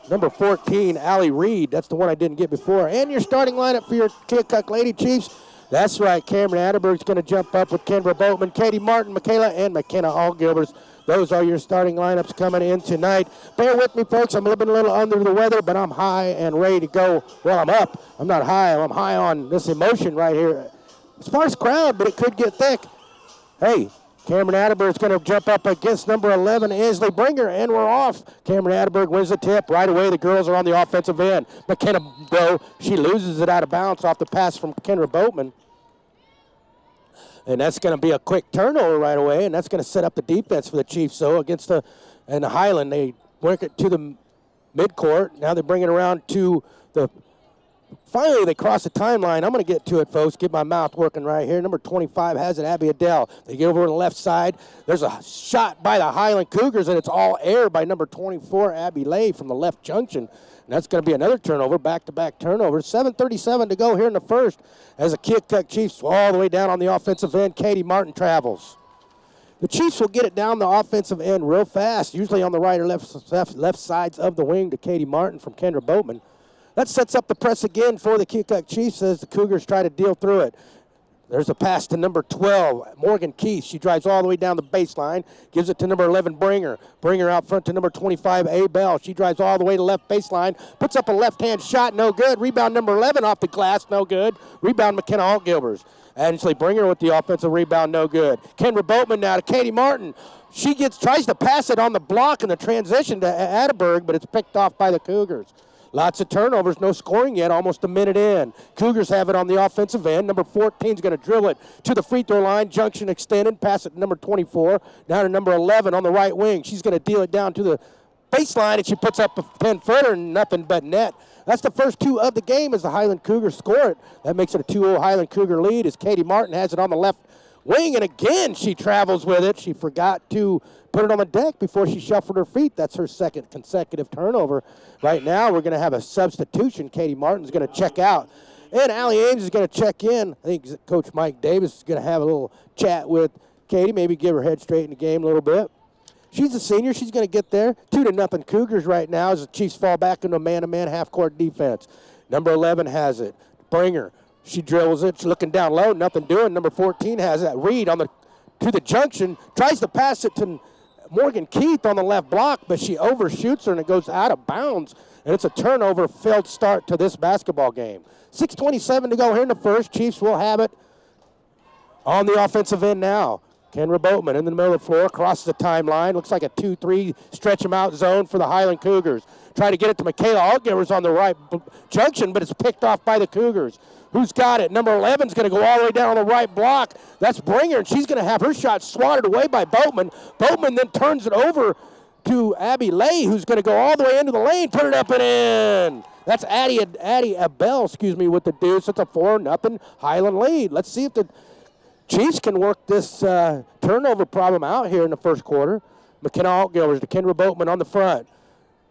number 14, Allie Reed. That's the one I didn't get before. And your starting lineup for your Keokuk Lady Chiefs. That's right, Cameron Atterberg's going to jump up with Kendra Boatman, Katie Martin, Michaela, and McKenna Allgilbers. Those are your starting lineups coming in tonight. Bear with me, folks. I'm living a little under the weather, but I'm high and ready to go. Well, I'm up. I'm not high. I'm high on this emotion right here. Sparse crowd, but it could get thick. Hey, Cameron Atterberg is going to jump up against number 11, Ansley Bringer, and we're off. Cameron Atterberg wins the tip. Right away, the girls are on the offensive end. McKenna, though, she loses it out of bounds off the pass from Kendra Boatman. And that's going to be a quick turnover right away, and that's going to set up the defense for the Chiefs. So against the Highland, they work it to the midcourt. Now they bring it around to the finally, they cross the timeline. I'm going to get to it, folks. Get my mouth working right here. Number 25 has it, Abby Adele. They get over to the left side. There's a shot by the Highland Cougars, and it's all air by number 24, Abby Lay from the left junction. And that's going to be another turnover, back-to-back turnovers. 7:37 to go here in the first as the Keokuk Chiefs all the way down on the offensive end. Katie Martin travels. The Chiefs will get it down the offensive end real fast, usually on the right or left sides of the wing to Katie Martin from Kendra Boatman. That sets up the press again for the Keokuk Chiefs as the Cougars try to deal through it. There's a pass to number 12, Morgan Keith. She drives all the way down the baseline, gives it to number 11, Bringer. Bringer out front to number 25, A. Bell. She drives all the way to left baseline, puts up a left-hand shot, no good. Rebound number 11 off the glass, no good. Rebound McKenna Altgilbers. Ansley Bringer with the offensive rebound, no good. Kendra Boatman now to Katie Martin. She tries to pass it on the block in the transition to Atterberg, but it's picked off by the Cougars. Lots of turnovers, no scoring yet, almost a minute in. Cougars have it on the offensive end. Number 14 is going to drill it to the free throw line. Junction extended, pass it to number 24. Now to number 11 on the right wing. She's going to deal it down to the baseline, and she puts up a 10-footer and nothing but net. That's the first two of the game as the Highland Cougars score it. That makes it a 2-0 Highland Cougar lead as Katie Martin has it on the left wing, and again she travels with it. She forgot to put it on the deck before she shuffled her feet. That's her second consecutive turnover. Right now we're going to have a substitution. Katie Martin's going to check out, and Allie Ames is going to check in. I think Coach Mike Davis is going to have a little chat with Katie, maybe give her head straight in the game a little bit. She's a senior. She's going to get there. 2-0 Cougars right now as the Chiefs fall back into a man-to-man half-court defense. Number 11 has it. Bringer. She drills it. She's looking down low. Nothing doing. Number 14 has it. Reed to the junction. Tries to pass it to Morgan Keith on the left block, but she overshoots her and it goes out of bounds. And it's a turnover, failed start to this basketball game. 6:27 to go here in the first. Chiefs will have it on the offensive end now. Kendra Boatman in the middle of the floor, crosses the timeline. Looks like a 2-3 stretch them out zone for the Highland Cougars. Try to get it to Michaela Altgivers on the right junction, but it's picked off by the Cougars. Who's got it? Number 11 is going to go all the way down on the right block. That's Bringer, and she's going to have her shot swatted away by Boatman. Boatman then turns it over to Abby Lay, who's going to go all the way into the lane, put it up and in. That's Addie Abell, with the deuce. It's a 4-0 Highland lead. Let's see if the Chiefs can work this turnover problem out here in the first quarter. McKenna Altgilbers to Kendra Boatman on the front.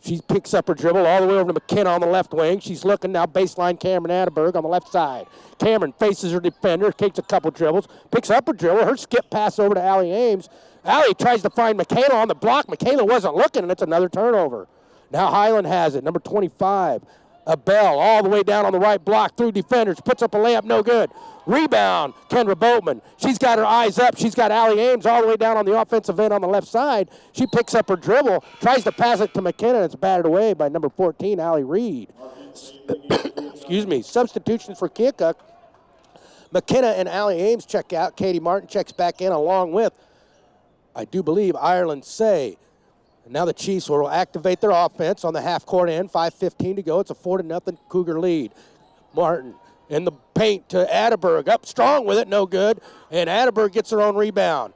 She picks up her dribble all the way over to McKenna on the left wing. She's looking now baseline Cameron Atterberg on the left side. Cameron faces her defender, takes a couple dribbles, picks up her dribble, her skip pass over to Allie Ames. Allie tries to find Michaela on the block. Michaela wasn't looking, and it's another turnover. Now Highland has it, number 25. Bell all the way down on the right block through defenders, puts up a layup, no good. Rebound, Kendra Boatman. She's got her eyes up. She's got Allie Ames all the way down on the offensive end on the left side. She picks up her dribble, tries to pass it to McKenna, and it's batted away by number 14, Allie Reed. Substitutions for Keokuk. McKenna and Allie Ames check out. Katie Martin checks back in along with, I do believe, Ireland Say. And now the Chiefs will activate their offense on the half-court end. 5:15 to go. It's a 4-0 Cougar lead. Martin in the paint to Atterberg. Up strong with it, no good. And Atterberg gets her own rebound.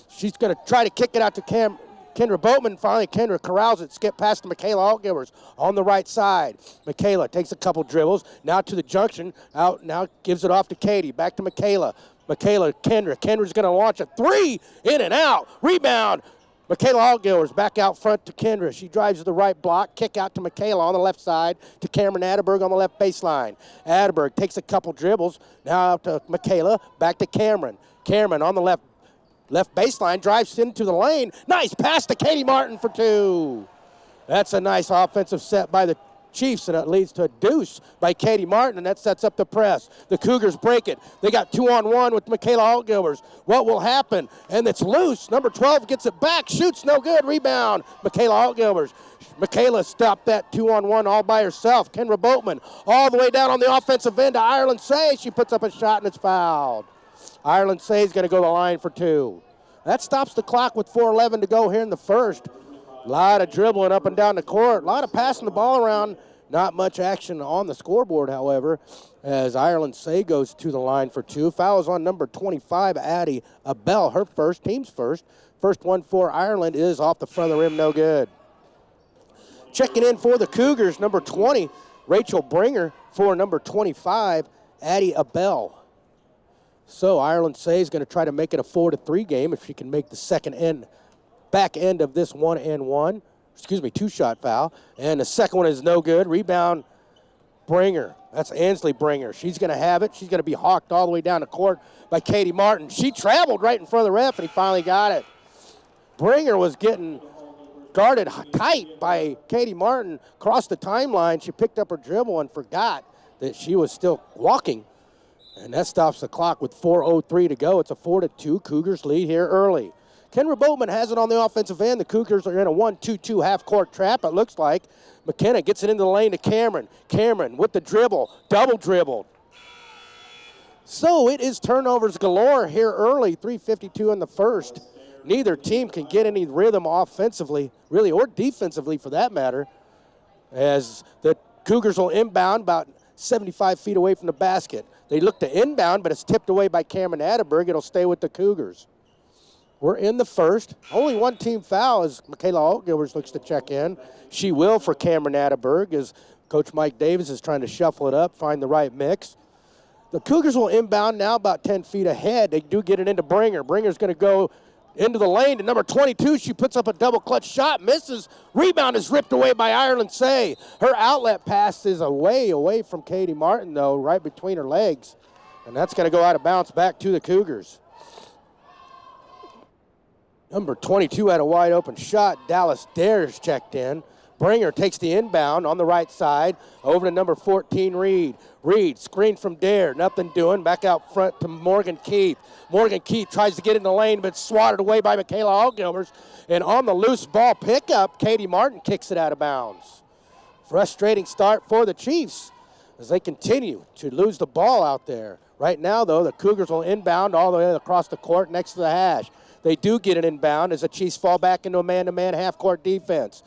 She's going to try to kick it out to Kendra Boatman. Finally, Kendra corrals it. Skip past to Michaela Altgivers on the right side. Michaela takes a couple dribbles. Now to the junction. Out now gives it off to Katie. Back to Michaela. Kendra. Kendra's going to launch a three. In and out. Rebound. Michaela Altgilbers back out front to Kendra. She drives to the right block, kick out to Michaela on the left side to Cameron Atterberg on the left baseline. Atterberg takes a couple dribbles, now out to Michaela, back to Cameron. Cameron on the left baseline, drives into the lane. Nice pass to Katie Martin for two. That's a nice offensive set by the Chiefs, and it leads to a deuce by Katie Martin, and that sets up the press. The Cougars break it. They got 2-on-1 with Michaela Altgilbers. What will happen? And it's loose. Number 12 gets it back, shoots, no good. Rebound, Michaela Altgilbers. Michaela stopped that 2-on-1 all by herself. Kendra Boatman all the way down on the offensive end to Ireland Say. She puts up a shot, and it's fouled. Ireland Say is going to go to the line for 2. That stops the clock with 4:11 to go here in the first. A lot of dribbling up and down the court. A lot of passing the ball around. Not much action on the scoreboard, however, as Ireland Say goes to the line for 2. Fouls on number 25, Addie Abell. Her first, team's first. First one for Ireland is off the front of the rim, no good. Checking in for the Cougars, number 20, Rachel Bringer. For number 25, Addie Abell. So Ireland Say is going to try to make it a 4-3 game if she can make the back end of this 2-shot foul. And the second one is no good. Rebound, Bringer. That's Ansley Bringer. She's going to have it. She's going to be hawked all the way down the court by Katie Martin. She traveled right in front of the ref, and he finally got it. Bringer was getting guarded tight by Katie Martin. Across the timeline, she picked up her dribble and forgot that she was still walking. And that stops the clock with 4:03 to go. It's a 4-2 Cougars lead here early. Kendra Boatman has it on the offensive end. The Cougars are in a 1-2-2 half-court trap, it looks like. McKenna gets it into the lane to Cameron. Cameron with the dribble, double dribbled. So it is turnovers galore here early, 3:52 in the first. Neither team can get any rhythm offensively, really, or defensively for that matter, as the Cougars will inbound about 75 feet away from the basket. They look to inbound, but it's tipped away by Cameron Atterberg. It'll stay with the Cougars. We're in the first. Only one team foul as Michaela Altgilbers looks to check in. She will for Cameron Atterberg as Coach Mike Davis is trying to shuffle it up, find the right mix. The Cougars will inbound now about 10 feet ahead. They do get it into Bringer. Bringer's going to go into the lane to number 22. She puts up a double clutch shot, misses. Rebound is ripped away by Ireland Say. Her outlet pass is away from Katie Martin, though, right between her legs. And that's going to go out of bounds back to the Cougars. Number 22 had a wide open shot. Dallas Dares checked in. Bringer takes the inbound on the right side over to number 14, Reed. Reed, screen from Dare, nothing doing. Back out front to Morgan Keith. Morgan Keith tries to get in the lane, but swatted away by Michaela Altgilbers. And on the loose ball pickup, Katie Martin kicks it out of bounds. Frustrating start for the Chiefs as they continue to lose the ball out there. Right now, though, the Cougars will inbound all the way across the court next to the hash. They do get an inbound as the Chiefs fall back into a man-to-man half-court defense.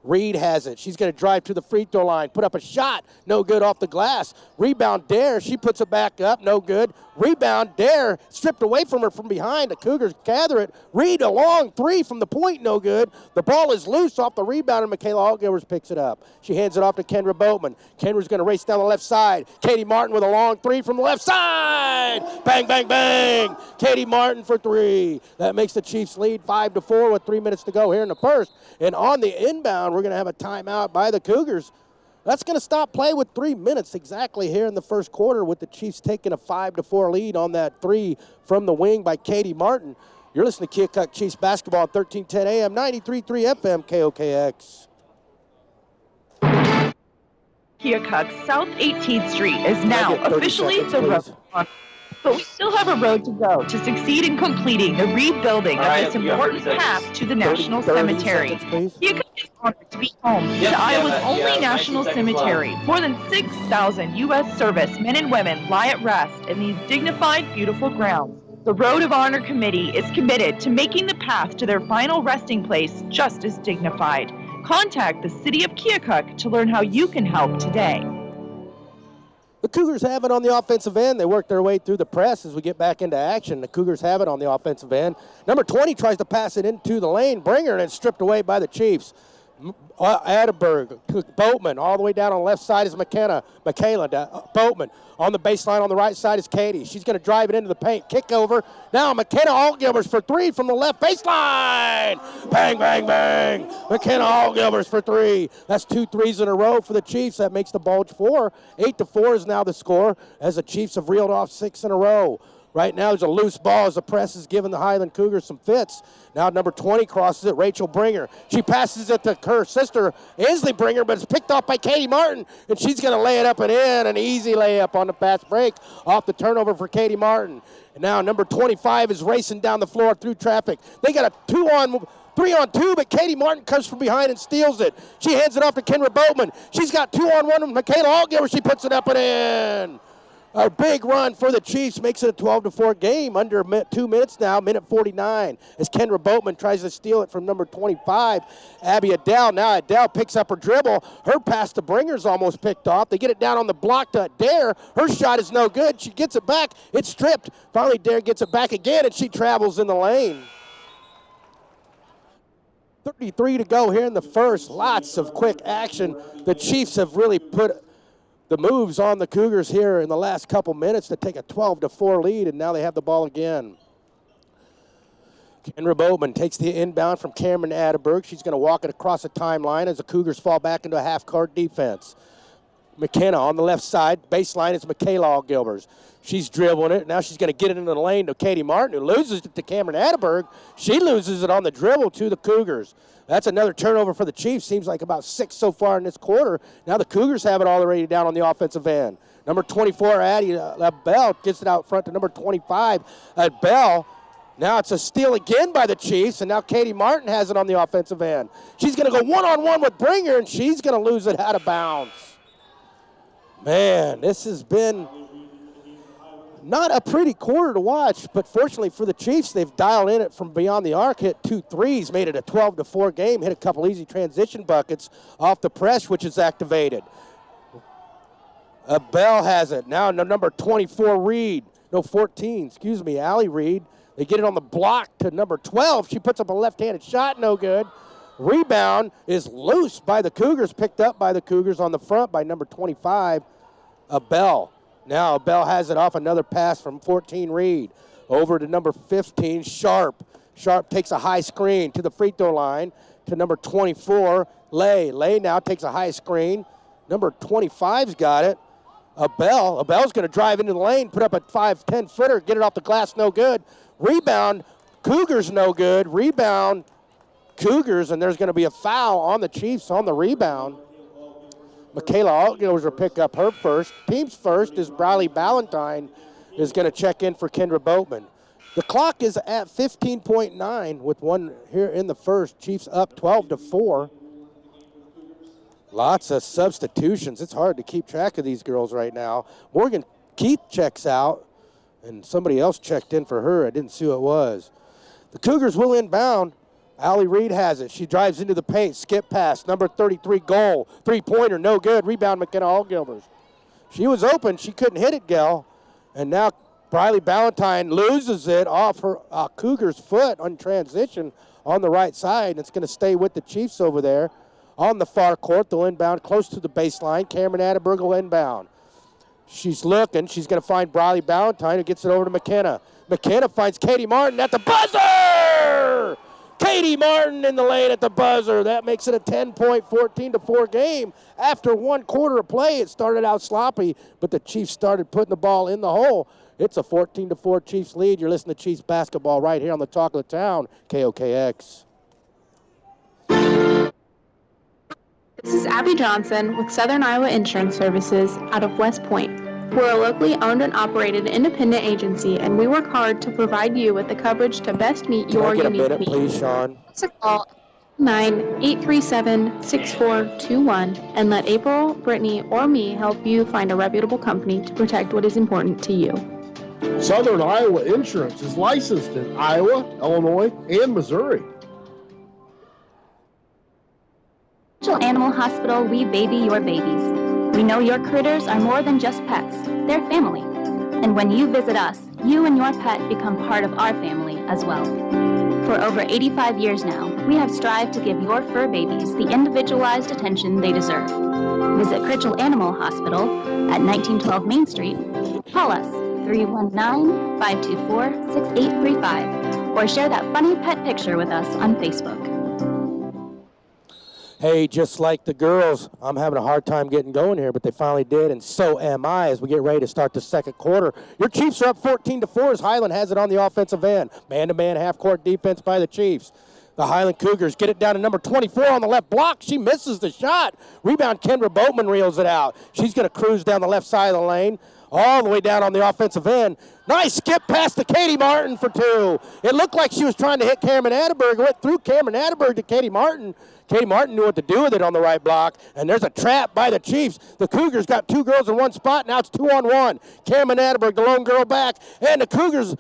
Reed has it. She's going to drive to the free throw line, put up a shot, no good off the glass. Rebound Dare, she puts it back up, no good. Rebound Dare, stripped away from her from behind. The Cougars gather it. Reed, a long three from the point, no good. The ball is loose off the rebound, and Michaela Altgilbers picks it up. She hands it off to Kendra Boatman. Kendra's going to race down the left side. Katie Martin with a long three from the left side. Bang, bang, bang. Katie Martin for three. That makes the Chiefs lead 5-4 with 3 minutes to go here in the first. And on the inbound, we're going to have a timeout by the Cougars. That's going to stop play with 3 minutes exactly here in the first quarter with the Chiefs taking a 5-4 lead on that three from the wing by Katie Martin. You're listening to Keokuk Chiefs basketball at 1310 AM, 93.3 FM, KOKX. Keokuk South 18th Street is now officially the road. But we still have a road to go to succeed in completing the rebuilding of this important path to the National Cemetery. Keokuk is honored to be home to Iowa's only national cemetery. More than 6,000 U.S. servicemen and women lie at rest in these dignified, beautiful grounds. The Road of Honor Committee is committed to making the path to their final resting place just as dignified. Contact the City of Keokuk to learn how you can help today. The Cougars have it on the offensive end. They work their way through the press as we get back into action. The Cougars have it on the offensive end. Number 20 tries to pass it into the lane. Bringer, and it's stripped away by the Chiefs. Atterberg, Boatman, all the way down on the left side is Michaela Boatman. On the baseline on the right side is Katie. She's going to drive it into the paint. Kick over. Now McKenna Altgilbers for three from the left baseline. Bang, bang, bang. McKenna Altgilbers for three. That's 2 threes in a row for the Chiefs. That makes the Bulge 4. 8-4 is now the score as the Chiefs have reeled off 6 in a row. Right now there's a loose ball as the press is giving the Highland Cougars some fits. Now number 20 crosses it, Rachel Bringer. She passes it to her sister, Inslee Bringer, but it's picked off by Katie Martin, and she's going to lay it up and in. An easy layup on the fast break off the turnover for Katie Martin. And now number 25 is racing down the floor through traffic. They got a 3-on-2, but Katie Martin comes from behind and steals it. She hands it off to Kendra Boatman. She's got 2-on-1 with Michaela Altgilbert. She puts it up and in. A big run for the Chiefs makes it a 12-4 game. Under 2 minutes now, minute 49, as Kendra Boatman tries to steal it from number 25, Abby Adele. Now Adele picks up her dribble. Her pass to Bringer's almost picked off. They get it down on the block to Dare. Her shot is no good. She gets it back. It's stripped. Finally, Dare gets it back again, and she travels in the lane. 33 to go here in the first. Lots of quick action. The Chiefs have really put the moves on the Cougars here in the last couple minutes to take a 12-4 lead, and now they have the ball again. Kendra Boatman takes the inbound from Cameron Atterberg. She's going to walk it across the timeline as the Cougars fall back into a half-court defense. McKenna on the left side. Baseline is Michaela Altgilbert. She's dribbling it. Now she's going to get it into the lane to Katie Martin, who loses it to Cameron Atterberg. She loses it on the dribble to the Cougars. That's another turnover for the Chiefs. Seems like about 6 so far in this quarter. Now the Cougars have it already down on the offensive end. Number 24, Addie Bell, gets it out front to number 25 at Bell. Now it's a steal again by the Chiefs, and now Katie Martin has it on the offensive end. She's going to go one-on-one with Bringer, and she's going to lose it out of bounds. Man, this has been not a pretty quarter to watch, but fortunately for the Chiefs, they've dialed in it from beyond the arc, hit 2 threes, made it a 12-4 game, hit a couple easy transition buckets off the press, which is activated. Bell has it. Now number 14, Allie Reed. They get it on the block to number 12. She puts up a left-handed shot, no good. Rebound is loose by the Cougars, picked up by the Cougars on the front by number 25, Bell. Now Bell has it off another pass from 14 Reed. Over to number 15, Sharp. Sharp takes a high screen to the free throw line to number 24, Lay. Lay now takes a high screen. Number 25's got it. Bell's going to drive into the lane, put up a 5-10 footer, get it off the glass, no good. Rebound, Cougars no good. Rebound, Cougars, and there's going to be a foul on the Chiefs on the rebound. Michaela Altgilbert will pick up her first. Team's first is Briley Ballantyne is going to check in for Kendra Boatman. The clock is at 15.9 with one here in the first. Chiefs up 12-4. Lots of substitutions. It's hard to keep track of these girls right now. Morgan Keith checks out, and somebody else checked in for her. I didn't see who it was. The Cougars will inbound. Allie Reed has it. She drives into the paint. Skip pass. Number 33, goal. Three-pointer, no good. Rebound, McKenna Altgilbert. She was open. She couldn't hit it, Gell. And now Briley Ballantyne loses it off her Cougars' foot on transition on the right side. And it's going to stay with the Chiefs over there. On the far court, they'll inbound close to the baseline. Cameron Atterberg will inbound. She's looking. She's going to find Briley Ballantyne, who gets it over to McKenna. McKenna finds Katie Martin at the buzzer! Katie Martin in the lane at the buzzer. That makes it a 10-point, 14-4 game. After one quarter of play, it started out sloppy, but the Chiefs started putting the ball in the hole. It's a 14-4 Chiefs lead. You're listening to Chiefs basketball right here on the Talk of the Town, KOKX. This is Abby Johnson with Southern Iowa Insurance Services out of West Point. We're a locally owned and operated independent agency, and we work hard to provide you with the coverage to best meet your unique needs. Can I get a minute, please, Sean? It's a call 9-837-6421 and let April, Brittany, or me help you find a reputable company to protect what is important to you. Southern Iowa Insurance is licensed in Iowa, Illinois, and Missouri. Animal Hospital, we baby your babies. We know your critters are more than just pets, they're family. And when you visit us, you and your pet become part of our family as well. For over 85 years now, we have strived to give your fur babies the individualized attention they deserve. Visit Critchell Animal Hospital at 1912 Main Street. Call us 319-524-6835 or share that funny pet picture with us on Facebook. Hey, just like the girls, I'm having a hard time getting going here, but they finally did, and so am I as we get ready to start the second quarter. Your Chiefs are up 14-4 as Highland has it on the offensive end. Man-to-man half-court defense by the Chiefs. The Highland Cougars get it down to number 24 on the left block. She misses the shot. Rebound, Kendra Boatman reels it out. She's going to cruise down the left side of the lane, all the way down on the offensive end. Nice skip pass to Katie Martin for two. It looked like she was trying to hit Cameron Atterberg. It went through Cameron Atterberg to Katie Martin. Katie Martin knew what to do with it on the right block, and there's a trap by the Chiefs. The Cougars got two girls in one spot. Now it's 2-on-1. Cameron Atterberg, the lone girl back, and the Cougars,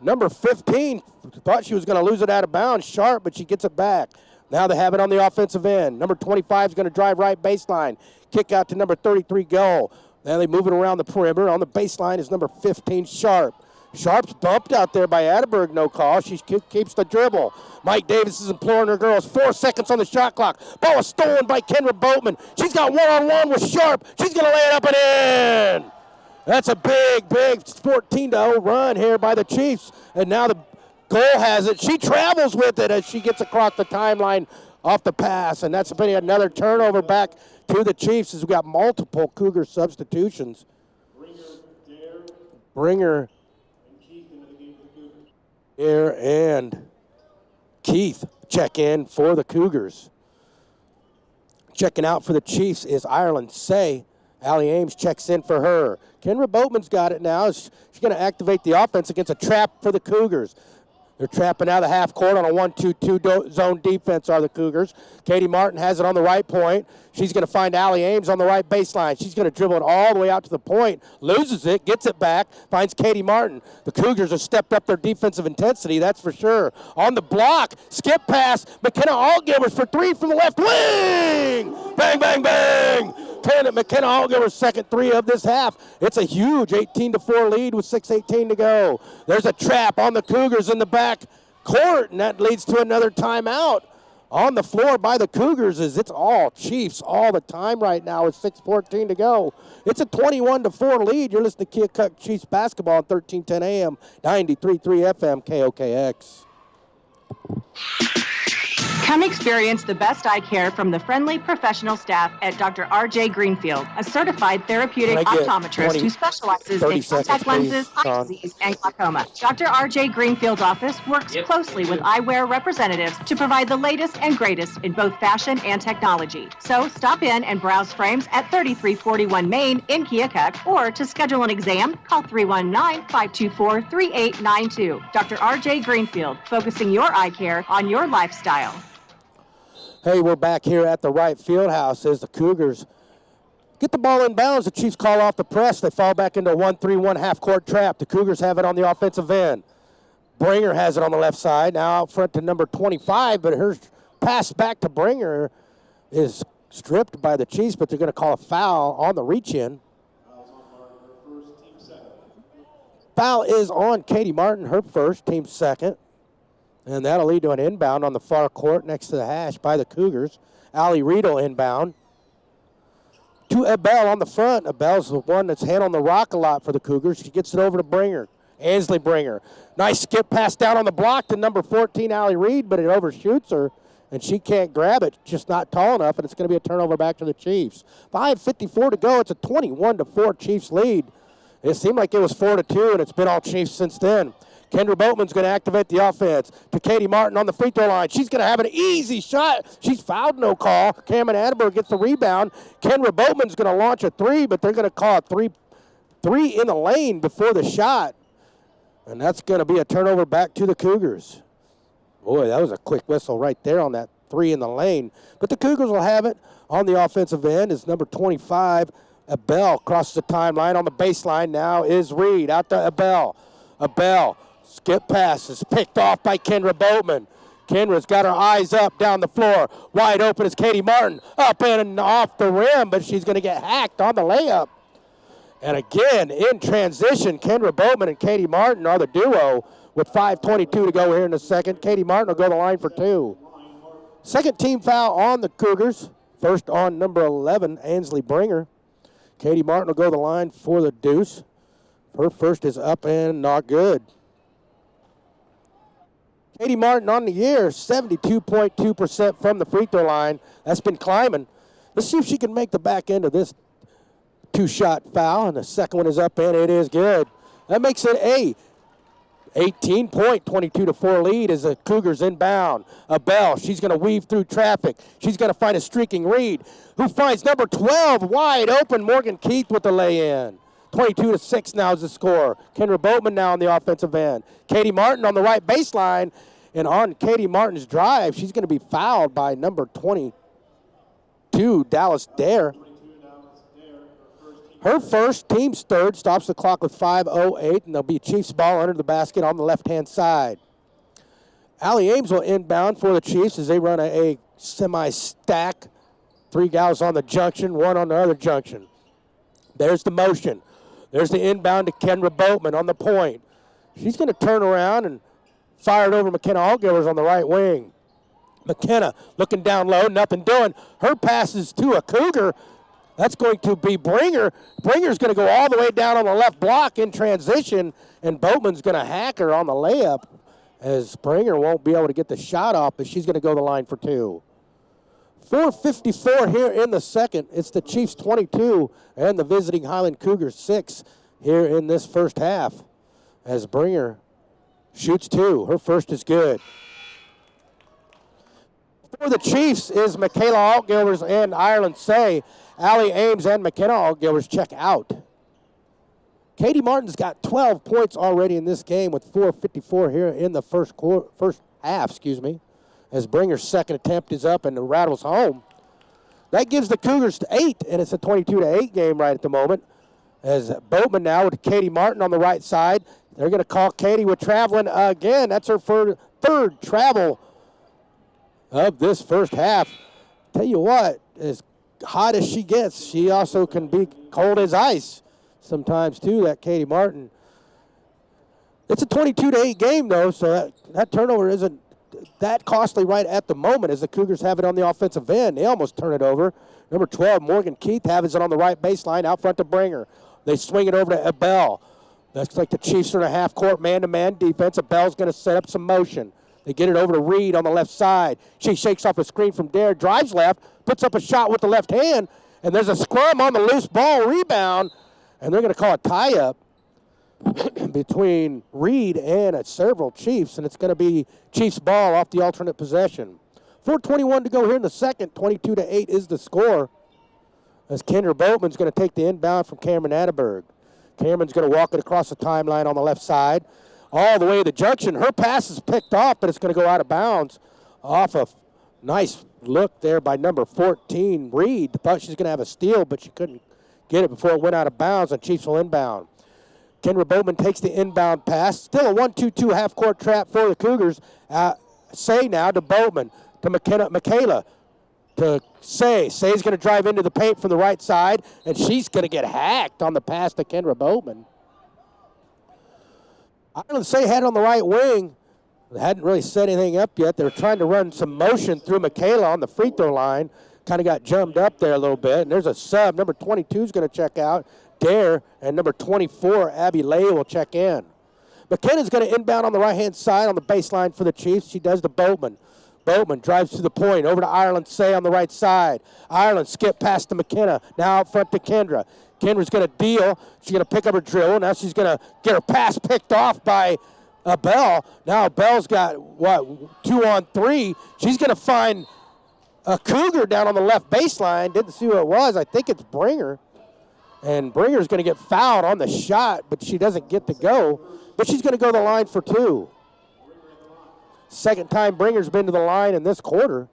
number 15, thought she was going to lose it out of bounds. Sharp, but she gets it back. Now they have it on the offensive end. Number 25 is going to drive right baseline. Kick out to number 33, Goal. Now they move it around the perimeter. On the baseline is number 15, Sharp. Sharp's bumped out there by Atterberg, no call. She keeps the dribble. Mike Davis is imploring her girls. 4 seconds on the shot clock. Ball is stolen by Kendra Boatman. She's got one-on-one with Sharp. She's going to lay it up and in. That's a big 14-0 run here by the Chiefs. And now the Goal has it. She travels with it as she gets across the timeline off the pass. And that's been another turnover back to the Chiefs as we got multiple Cougar substitutions. Bringer, Dare, and Keith check in for the Cougars. Checking out for the Chiefs is Ireland Say. Allie Ames checks in for her. Kendra Boatman's got it now. She's going to activate the offense against a trap for the Cougars. They're trapping out of the half court on a 1-2-2 zone defense are the Cougars. Katie Martin has it on the right point. She's going to find Allie Ames on the right baseline. She's going to dribble it all the way out to the point. Loses it, gets it back, finds Katie Martin. The Cougars have stepped up their defensive intensity, that's for sure. On the block, skip pass, McKenna Altgivers for three from the left wing. Bang, bang, bang. McKenna Altgiver's second three of this half. It's a huge 18-4 lead with 6:18 to go. There's a trap on the Cougars in the back court, and that leads to another timeout. On the floor by the Cougars is it's all Chiefs all the time right now with 6:14 to go. It's a 21-4 lead. You're listening to Keokuk Chiefs basketball on 1310 AM, 93.3 FM, KOKX. Come experience the best eye care from the friendly professional staff at Dr. R.J. Greenfield, a certified therapeutic optometrist who specializes in contact lenses, eye disease, and glaucoma. Dr. R.J. Greenfield's office works closely with eyewear representatives to provide the latest and greatest in both fashion and technology. So stop in and browse frames at 3341 Main in Keokuk, or to schedule an exam, call 319-524-3892. Dr. R.J. Greenfield, focusing your eye care on your lifestyle. Hey, we're back here at the right field house as the Cougars get the ball in bounds. The Chiefs call off the press. They fall back into a 1-3-1 half-court trap. The Cougars have it on the offensive end. Bringer has it on the left side. Now out front to number 25, but her pass back to Bringer is stripped by the Chiefs, but they're going to call a foul on the reach-in. Foul is on Katie Martin, her first, team second. And that'll lead to an inbound on the far court next to the hash by the Cougars. Allie Riedel inbound. To Abel on the front. Abel's the one that's handling the rock a lot for the Cougars. She gets it over to Bringer. Ansley Bringer. Nice skip pass down on the block to number 14, Allie Reed, but it overshoots her, and she can't grab it. Just not tall enough, and it's going to be a turnover back to the Chiefs. 5:54 to go. It's a 21-4 Chiefs lead. It seemed like it was 4-2, and it's been all Chiefs since then. Kendra Boatman's going to activate the offense to Katie Martin on the free throw line. She's going to have an easy shot. She's fouled, no call. Cameron Atterberg gets the rebound. Kendra Boatman's going to launch a three, but they're going to call a three in the lane before the shot. And that's going to be a turnover back to the Cougars. Boy, that was a quick whistle right there on that three in the lane. But the Cougars will have it on the offensive end. It's number 25, Abel, crosses the timeline on the baseline. Now is Reed out to Abel. Abel. Skip pass is picked off by Kendra Boatman. Kendra's got her eyes up down the floor. Wide open is Katie Martin. Up and off the rim, but she's going to get hacked on the layup. And again, in transition, Kendra Boatman and Katie Martin are the duo with 5:22 to go here in the second. Katie Martin will go to the line for two. Second team foul on the Cougars. First on number 11, Ansley Bringer. Katie Martin will go to the line for the deuce. Her first is up and not good. Katie Martin on the year, 72.2% from the free throw line. That's been climbing. Let's see if she can make the back end of this two-shot foul, and the second one is up, and it is good. That makes it a 18-point, 22-4 lead as the Cougars inbound. Bell, she's going to weave through traffic. She's going to find a streaking Reed, who finds number 12 wide open. Morgan Keith with the lay-in. 22-6 now is the score. Kendra Boatman now on the offensive end. Katie Martin on the right baseline, and on Katie Martin's drive, she's going to be fouled by number 22, Dallas Dare. Her first, team's third, stops the clock with 5:08, and there'll be Chiefs ball under the basket on the left-hand side. Allie Ames will inbound for the Chiefs as they run a semi-stack. 3 gals on the junction, 1 on the other junction. There's the motion. There's the inbound to Kendra Boatman on the point. She's going to turn around and fire it over McKenna Allgivers on the right wing. McKenna looking down low, nothing doing. Her pass is to a Cougar. That's going to be Bringer. Bringer's going to go all the way down on the left block in transition, and Boatman's going to hack her on the layup as Bringer won't be able to get the shot off, but she's going to go the line for 2. 4:54 here in the second. It's the Chiefs 22 and the visiting Highland Cougars 6 here in this first half as Bringer shoots 2. Her first is good. For the Chiefs is Michaela Altgilders and Ireland Say. Allie Ames and McKenna Allgivers check out. Katie Martin's got 12 points already in this game with 4:54 here in the first half, as Bringer's second attempt is up and rattles home. That gives the Cougars 8, and it's a 22-8 game right at the moment. As Boatman now with Katie Martin on the right side. They're going to call Katie with traveling again. That's her third travel of this first half. Tell you what, as hot as she gets, she also can be cold as ice sometimes too, that Katie Martin. It's a 22-8 game though, so that turnover isn't that costly right at the moment as the Cougars have it on the offensive end. They almost turn it over. Number 12, Morgan Keith, has it on the right baseline out front to Bringer. They swing it over to Abel. That's like the Chiefs are in a half-court man-to-man defense. Abel's going to set up some motion. They get it over to Reed on the left side. She shakes off a screen from Dare, drives left, puts up a shot with the left hand, and there's a scrum on the loose ball rebound, and they're going to call a tie-up between Reed and several Chiefs, and it's going to be Chiefs ball off the alternate possession. 4:21 to go here in the second. 22-8 is the score as Kendra Boatman's going to take the inbound from Cameron Atterberg. Cameron's going to walk it across the timeline on the left side all the way to the junction. Her pass is picked off, but it's going to go out of bounds off a nice look there by number 14, Reed. Thought she's going to have a steal, but she couldn't get it before it went out of bounds, and Chiefs will inbound. Kendra Boatman takes the inbound pass. Still a 1-2-2 half-court trap for the Cougars. Say now to Boatman, to Michaela, to Say. Say's going to drive into the paint from the right side, and she's going to get hacked on the pass to Kendra Boatman. Ireland Say had it on the right wing. They hadn't really set anything up yet. They were trying to run some motion through Michaela on the free throw line. Kind of got jumped up there a little bit. And there's a sub. Number 22 is going to check out. Dare, and number 24, Abby Lay, will check in. McKenna's going to inbound on the right-hand side on the baseline for the Chiefs. She does to Boatman. Boatman drives to the point, over to Ireland Say on the right side. Ireland skip past to McKenna, now out front to Kendra. Kendra's going to deal. She's going to pick up her dribble. Now she's going to get her pass picked off by Bell. Now Bell's got, 2-on-3. She's going to find a Cougar down on the left baseline. Didn't see who it was. I think it's Bringer. And Bringer's going to get fouled on the shot, but she doesn't get to go. But she's going to go to the line for 2. Second time Bringer's been to the line in this quarter.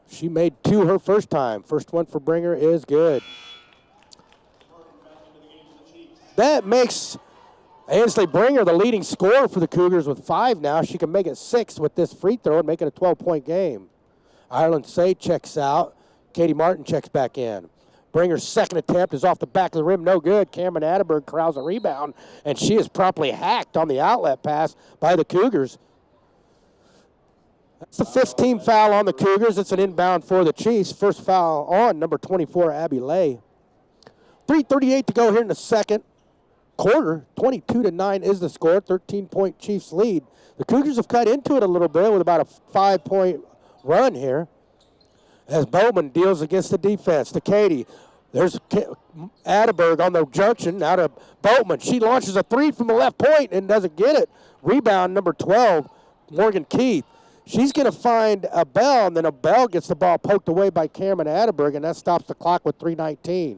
She made 2 her first time. First one for Bringer is good. That makes Ainsley Bringer the leading scorer for the Cougars with 5 now. She can make it 6 with this free throw and make it a 12-point game. Ireland Say checks out. Katie Martin checks back in. Bringer's second attempt is off the back of the rim, no good. Cameron Atterberg corrals a rebound, and she is promptly hacked on the outlet pass by the Cougars. That's the 15th foul on the Cougars. It's an inbound for the Chiefs. First foul on number 24, Abby Lay. 3:38 to go here in the second. quarter. 22-9 is the score, 13-point Chiefs lead. The Cougars have cut into it a little bit with about a 5-point run here as Bowman deals against the defense to Katie. There's Atterberg on the junction, now to Boatman. She launches a three from the left point and doesn't get it. Rebound, number 12, Morgan Keith. She's going to find a Bell, and then a Bell gets the ball poked away by Cameron Atterberg, and that stops the clock with 3:19.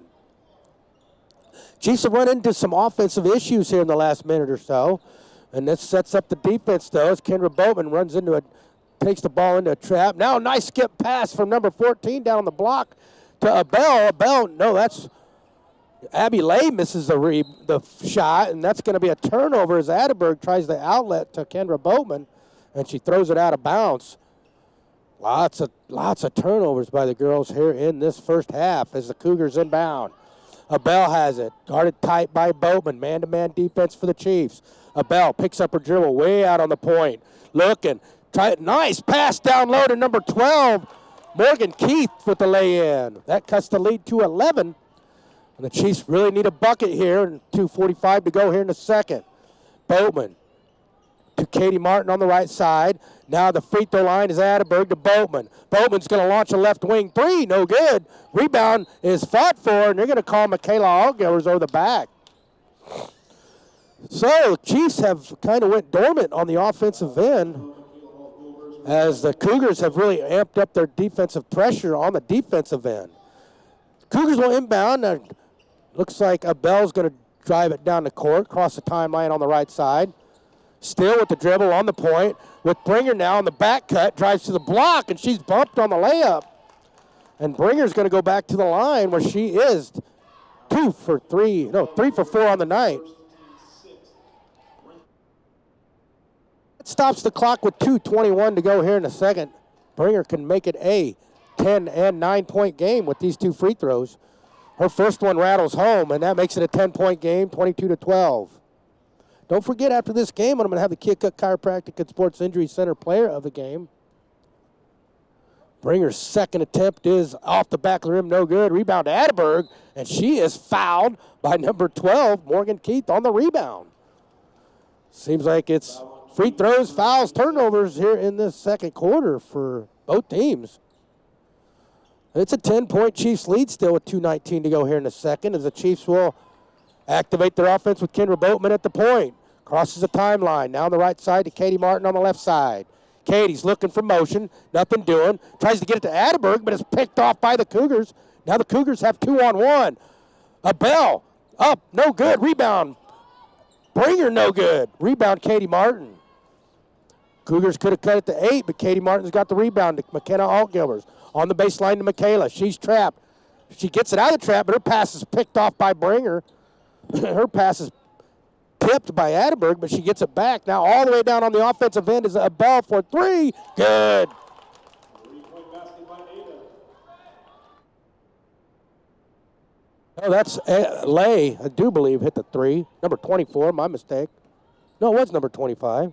Chiefs have run into some offensive issues here in the last minute or so, and this sets up the defense, though, as Kendra Boatman runs into it, takes the ball into a trap. Now a nice skip pass from number 14 down on the block to a Bell. No, that's Abby Lay misses the shot, and that's going to be a turnover as Atterberg tries the outlet to Kendra Boatman, and she throws it out of bounds. Lots of turnovers by the girls here in this first half as the Cougars inbound. Abell has it, guarded tight by Boatman. Man-to-man defense for the Chiefs. Abell picks up her dribble way out on the point. Looking, nice pass down low to number 12, Morgan Keith with the lay-in. That cuts the lead to 11. And the Chiefs really need a bucket here, and 2:45 to go here in the second. Boatman to Katie Martin on the right side. Now the free throw line is Atterberg to Boatman. Boatman's going to launch a left wing three. No good. Rebound is fought for, and they're going to call Michaela Allgivers over the back. So Chiefs have kind of went dormant on the offensive end as the Cougars have really amped up their defensive pressure on the defensive end. Cougars will inbound. Looks like Abell's going to drive it down the court, cross the timeline on the right side. Still with the dribble on the point, with Bringer now on the back cut, drives to the block, and she's bumped on the layup. And Bringer's going to go back to the line where she is 3 for 4 on the night. It stops the clock with 2:21 to go here in the second. Bringer can make it a 10 and 9-point game with these two free throws. Her first one rattles home, and that makes it a 10-point game, 22-12. Don't forget, after this game, I'm going to have the Keokuk Chiropractic and Sports Injury Center player of the game. Bringer's second attempt is off the back of the rim, no good. Rebound to Atterberg, and she is fouled by number 12, Morgan Keith, on the rebound. Seems like it's free throws, fouls, turnovers here in this second quarter for both teams. It's a 10-point Chiefs lead still with 2:19 to go here in the second as the Chiefs will activate their offense with Kendra Boatman at the point. Crosses the timeline. Now on the right side to Katie Martin on the left side. Katie's looking for motion. Nothing doing. Tries to get it to Atterberg, but it's picked off by the Cougars. Now the Cougars have 2-on-1. Abell up. No good. Rebound. Bringer no good. Rebound Katie Martin. Cougars could have cut it to 8, but Katie Martin's got the rebound to McKenna Altgilbers. On the baseline to Michaela. She's trapped. She gets it out of the trap, but her pass is picked off by Bringer. Her pass is tipped by Atterberg, but she gets it back. Now all the way down on the offensive end is a ball for 3. Good. Oh, that's Lay, I do believe, hit the 3. Number 24, my mistake. No, it was number 25.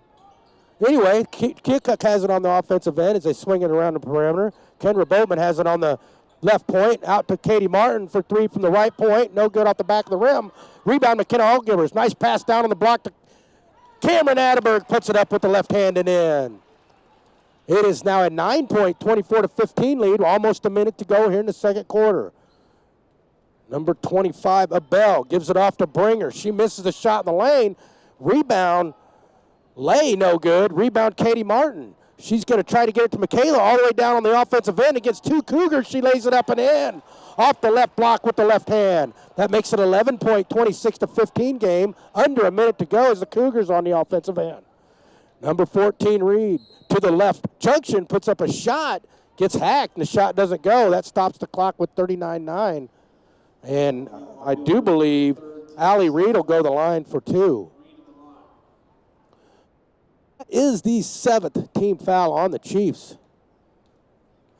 Anyway, Keokuk has it on the offensive end as they swing it around the perimeter. Kendra Boatman has it on the left point, out to Katie Martin for 3 from the right point. No good off the back of the rim. Rebound, McKenna Allgivers. Nice pass down on the block to Cameron Atterberg. Puts it up with the left hand and in. It is now a 9-point, 24-15 lead. Almost a minute to go here in the second quarter. Number 25, Abell, gives it off to Bringer. She misses the shot in the lane. Rebound, Lay, no good. Rebound, Katie Martin. She's going to try to get it to Michaela all the way down on the offensive end against 2 Cougars. She lays it up and in. Off the left block with the left hand. That makes it 11-point, 26-15 game. Under a minute to go as the Cougars on the offensive end. Number 14, Reed, to the left junction, puts up a shot, gets hacked, and the shot doesn't go. That stops the clock with 39-9. And I do believe Allie Reed will go the line for 2. Is the 7th team foul on the Chiefs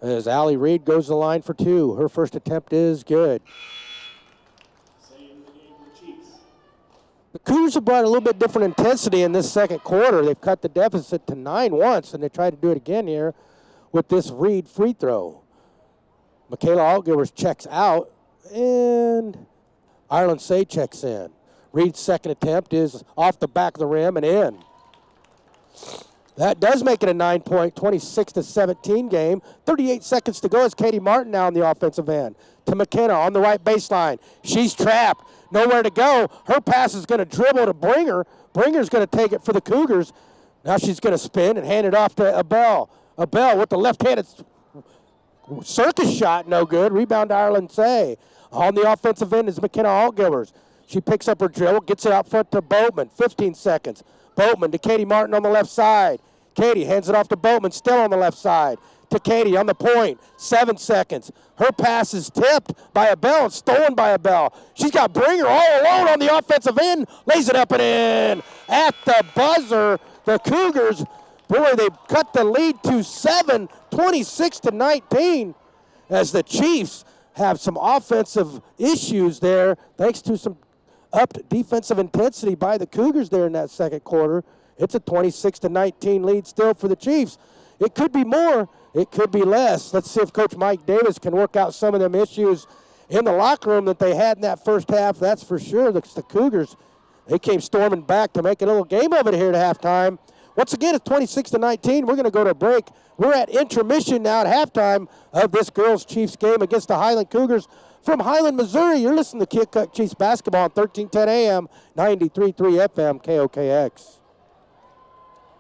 as Allie Reed goes the line for 2. Her first attempt is good. The Cougars have brought a little bit different intensity in this second quarter. They've cut the deficit to 9 once, and they tried to do it again here with this Reed free throw. Michaela Altgivers checks out, and Ireland Say checks in. Reed's second attempt is off the back of the rim and in. That does make it a 9-point, 26-17 game. 38 seconds to go as Katie Martin now on the offensive end. To McKenna on the right baseline. She's trapped. Nowhere to go. Her pass is going to dribble to Bringer. Bringer's going to take it for the Cougars. Now she's going to spin and hand it off to Abel. Abel with the left-handed circus shot, no good. Rebound to Ireland Say. On the offensive end is McKenna Altgivers. She picks up her dribble, gets it out front to Boatman. 15 seconds. Boatman to Katie Martin on the left side. Katie hands it off to Boatman, still on the left side. To Katie on the point. 7 seconds. Her pass is tipped by Abel and stolen by Abel. She's got Bringer all alone on the offensive end. Lays it up and in. At the buzzer, the Cougars, boy, they cut the lead to 7, 26-19, as the Chiefs have some offensive issues there thanks to some upped defensive intensity by the Cougars there in that second quarter. It's a 26-19 lead still for the Chiefs. It could be more, it could be less. Let's see if Coach Mike Davis can work out some of them issues in the locker room that they had in that first half. That's for sure. The Cougars, they came storming back to make a little game of it here at halftime. Once again, it's 26-19. We're going to go to a break. We're at intermission now at halftime of this girls Chiefs game against the Highland Cougars from Highland, Missouri. You're listening to Keokuk Chiefs basketball on 1310 AM, 93.3 FM, KOKX.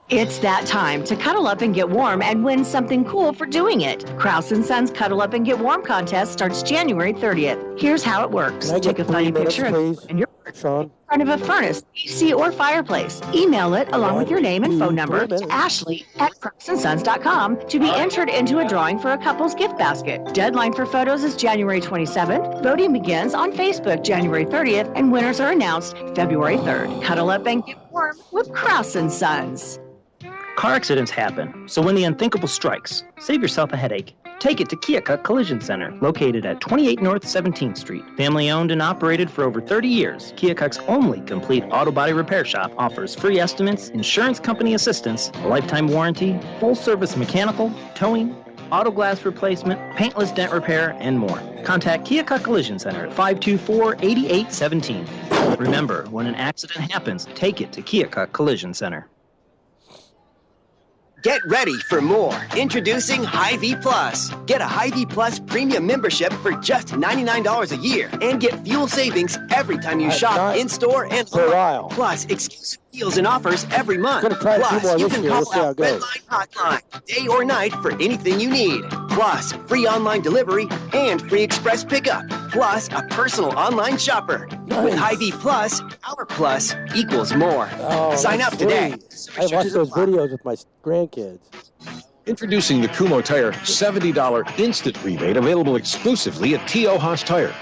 It's that time to cuddle up and get warm and win something cool for doing it. Kraus & Sons Cuddle Up and Get Warm contest starts January 30th. Here's how it works. Take a funny picture and your Sean. in front of a furnace, AC, or fireplace. Email it along with your name and phone number to Ashley@KrausandSons.com to be entered into a drawing for a couple's gift basket. Deadline for photos is January 27th. Voting begins on Facebook January 30th, and winners are announced February 3rd. Cuddle up and get warm with Kraus & Sons. Car accidents happen, so when the unthinkable strikes, save yourself a headache. Take it to Keokuk Collision Center, located at 28 North 17th Street. Family owned and operated for over 30 years, Keokuk's only complete auto body repair shop offers free estimates, insurance company assistance, a lifetime warranty, full service mechanical, towing, auto glass replacement, paintless dent repair, and more. Contact Keokuk Collision Center at 524-8817. Remember, when an accident happens, take it to Keokuk Collision Center. Get ready for more. Introducing Hy-Vee Plus. Get a Hy-Vee Plus premium membership for just $99 a year and get fuel savings every time you shop in-store and online. Plus, exclusive deals and offers every month. Plus, you can call our Redline hotline day or night for anything you need. Plus, free online delivery and free express pickup. Plus, a personal online shopper. With Hy-Vee Plus, our plus equals more. Sign up today. I watch those videos with my grandkids. Introducing the Kumho Tire $70 instant rebate available exclusively at T.O. Haas Tire.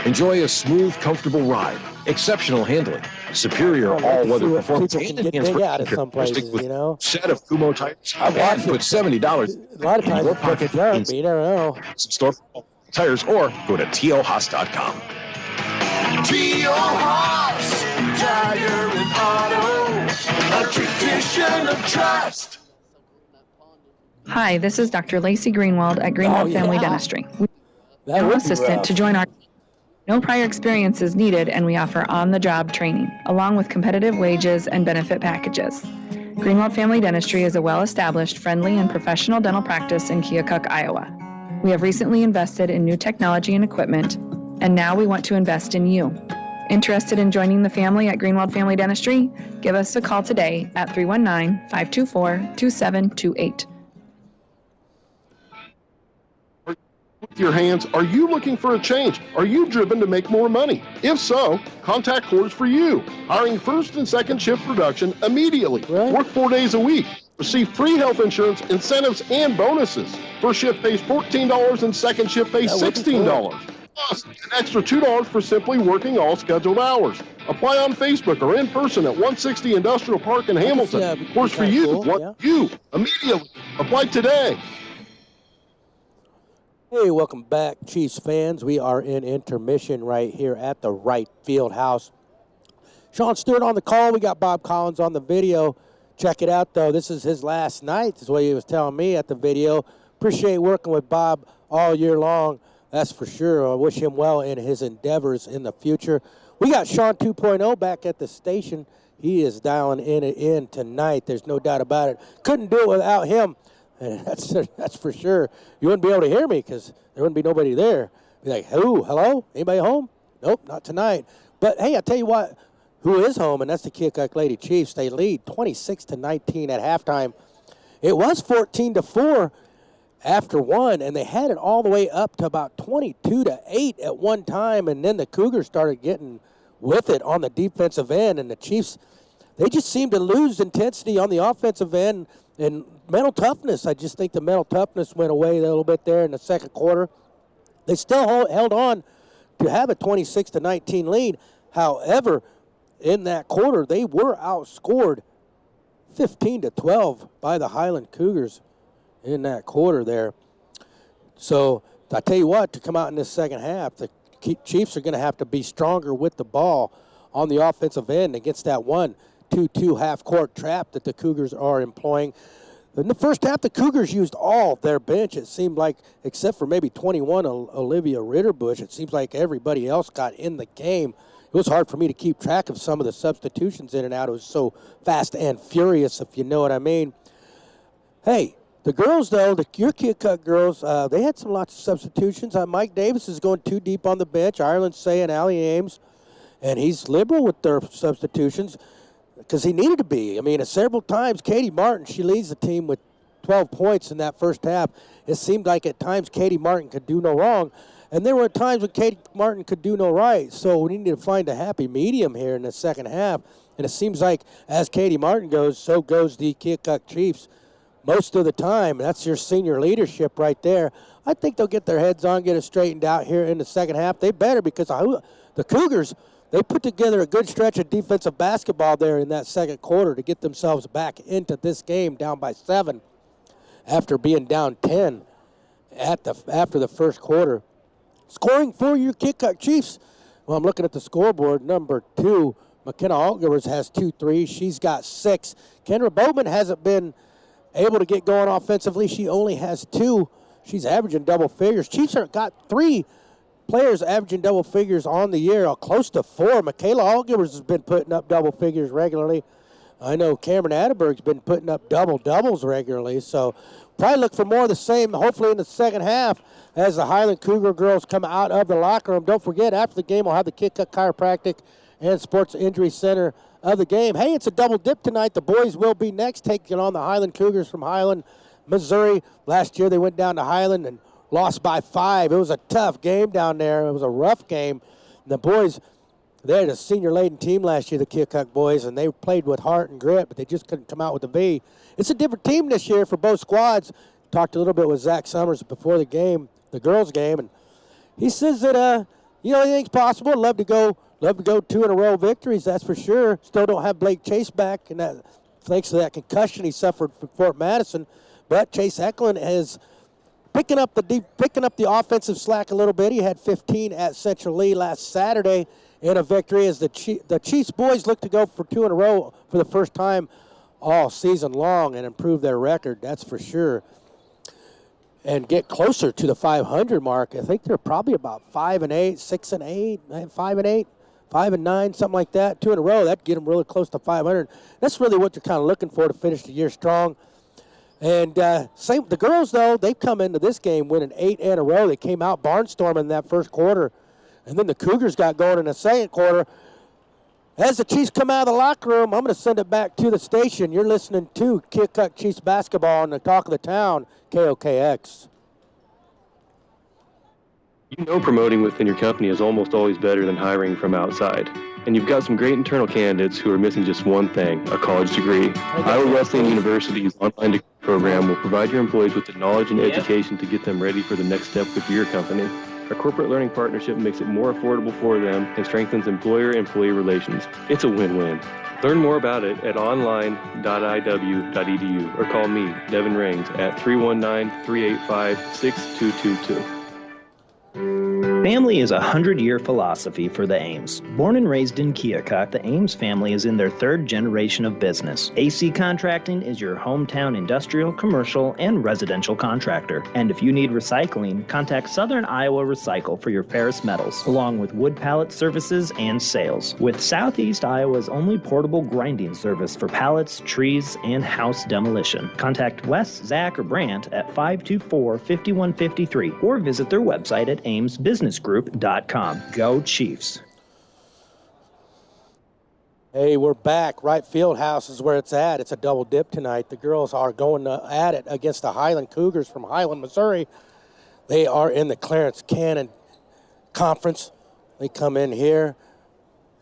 Enjoy a smooth, comfortable ride, exceptional handling, superior all-weather performance, and enhanced characteristics with a set of Kumho tires. And put $70 a lot of times it's like a jump, you never know. Store tires or go to TOHaas.com. T.O. Haas, Tire and Auto, a tradition of trust. Hi, this is Dr. Lacey Greenwald at Greenwald Family Dentistry. We are an assistant to join our team. No prior experience is needed, and we offer on-the-job training, along with competitive wages and benefit packages. Greenwald Family Dentistry is a well-established, friendly, and professional dental practice in Keokuk, Iowa. We have recently invested in new technology and equipment, and now we want to invest in you. Interested in joining the family at Greenwald Family Dentistry? Give us a call today at 319-524-2728. With your hands, are you looking for a change? Are you driven to make more money? If so, contact Coors for You. Hiring first and second shift production immediately. Right. Work 4 days a week. Receive free health insurance, incentives, and bonuses. First shift pays $14 and second shift pays $16. Plus, an extra $2 for simply working all scheduled hours. Apply on Facebook or in person at 160 Industrial Park in Hamilton. Coors for You. Want you immediately. Apply today. Hey, welcome back, Chiefs fans. We are in intermission right here at the Wright Field House. Sean Stewart on the call. We got Bob Collins on the video. Check it out, though. This is his last night, is what he was telling me at the video. Appreciate working with Bob all year long. That's for sure. I wish him well in his endeavors in the future. We got Sean 2.0 back at the station. He is dialing in tonight. There's no doubt about it. Couldn't do it without him. And that's for sure. You wouldn't be able to hear me because there wouldn't be nobody there. Be like, hello? Anybody home? Nope, not tonight. But, hey, I tell you what, who is home, and that's the Keokuk Lady Chiefs. They lead 26-19 at halftime. It was 14-4 after one, and they had it all the way up to about 22-8 at one time, and then the Cougars started getting with it on the defensive end, and the Chiefs, they just seemed to lose intensity on the offensive end and mental toughness. I just think the mental toughness went away a little bit there in the second quarter. They still held on to have a 26-19 lead. However, in that quarter, they were outscored 15-12 by the Highland Cougars in that quarter there. So I tell you what, to come out in this second half, the Chiefs are going to have to be stronger with the ball on the offensive end against that 1-2-2 half-court trap that the Cougars are employing. In the first half, the Cougars used all their bench, it seemed like, except for maybe 21, Olivia Ritterbush. It seems like everybody else got in the game. It was hard for me to keep track of some of the substitutions in and out. It was so fast and furious, if you know what I mean. Hey, the girls, though, your Keokuk girls, they had lots of substitutions. Mike Davis is going too deep on the bench. Ireland Say and Allie Ames, and he's liberal with their substitutions because he needed to be. I mean, several times, Katie Martin, she leads the team with 12 points in that first half. It seemed like at times Katie Martin could do no wrong. And there were times when Katie Martin could do no right. So we need to find a happy medium here in the second half. And it seems like as Katie Martin goes, so goes the Keokuk Chiefs most of the time. That's your senior leadership right there. I think they'll get their heads on, get it straightened out here in the second half. They better, because the Cougars, they put together a good stretch of defensive basketball there in that second quarter to get themselves back into this game down by 7 after being down 10 after the first quarter. Scoring for your Keokuk Chiefs. Well, I'm looking at the scoreboard. Number 2, McKenna Altgivers has 2 threes. She's got 6. Kendra Bowman hasn't been able to get going offensively. She only has 2. She's averaging double figures. Chiefs have got 3 players averaging double figures on the year, close to 4. Michaela Altgivers has been putting up double figures regularly. I know Cameron Atterberg's been putting up doubles regularly. So probably look for more of the same, hopefully in the second half, as the Highland Cougar girls come out of the locker room. Don't forget, after the game, we'll have the Keokuk Chiropractic and Sports Injury Center of the game. Hey, it's a double dip tonight. The boys will be next, taking on the Highland Cougars from Highland, Missouri. Last year they went down to Highland and lost by 5. It was a tough game down there. It was a rough game. And the boys, they had a senior-laden team last year, the Keokuk boys, and they played with heart and grit, but they just couldn't come out with a V. It's a different team this year for both squads. Talked a little bit with Zach Summers before the game, the girls' game, and he says that, anything's possible. Love to go 2 in a row victories, that's for sure. Still don't have Blake Chase back, and that, thanks to that concussion he suffered from Fort Madison. But Chase Eklund is picking up the offensive slack a little bit. He had 15 at Central Lee last Saturday in a victory as the Chiefs boys look to go for 2 in a row for the first time all season long and improve their record, that's for sure, and get closer to the 500 mark. I think they're probably about 5-8, 6-8, 5-8, 5-9, something like that. 2 in a row, that'd get them really close to 500. That's really what they're kind of looking for to finish the year strong. And the girls, though, they've come into this game winning 8 in a row. They came out barnstorming that first quarter, and then the Cougars got going in the second quarter. As the Chiefs come out of the locker room, I'm going to send it back to the station. You're listening to Keokuk Chiefs basketball on the Talk of the Town, KOKX. You know promoting within your company is almost always better than hiring from outside. And you've got some great internal candidates who are missing just one thing, a college degree. Iowa Wesleyan University's online degree program will provide your employees with the knowledge and education to get them ready for the next step with your company. Our corporate learning partnership makes it more affordable for them and strengthens employer-employee relations. It's a win-win. Learn more about it at online.iw.edu or call me, Devin Rings, at 319-385-6222. Family is a 100-year philosophy for the Ames. Born and raised in Keokuk, the Ames family is in their third generation of business. AC Contracting is your hometown industrial, commercial, and residential contractor. And if you need recycling, contact Southern Iowa Recycle for your ferrous metals, along with wood pallet services and sales. With Southeast Iowa's only portable grinding service for pallets, trees, and house demolition. Contact Wes, Zach, or Brant at 524-5153 or visit their website at amesbusinessgroup.com. Go Chiefs. Hey, we're back. Right field house is where it's at. It's a double dip tonight. The girls are going at it against the Highland Cougars from Highland, Missouri. They are in the Clarence Cannon Conference. They come in here.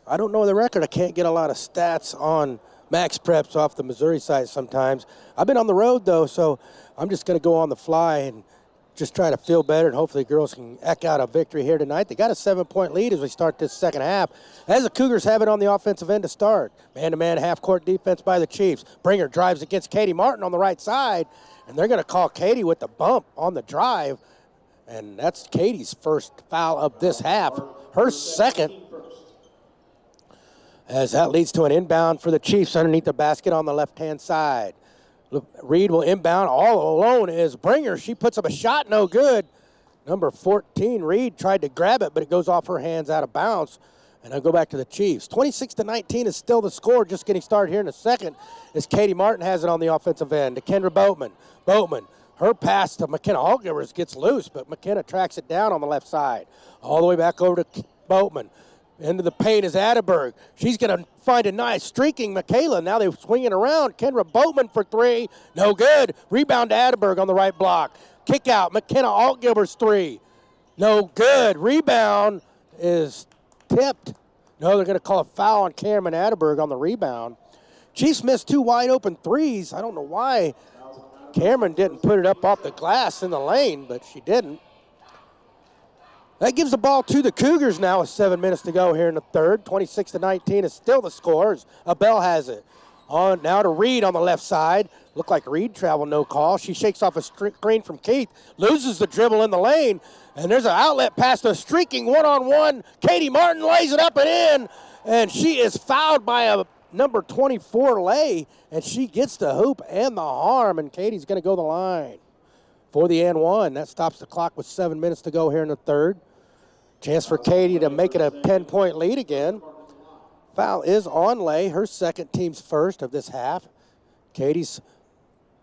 I don't know the record. I can't get a lot of stats on Max Preps off the Missouri side sometimes. I've been on the road, though, so I'm just going to go on the fly and just try to feel better, and hopefully the girls can eke out a victory here tonight. They got a 7-point lead as we start this second half, as the Cougars have it on the offensive end to start. Man-to-man half-court defense by the Chiefs. Bringer drives against Katie Martin on the right side, and they're going to call Katie with the bump on the drive, and that's Katie's first foul of this half, her second, as that leads to an inbound for the Chiefs underneath the basket on the left-hand side. Reed will inbound. All alone is Bringer. She puts up a shot, no good. Number 14, Reed, tried to grab it, but it goes off her hands out of bounds. And I'll go back to the Chiefs. 26-19 is still the score. Just getting started here in a second as Katie Martin has it on the offensive end to Kendra Boatman. Boatman, her pass to McKenna Allgivers gets loose, but McKenna tracks it down on the left side. All the way back over to Boatman. Into the paint is Atterberg. She's going to find a nice streaking Michaela. Now they're swinging around. Kendra Boatman for three. No good. Rebound to Atterberg on the right block. Kick out. McKenna Altgilber's three. No good. Rebound is tipped. No, they're going to call a foul on Cameron Atterberg on the rebound. Chiefs missed two wide open threes. I don't know why Cameron didn't put it up off the glass in the lane, but she didn't. That gives the ball to the Cougars now with 7 minutes to go here in the third. 26-19 is still the scores. Abel has it. On now to Reed on the left side. Looked like Reed traveled, no call. She shakes off a screen from Keith. Loses the dribble in the lane. And there's an outlet pass to a streaking one-on-one. Katie Martin lays it up and in. And she is fouled by a number 24 Lay. And she gets the hoop and the harm. And Katie's going to go the line for the and one. That stops the clock with 7 minutes to go here in the third. Chance for Katie to make it a 10-point lead again. Foul is on Lay, her second, team's first of this half. Katie's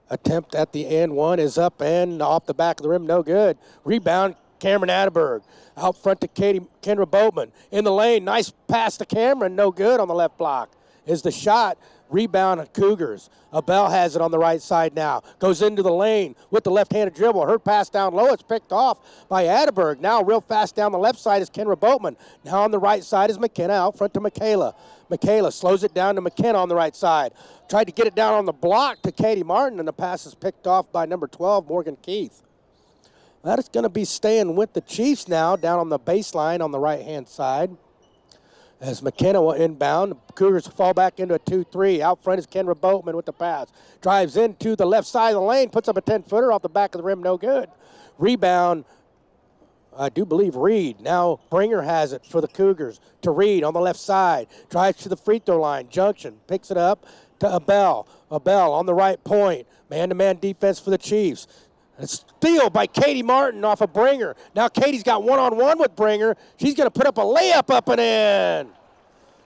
attempt at the and one is up and off the back of the rim, no good. Rebound, Cameron Atterberg. Out front to Kendra Boatman. In the lane, nice pass to Cameron, no good on the left block. Is the shot. Rebound at Cougars. Abel has it on the right side now. Goes into the lane with the left-handed dribble. Her pass down low. It's picked off by Atterberg. Now real fast down the left side is Kendra Boatman. Now on the right side is McKenna out front to Michaela. Michaela slows it down to McKenna on the right side. Tried to get it down on the block to Katie Martin, and the pass is picked off by number 12, Morgan Keith. That is going to be staying with the Chiefs now down on the baseline on the right-hand side. As McKenna will inbound, the Cougars fall back into a 2-3. Out front is Kendra Boatman with the pass. Drives into the left side of the lane, puts up a 10-footer off the back of the rim, no good. Rebound, I do believe Reed. Now Bringer has it for the Cougars to Reed on the left side. Drives to the free throw line, junction, picks it up to Abel. Abel on the right point. Man-to-man defense for the Chiefs. A steal by Katie Martin off of Bringer. Now Katie's got one-on-one with Bringer. She's going to put up a layup up and in.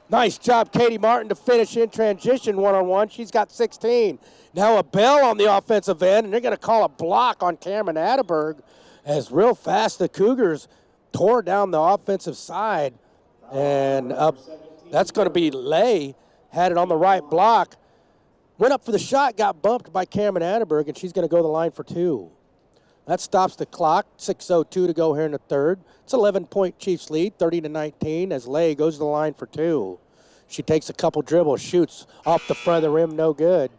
Nice job, Katie Martin, to finish in transition one-on-one. She's got 16. Now a Bell on the offensive end, and they're going to call a block on Cameron Atterberg as real fast the Cougars tore down the offensive side. And that's going to be Lay. Had it on the right block. Went up for the shot, got bumped by Cameron Atterberg, and she's going to go to the line for two. That stops the clock. 6:02 to go here in the third. It's 11-point Chiefs lead, 30-19, as Lay goes to the line for two. She takes a couple dribbles, shoots off the front of the rim, no good.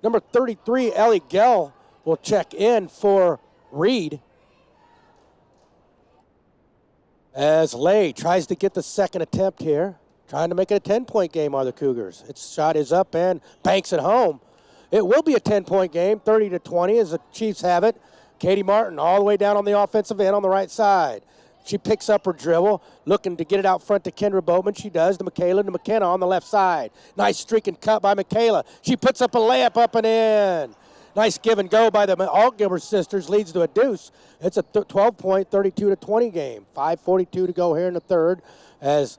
Number 33, Ellie Gell, will check in for Reed. As Lay tries to get the second attempt here. Trying to make it a 10-point game are the Cougars. Its shot is up and banks it home. It will be a 10-point game, 30-20 as the Chiefs have it. Katie Martin all the way down on the offensive end on the right side. She picks up her dribble, looking to get it out front to Kendra Boatman. She does to Michaela, to McKenna on the left side. Nice streak and cut by Michaela. She puts up a layup up and in. Nice give and go by the Altgilbert sisters, leads to a deuce. It's a 12-point, 32-20 game. 5:42 to go here in the third, as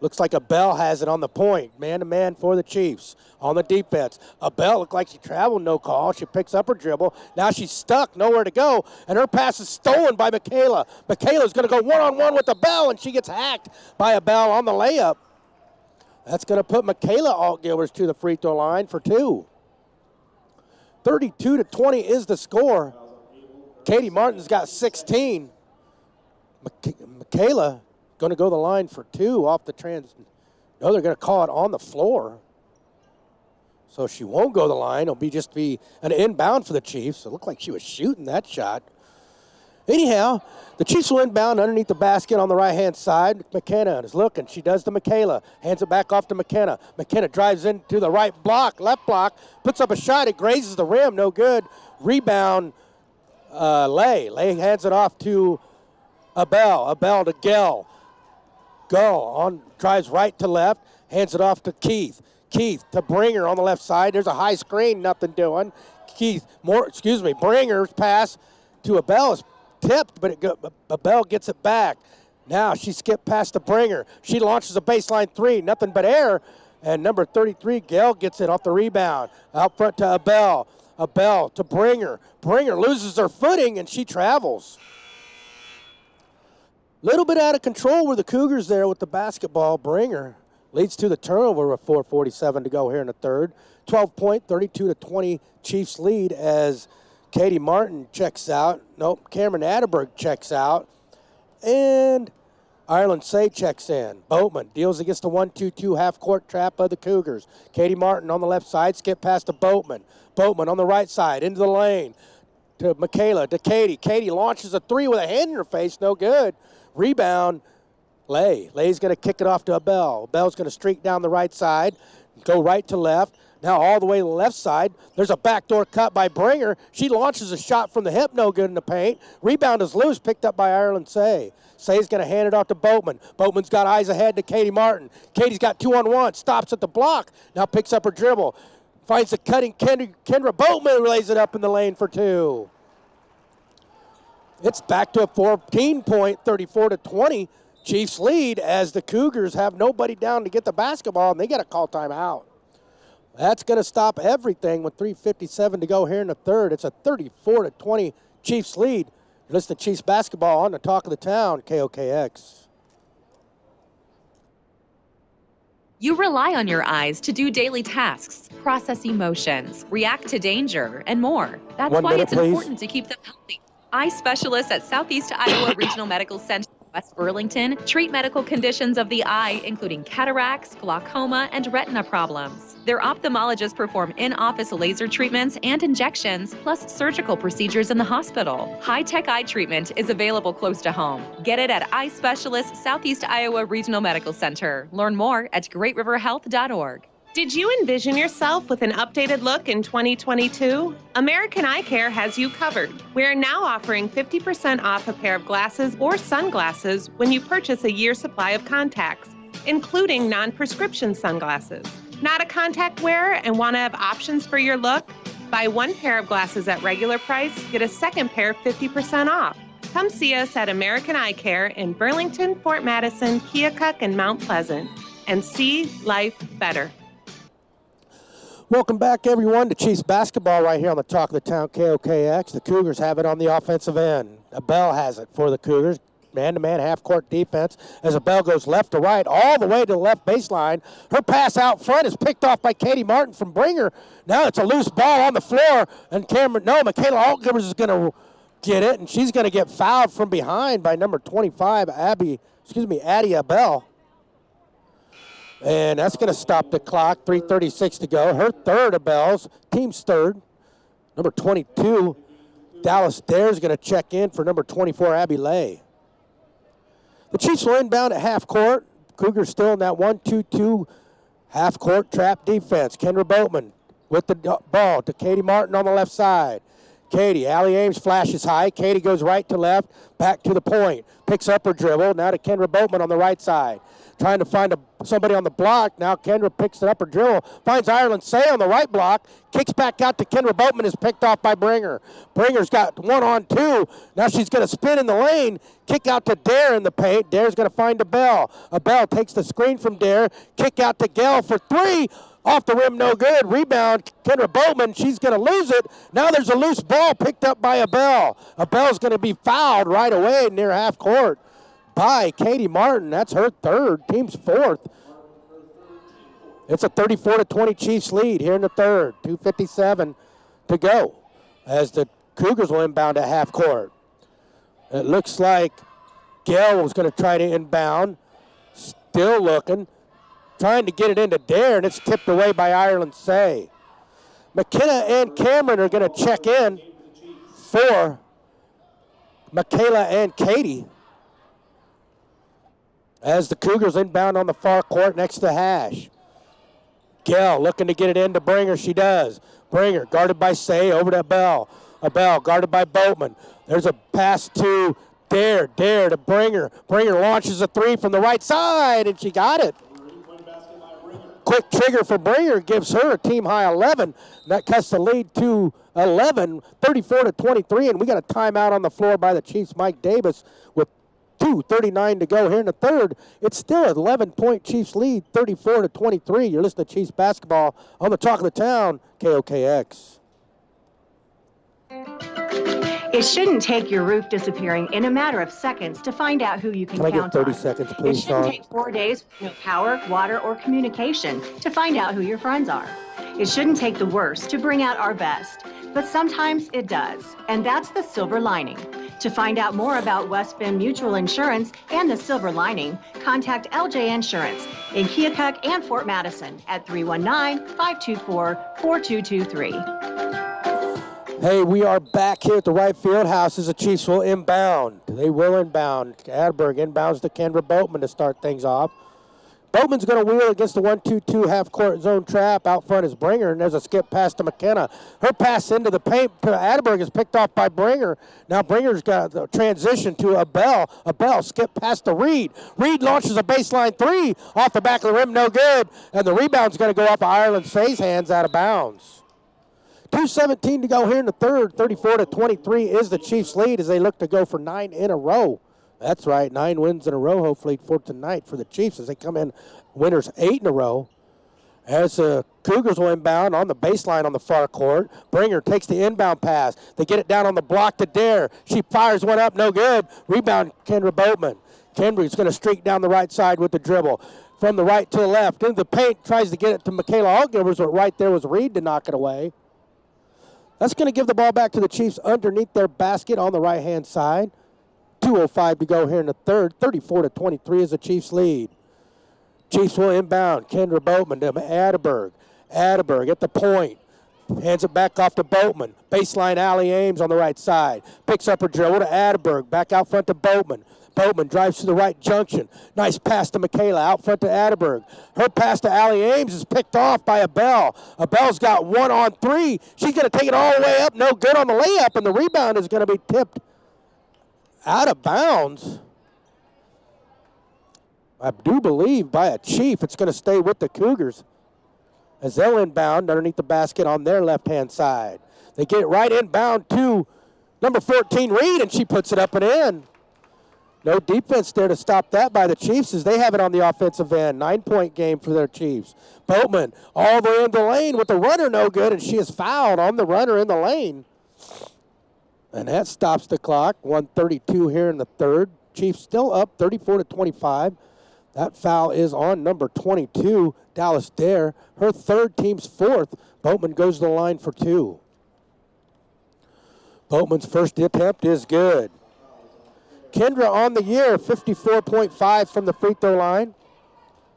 looks like Abel has it on the point. Man-to-man for the Chiefs on the defense. Abel looked like she traveled, no call. She picks up her dribble. Now she's stuck, nowhere to go, and her pass is stolen by Michaela. Michaela's going to go one-on-one with Abel, and she gets hacked by Abel on the layup. That's going to put Michaela Altgilbert to the free throw line for two. 32-20 is the score. Katie Martin's got 16. Michaela going to go the line for two off the No, they're going to call it on the floor. So she won't go the line. It'll just be an inbound for the Chiefs. It looked like she was shooting that shot. Anyhow, the Chiefs will inbound underneath the basket on the right-hand side. McKenna is looking. She does to Michaela. Hands it back off to McKenna. McKenna drives into the right block, left block, puts up a shot. It grazes the rim. No good. Rebound, Lay. Lay hands it off to Abel. Abel to Gell. Drives right to left. Hands it off to Keith. Keith to Bringer on the left side. There's a high screen. Nothing doing. Bringer's pass to Abel is tipped, but Abel gets it back. Now she skipped past the Bringer. She launches a baseline three, nothing but air, and number 33, Gail, gets it off the rebound. Out front to Abel. Abel to Bringer. Bringer loses her footing, and she travels. Little bit out of control were the Cougars there with the basketball. Bringer leads to the turnover with 4:47 to go here in the third. 12-point, 32-20 Chiefs lead as Katie Martin checks out. Nope, Cameron Atterberg checks out. And Ireland Say checks in. Boatman deals against the 1-2-2 half-court trap of the Cougars. Katie Martin on the left side, skip past to Boatman. Boatman on the right side, into the lane. To Michaela, to Katie. Katie launches a three with a hand in her face, no good. Rebound, Lay. Lay's going to kick it off to Abel. Abel's going to streak down the right side, go right to left. Now all the way to the left side. There's a backdoor cut by Bringer. She launches a shot from the hip, no good in the paint. Rebound is loose, picked up by Ireland Say. Say's going to hand it off to Boatman. Boatman's got eyes ahead to Katie Martin. Katie's got 2-on-1, stops at the block. Now picks up her dribble. Finds the cutting Kendra Boatman, lays it up in the lane for two. It's back to a 14-point, 34-20 Chiefs lead as the Cougars have nobody down to get the basketball, and they got to call timeout. That's going to stop everything with 3:57 to go here in the third. It's a 34-20 Chiefs lead. You're listening to Chiefs basketball on the Talk of the Town, KOKX. You rely on your eyes to do daily tasks, process emotions, react to danger, and more. That's why it's important to keep them healthy. Eye specialists at Southeast Iowa Regional Medical Center West Burlington treat medical conditions of the eye, including cataracts, glaucoma, and retina problems. Their ophthalmologists perform in-office laser treatments and injections, plus surgical procedures in the hospital. High-tech eye treatment is available close to home. Get it at Eye Specialists Southeast Iowa Regional Medical Center. Learn more at greatriverhealth.org. Did you envision yourself with an updated look in 2022? American Eye Care has you covered. We are now offering 50% off a pair of glasses or sunglasses when you purchase a year's supply of contacts, including non-prescription sunglasses. Not a contact wearer and want to have options for your look? Buy one pair of glasses at regular price, get a second pair 50% off. Come see us at American Eye Care in Burlington, Fort Madison, Keokuk, and Mount Pleasant, and see life better. Welcome back, everyone, to Chiefs basketball right here on the Talk of the Town, KOKX. The Cougars have it on the offensive end. Abel has it for the Cougars. Man-to-man half-court defense as Abel goes left to right all the way to the left baseline. Her pass out front is picked off by Katie Martin from Bringer. Now it's a loose ball on the floor, and Michaela Altgivers is going to get it, and she's going to get fouled from behind by number 25, Addie Abel. And that's going to stop the clock, 3:36 to go. Her third of Bell's, team's third. Number 22, Dallas Dare is going to check in for number 24, Abby Lay. The Chiefs will inbound at half court. Cougars still in that 1-2-2 half court trap defense. Kendra Boatman with the ball to Katie Martin on the left side. Katie. Allie Ames flashes high. Katie goes right to left, back to the point. Picks up her dribble. Now to Kendra Boatman on the right side. Trying to find somebody on the block. Now Kendra picks it up her dribble. Finds Ireland Say on the right block. Kicks back out to Kendra Boatman. Is picked off by Bringer. Bringer's got 1-on-2. Now she's going to spin in the lane. Kick out to Dare in the paint. Dare's going to find Abel. Abel takes the screen from Dare. Kick out to Gale for 3. Off the rim, no good. Rebound, Kendra Boatman. She's going to lose it. Now there's a loose ball picked up by Abel. Abel's going to be fouled right away near half court by Katie Martin. That's her third, team's fourth. It's a 34-20 Chiefs lead here in the third. 2:57 to go as the Cougars will inbound at half court. It looks like Gail was going to try to inbound. Still looking. Trying to get it into Dare, and it's tipped away by Ireland Say. McKenna and Cameron are going to check in for Michaela and Katie as the Cougars inbound on the far court next to Hash. Gell looking to get it into Bringer. She does. Bringer guarded by Say over to Abel. Abel guarded by Boatman. There's a pass to Dare. Dare to Bringer. Bringer launches a 3 from the right side, and she got it. Quick trigger for Bringer gives her a team-high 11. That cuts the lead to 11, 34-23, and we got a timeout on the floor by the Chiefs, Mike Davis, with 2:39 to go here in the third. It's still an 11-point Chiefs lead, 34-23. You're listening to Chiefs basketball on the talk of the town, KOKX. It shouldn't take your roof disappearing in a matter of seconds to find out who you can count on. Can I get 30 seconds, please, It shouldn't Sean? take 4 days with no power, water, or communication to find out who your friends are. It shouldn't take the worst to bring out our best, but sometimes it does, and that's the silver lining. To find out more about West Bend Mutual Insurance and the silver lining, contact LJ Insurance in Keokuk and Fort Madison at 319-524-4223. Hey, we are back here at the right field house as the Chiefs will inbound. They will inbound. Adberg inbounds to Kendra Boatman to start things off. Boatman's going to wheel against the 1-2-2 half-court zone trap. Out front is Bringer, and there's a skip pass to McKenna. Her pass into the paint to Adberg is picked off by Bringer. Now Bringer's got the transition to Abel. Abel skip pass to Reed. Reed launches a baseline 3 off the back of the rim, no good. And the rebound's going to go off of Ireland Say's hands out of bounds. 2:17 to go here in the third. 34-23 is the Chiefs' lead as they look to go for 9 in a row. That's right, 9 wins in a row, hopefully, for tonight for the Chiefs as they come in winners 8 in a row. As the Cougars will inbound on the baseline on the far court. Bringer takes the inbound pass. They get it down on the block to Dare. She fires one up, no good. Rebound, Kendra Boatman. Kendrick's going to streak down the right side with the dribble. From the right to the left. Into the paint, tries to get it to Michaela Allgivers, but right there was Reed to knock it away. That's going to give the ball back to the Chiefs underneath their basket on the right-hand side. 2:05 to go here in the third. 34-23 is the Chiefs' lead. Chiefs will inbound. Kendra Boatman to Adberg. Adberg at the point. Hands it back off to Boatman. Baseline Allie Ames on the right side. Picks up her dribble to Adberg. Back out front to Boatman. Boatman drives to the right junction. Nice pass to Michaela. Out front to Adberg. Her pass to Allie Ames is picked off by Abel. Abel's got 1-on-3. She's going to take it all the way up. No good on the layup, and the rebound is going to be tipped out of bounds. I do believe by a Chief. It's going to stay with the Cougars as they'll inbound underneath the basket on their left-hand side. They get it right inbound to number 14, Reed, and she puts it up and in. No defense there to stop that by the Chiefs as they have it on the offensive end. 9-point game for their Chiefs. Boatman all the way in the lane with the runner no good, and she is fouled on the runner in the lane. And that stops the clock. 1:32 here in the third. Chiefs still up 34-25. That foul is on number 22, Dallas Dare. Her third, team's fourth. Boatman goes to the line for 2. Boatman's first attempt is good. Kendra on the year, 54.5 from the free throw line.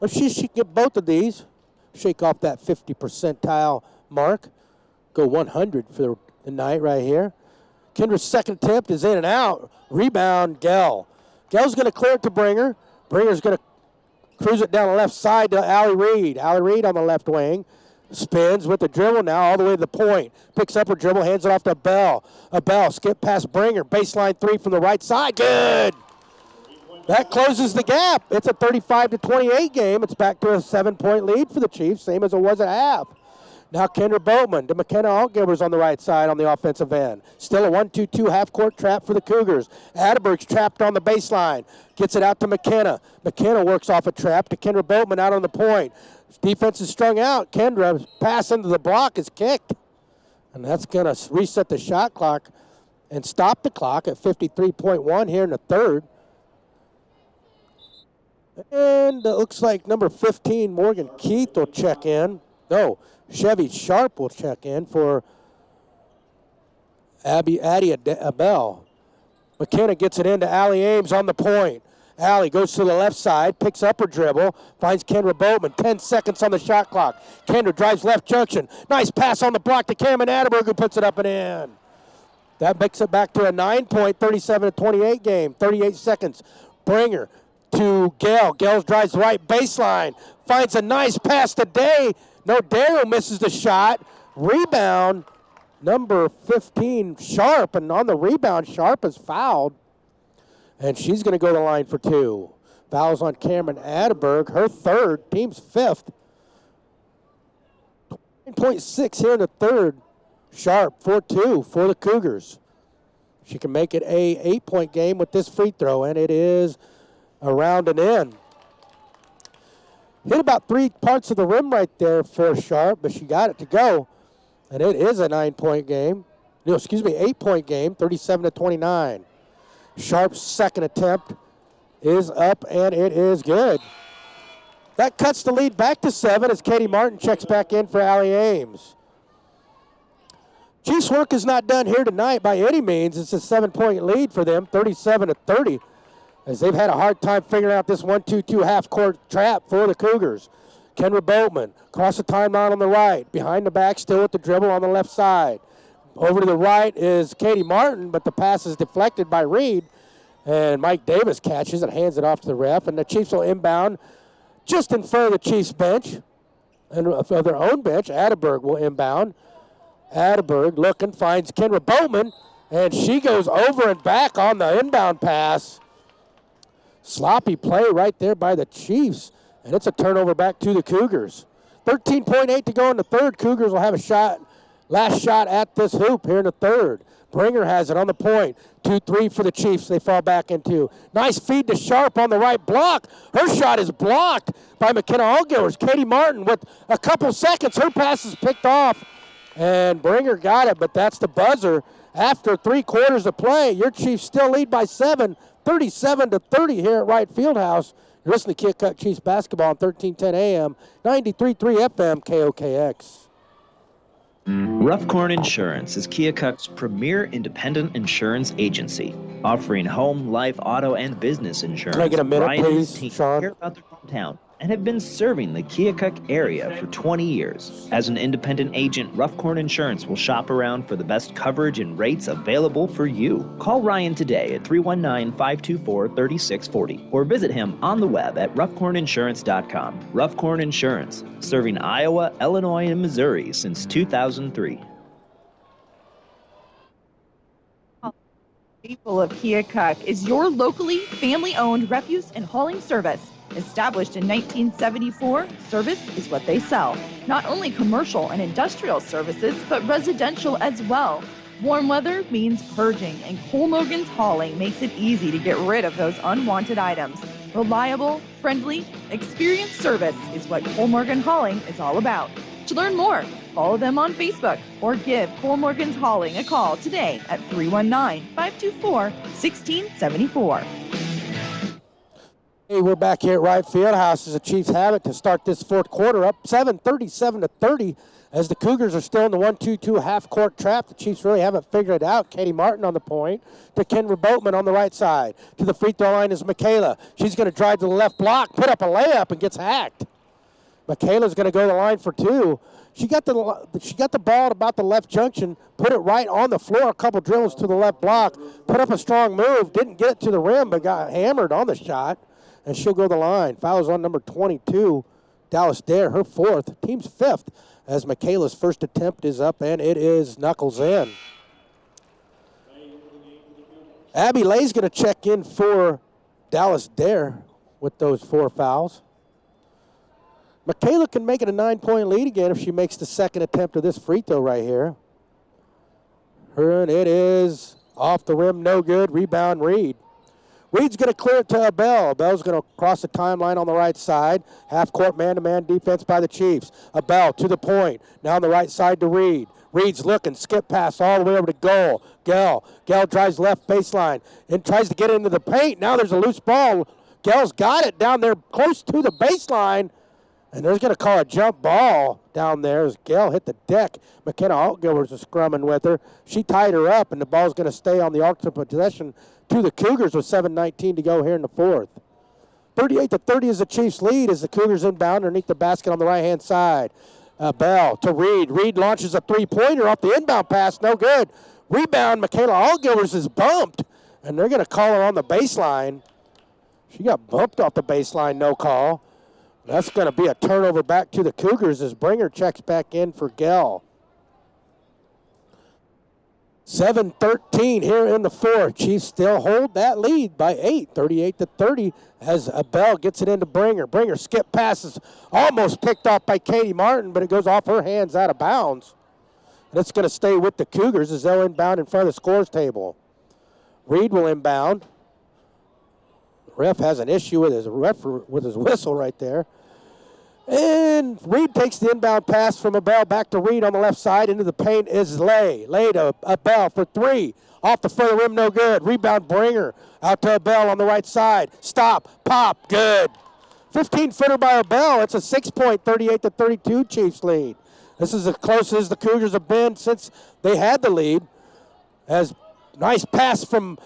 If she can get both of these, shake off that 50 percentile mark, go 100 for the night right here. Kendra's second attempt is in and out. Rebound, Gell. Gell's going to clear it to Bringer. Bringer's going to cruise it down the left side to Allie Reed. Allie Reed on the left wing. Spins with the dribble now all the way to the point. Picks up her dribble, hands it off to Bell. Bell, skip past Bringer. Baseline three from the right side. Good. That closes the gap. It's a 35-28 game. It's back to a 7-point lead for the Chiefs, same as it was at half. Now Kendra Boatman to McKenna Altgivers on the right side on the offensive end. Still a 1-2-2 half-court trap for the Cougars. Atterberg's trapped on the baseline. Gets it out to McKenna. McKenna works off a trap to Kendra Boatman out on the point. Defense is strung out. Kendra pass into the block is kicked. And that's going to reset the shot clock and stop the clock at 53.1 here in the third. And it looks like number 15, Morgan Keith, will check in. No, Chevy Sharp will check in for Addie Bell. McKenna gets it into Allie Ames on the point. Allie goes to the left side, picks up her dribble, finds Kendra Boatman. 10 seconds on the shot clock. Kendra drives left junction. Nice pass on the block to Cameron Atterberg, who puts it up and in. That makes it back to a 9-point, 37-28 game. 38 seconds. Bringer to Gale. Gale drives right baseline. Finds a nice pass to Day. No, Darrow misses the shot. Rebound, number 15, Sharp. And on the rebound, Sharp is fouled. And she's going to go to the line for two. Fouls on Cameron Atterberg, her third, team's fifth. 9.6 here in the third. Sharp, 4-2 for the Cougars. She can make it a 8-point game with this free throw, and it is around and in. Hit about 3 parts of the rim right there for Sharp, but she got it to go. And it is a 9-point game. No, excuse me, 8-point game, 37-29. Sharp's second attempt is up, and it is good. That cuts the lead back to 7 as Katie Martin checks back in for Allie Ames. Chiefs' work is not done here tonight by any means. It's a 7-point lead for them, 37-30, as they've had a hard time figuring out this 1-2-2 half-court trap for the Cougars. Kendra Boatman, across the timeline on the right, behind the back, still with the dribble on the left side. Over to the right is Katie Martin, but the pass is deflected by Reed, and Mike Davis catches it, hands it off to the ref, and the Chiefs will inbound just in front of the Chiefs bench, and of their own bench. Atterberg will inbound. Atterberg looking, finds Kendra Boatman, and she goes over and back on the inbound pass. Sloppy play right there by the Chiefs, and it's a turnover back to the Cougars. 13.8 to go in the third. Cougars will have a shot, last shot at this hoop here in the third. Bringer has it on the point. 2-3 for the Chiefs. They fall back into. Nice feed to Sharp on the right block. Her shot is blocked by McKenna Allgivers. Katie Martin with a couple seconds. Her pass is picked off. And Bringer got it, but that's the buzzer. After 3 quarters of play, your Chiefs still lead by 7, 37-30 here at Wright Fieldhouse. You're listening to Keokuk Chiefs basketball on 1310 AM, 93.3 FM, KOKX. Rough Corn Insurance is Keokuk's premier independent insurance agency, offering home, life, auto, and business insurance. Can I get a minute, Brian please, and his team Sean? care about their hometown and have been serving the Keokuk area for 20 years. As an independent agent, Rough Corn Insurance will shop around for the best coverage and rates available for you. Call Ryan today at 319-524-3640 or visit him on the web at roughcorninsurance.com. Rough Corn Insurance, serving Iowa, Illinois, and Missouri since 2003. People of Keokuk is your locally family-owned refuse and hauling service. Established in 1974, service is what they sell. Not only commercial and industrial services, but residential as well. Warm weather means purging, and Colmogan's Hauling makes it easy to get rid of those unwanted items. Reliable, friendly, experienced service is what Colmorgan Hauling is all about. To learn more, follow them on Facebook or give Colmorgan's Hauling a call today at 319-524-1674. Hey, we're back here at Wright Fieldhouse as the Chiefs have it to start this fourth quarter, up 37-30 as the Cougars are still in the 1-2-2 half-court trap. The Chiefs really haven't figured it out. Katie Martin on the point to Kendra Boatman on the right side. To the free throw line is Michaela. She's going to drive to the left block, put up a layup, and gets hacked. Michaela's going to go to the line for 2. She got the ball at about the left junction, put it right on the floor, a couple dribbles to the left block, put up a strong move, didn't get it to the rim, but got hammered on the shot. And she'll go to the line. Fouls on number 22, Dallas Dare, her fourth, team's fifth, as Michaela's first attempt is up, and it is knuckles in. Abby Lay's going to check in for Dallas Dare with those 4 fouls. Michaela can make it a 9-point lead again if she makes the second attempt of this free throw right here. And it is off the rim, no good. Rebound, Reed. Reed's going to clear it to Abel. Abel's going to cross the timeline on the right side. Half-court man-to-man defense by the Chiefs. Abel to the point. Now on the right side to Reed. Reed's looking, skip pass all the way over to goal. Gell drives left baseline and tries to get into the paint. Now there's a loose ball. Gell's got it down there close to the baseline. And there's going to call a jump ball down there as Gell hit the deck. McKenna Altgilbert's scrumming with her. She tied her up, and the ball's going to stay on the ultimate possession to the Cougars with 7:19 to go here in the fourth. 38-30 is the Chiefs' lead as the Cougars inbound underneath the basket on the right-hand side. Bell to Reed. Reed launches a three-pointer off the inbound pass. No good. Rebound, Michaela Altgilbert is bumped, and they're going to call her on the baseline. She got bumped off the baseline, no call. That's going to be a turnover back to the Cougars as Bringer checks back in for Gell. 7:13 here in the fourth. Chiefs still hold that lead by 8, 38-30, as Abel gets it into Bringer. Bringer skip passes, almost picked off by Katie Martin, but it goes off her hands out of bounds. And it's going to stay with the Cougars as they'll inbound in front of the scores table. Reed will inbound. Ref has an issue with his whistle right there. And Reed takes the inbound pass from Abel back to Reed on the left side. Into the paint is Lay. Lay to Abel for 3. Off the front of the rim, no good. Rebound, Bringer. Out to Abel on the right side. Stop, pop, good. 15-footer by Abel. It's a 6-point, 38-32 Chiefs lead. This is as close as the Cougars have been since they had the lead. As nice pass from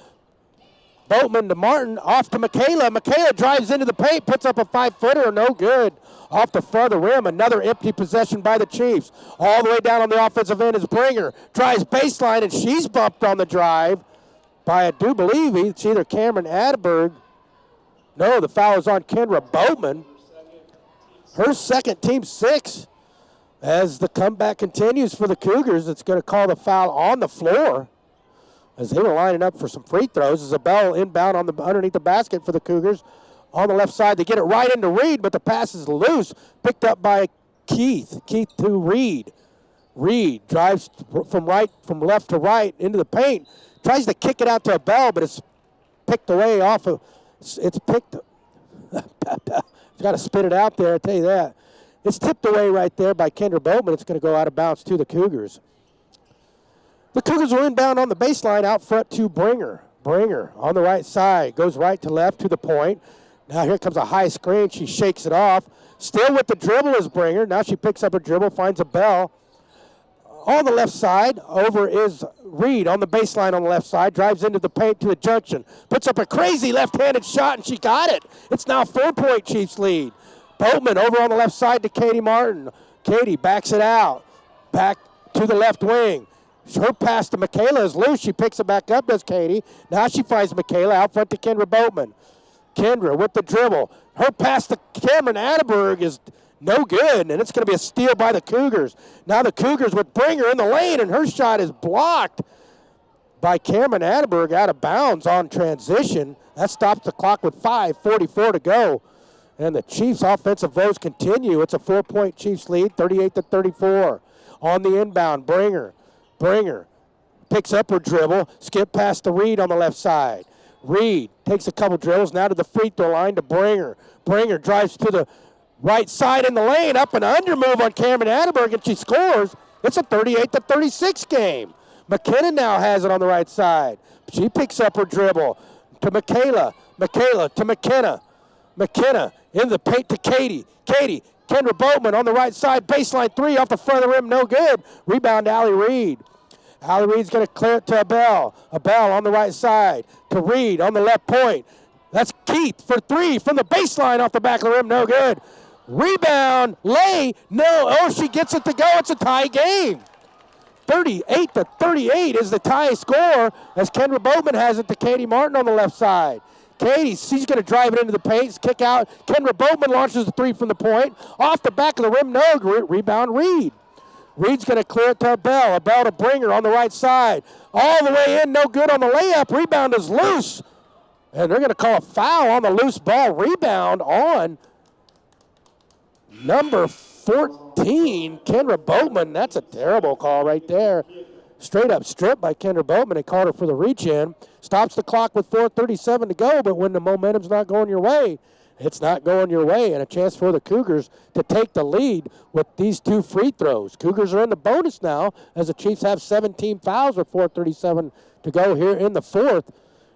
Boatman to Martin, off to Michaela. Michaela drives into the paint, puts up a 5-footer, no good. Off the front of the rim, another empty possession by the Chiefs. All the way down on the offensive end is Bringer. Drives baseline, and she's bumped on the drive by, I do believe, it's either Cameron Adberg. No, the foul is on Kendra Boatman. Her second, team 6. As the comeback continues for the Cougars, it's going to call the foul on the floor as they were lining up for some free throws. Isabel inbound on the underneath the basket for the Cougars. On the left side, they get it right into Reed, but the pass is loose. Picked up by Keith. Keith to Reed. Reed drives from left to right into the paint. Tries to kick it out to Abel, but it's picked away off of. It's picked. Got to spit it out there. I tell you that. It's tipped away right there by Kendra Boatman. It's going to go out of bounds to the Cougars. The Cougars will inbound on the baseline out front to Bringer. Bringer on the right side goes right to left to the point. Now here comes a high screen. She shakes it off. Still with the dribble is Bringer. Now she picks up her dribble, finds a Bell. On the left side, over is Reed on the baseline on the left side. Drives into the paint to the junction. Puts up a crazy left-handed shot, and she got it. It's now a 4-point Chiefs lead. Boatman over on the left side to Katie Martin. Katie backs it out. Back to the left wing. Her pass to Michaela is loose. She picks it back up, does Katie. Now she finds Michaela out front to Kendra Boatman. Kendra with the dribble. Her pass to Cameron Adberg is no good, and it's going to be a steal by the Cougars. Now the Cougars with Bringer in the lane, and her shot is blocked by Cameron Adberg out of bounds on transition. That stops the clock with 5:44 to go. And the Chiefs' offensive woes continue. It's a 4-point Chiefs lead, 38-34. On the inbound, Bringer picks up her dribble, skip past to Reed on the left side. Reed takes a couple dribbles, now to the free throw line to Bringer. Bringer drives to the right side in the lane, up and under move on Cameron Adberg, and she scores. It's a 38-36 game. McKenna now has it on the right side. She picks up her dribble to Michaela. Michaela to McKenna. McKenna in the paint to Katie. Kendra Boatman on the right side, baseline 3 off the front of the rim, no good. Rebound, Allie Reed. Allie Reed's going to clear it to Abel. Abel on the right side to Reed on the left point. That's Keith for 3 from the baseline off the back of the rim, no good. Rebound, Lay, no. Oh, she gets it to go. It's a tie game. 38-38 is the tie score as Kendra Boatman has it to Katie Martin on the left side. Katie, she's going to drive it into the paint. Kick out. Kendra Boatman launches the three from the point. Off the back of the rim, no. Rebound, Reed. Reed's going to clear it to Abell. Abell to Bringer on the right side. All the way in, no good on the layup. Rebound is loose. And they're going to call a foul on the loose ball. Rebound on number 14, Kendra Boatman. That's a terrible call right there. Straight up strip by Kendra Boatman. They called her for the reach in. Stops the clock with 4:37 to go, but when the momentum's not going your way, it's not going your way. And a chance for the Cougars to take the lead with these two free throws. Cougars are in the bonus now as the Chiefs have 17 fouls with 4:37 to go here in the fourth.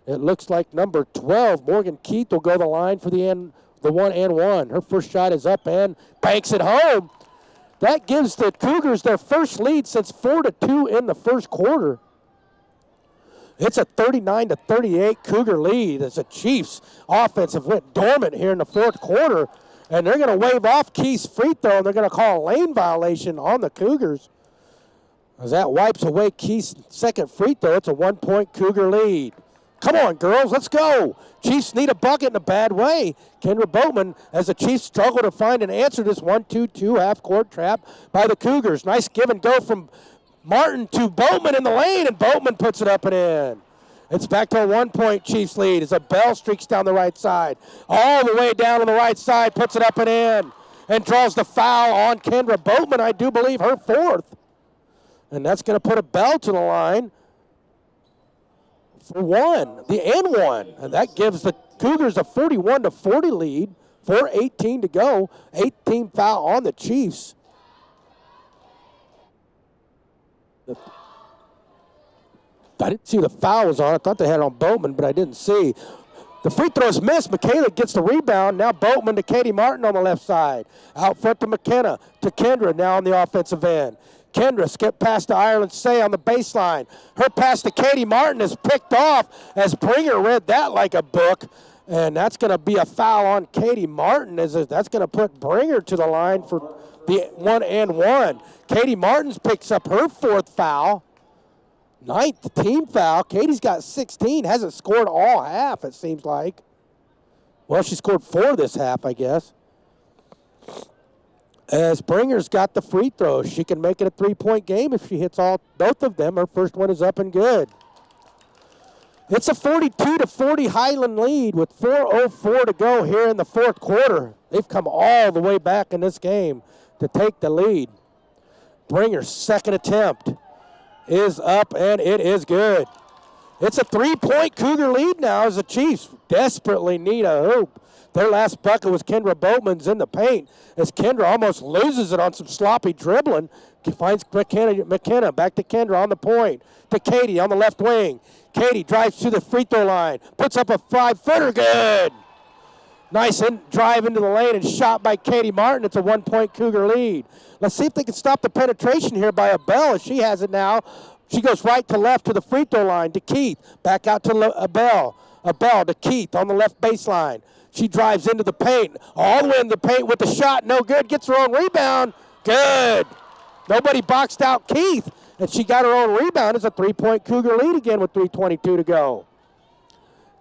It looks like number 12, Morgan Keith, will go the line for the 1-and-1. Her first shot is up and banks it home. That gives the Cougars their first lead since 4-2 in the first quarter. It's a 39-38 Cougar lead as the Chiefs offense have went dormant here in the fourth quarter. And they're going to wave off Keith's free throw, and they're going to call a lane violation on the Cougars. As that wipes away Keith's second free throw, it's a 1-point Cougar lead. Come on, girls, let's go. Chiefs need a bucket in a bad way. Kendra Boatman, as the Chiefs struggle to find an answer to this 1-2-2 half-court trap by the Cougars. Nice give and go from Martin to Boatman in the lane, and Boatman puts it up and in. It's back to a 1-point Chiefs lead as Abell streaks down the right side. All the way down on the right side, puts it up and in, and draws the foul on Kendra Boatman, I do believe her fourth. And that's going to put Abell to the line for the and one. And that gives the Cougars a 41-40 lead. 4:18 to go. 18 foul on the Chiefs. I didn't see the foul was on. I thought they had it on Boatman, but I didn't see. The free throw is missed. Michaela gets the rebound. Now Boatman to Katie Martin on the left side. Out front to McKenna. To Kendra now on the offensive end. Kendra skip pass to Ireland Say on the baseline. Her pass to Katie Martin is picked off as Bringer read that like a book. And that's going to be a foul on Katie Martin. That's going to put Bringer to the line for the 1-and-1. Katie Martin picks up her fourth foul. 9th team foul. Katie's got 16. Hasn't scored all half, it seems like. Well, she scored 4 this half, I guess. As Bringer's got the free throws, she can make it a 3-point game if she hits both of them. Her first one is up and good. It's a 42-40 Highland lead with 4:04 to go here in the fourth quarter. They've come all the way back in this game to take the lead. Bringer's second attempt is up, and it is good. It's a 3-point Cougar lead now as the Chiefs desperately need a hoop. Their last bucket was Kendra Boatman's in the paint as Kendra almost loses it on some sloppy dribbling. Finds McKenna back to Kendra on the point. To Katie on the left wing. Katie drives to the free throw line. Puts up a 5-footer. Good. Nice drive into the lane and shot by Katie Martin. It's a 1-point Cougar lead. Let's see if they can stop the penetration here by Abell as she has it now. She goes right to left to the free throw line to Keith. Back out to Abell. Abell to Keith on the left baseline. She drives into the paint. All the way in the paint with the shot. No good. Gets her own rebound. Good. Nobody boxed out Keith. And she got her own rebound. It's a 3-point Cougar lead again with 3:22 to go.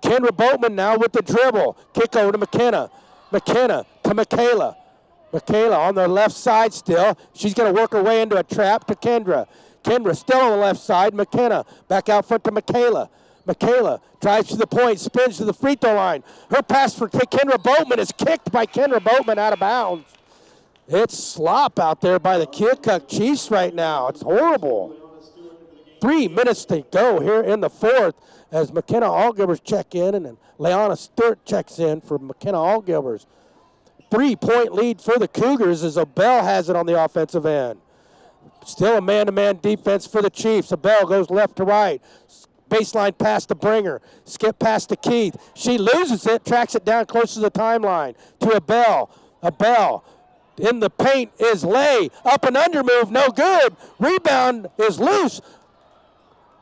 Kendra Boatman now with the dribble. Kick over to McKenna. McKenna to Michaela. Michaela on the left side still. She's going to work her way into a trap to Kendra. Kendra still on the left side. McKenna back out front to Michaela. Michaela drives to the point, spins to the free throw line. Her pass for Kendra Boatman is kicked by Kendra Boatman out of bounds. It's slop out there by the Keokuk Chiefs right now. It's horrible. 3 minutes to go here in the fourth as McKenna Allgivers check in and then Leanna Stewart checks in for McKenna Allgivers. 3-point lead for the Cougars as Abell has it on the offensive end. Still a man-to-man defense for the Chiefs. Abell goes left to right. Baseline pass to Bringer. Skip pass to Keith. She loses it, tracks it down close to the timeline to Abell. Abell in the paint is Lay. Up and under move, no good. Rebound is loose.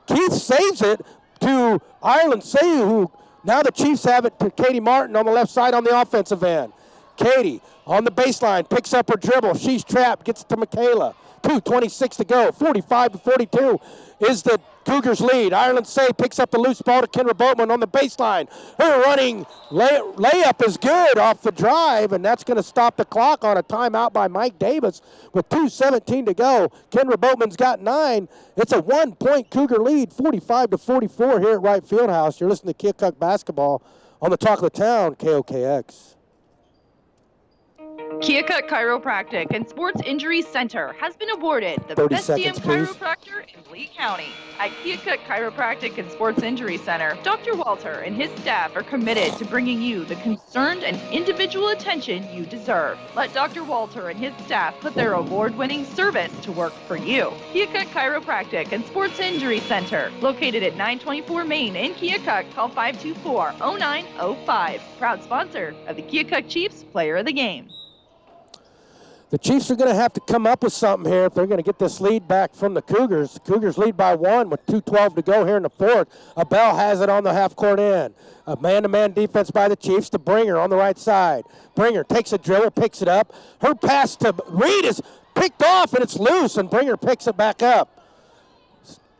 Keith saves it to Ireland Say, who now the Chiefs have it to Katie Martin on the left side on the offensive end. Katie on the baseline, picks up her dribble. She's trapped, gets it to Michaela. 2:26 to go, 45-42 is the Cougars lead. Ireland Say picks up the loose ball to Kendra Boatman on the baseline. Her running layup is good off the drive, and that's going to stop the clock on a timeout by Mike Davis with 2:17 to go. Kendra Boatman's got 9. It's a 1-point Cougar lead, 45-44 here at Wright Fieldhouse. You're listening to Keokuk basketball on the talk of the town, KOKX. Keokuk Chiropractic and Sports Injury Center has been awarded the 30 Best seconds, DM please. Chiropractor in Lee County. At Keokuk Chiropractic and Sports Injury Center, Dr. Walter and his staff are committed to bringing you the concerned and individual attention you deserve. Let Dr. Walter and his staff put their award-winning service to work for you. Keokuk Chiropractic and Sports Injury Center, located at 924 Main in Keokuk. Call 524-0905. Proud sponsor of the Keokuk Chiefs Player of the Game. The Chiefs are going to have to come up with something here if they're going to get this lead back from the Cougars. The Cougars lead by 1 with 2:12 to go here in the fourth. Abell has it on the half-court end. A man-to-man defense by the Chiefs to Bringer on the right side. Bringer takes a dribble, picks it up. Her pass to Reed is picked off, and it's loose, and Bringer picks it back up.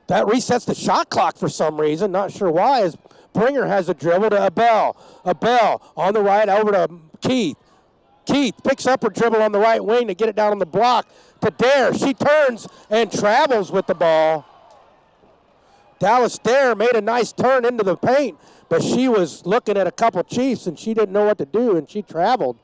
That resets the shot clock for some reason. Not sure why, as Bringer has a dribble to Abell. Abell on the right over to Keith. Keith picks up her dribble on the right wing to get it down on the block to Dare. She turns and travels with the ball. Dallas Dare made a nice turn into the paint, but she was looking at a couple Chiefs, and she didn't know what to do, and she traveled.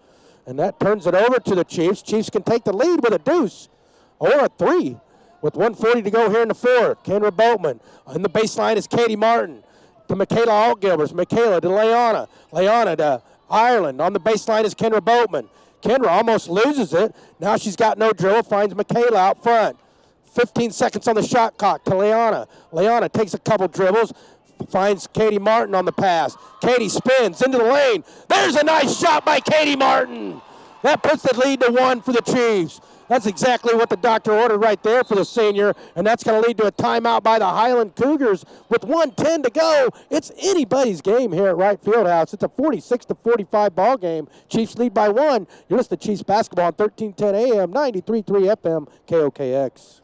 And that turns it over to the Chiefs. Chiefs can take the lead with a deuce or a 3 with 1:40 to go here in the fourth. Kendra Boatman. On the baseline is Katie Martin to Michaela Altgilbers. Michaela to Leanna. Leanna to Ireland. On the baseline is Kendra Boatman. Kendra almost loses it. Now she's got no dribble, finds Michaela out front. 15 seconds on the shot clock to Leanna. Leanna takes a couple dribbles, finds Katie Martin on the pass. Katie spins into the lane. There's a nice shot by Katie Martin. That puts the lead to 1 for the Chiefs. That's exactly what the doctor ordered right there for the senior, and that's going to lead to a timeout by the Highland Cougars with 1:10 to go. It's anybody's game here at Wright Fieldhouse. It's a 46-45 ball game. Chiefs lead by 1. You're listening to Chiefs basketball on 1310 AM, 93.3 FM, KOKX.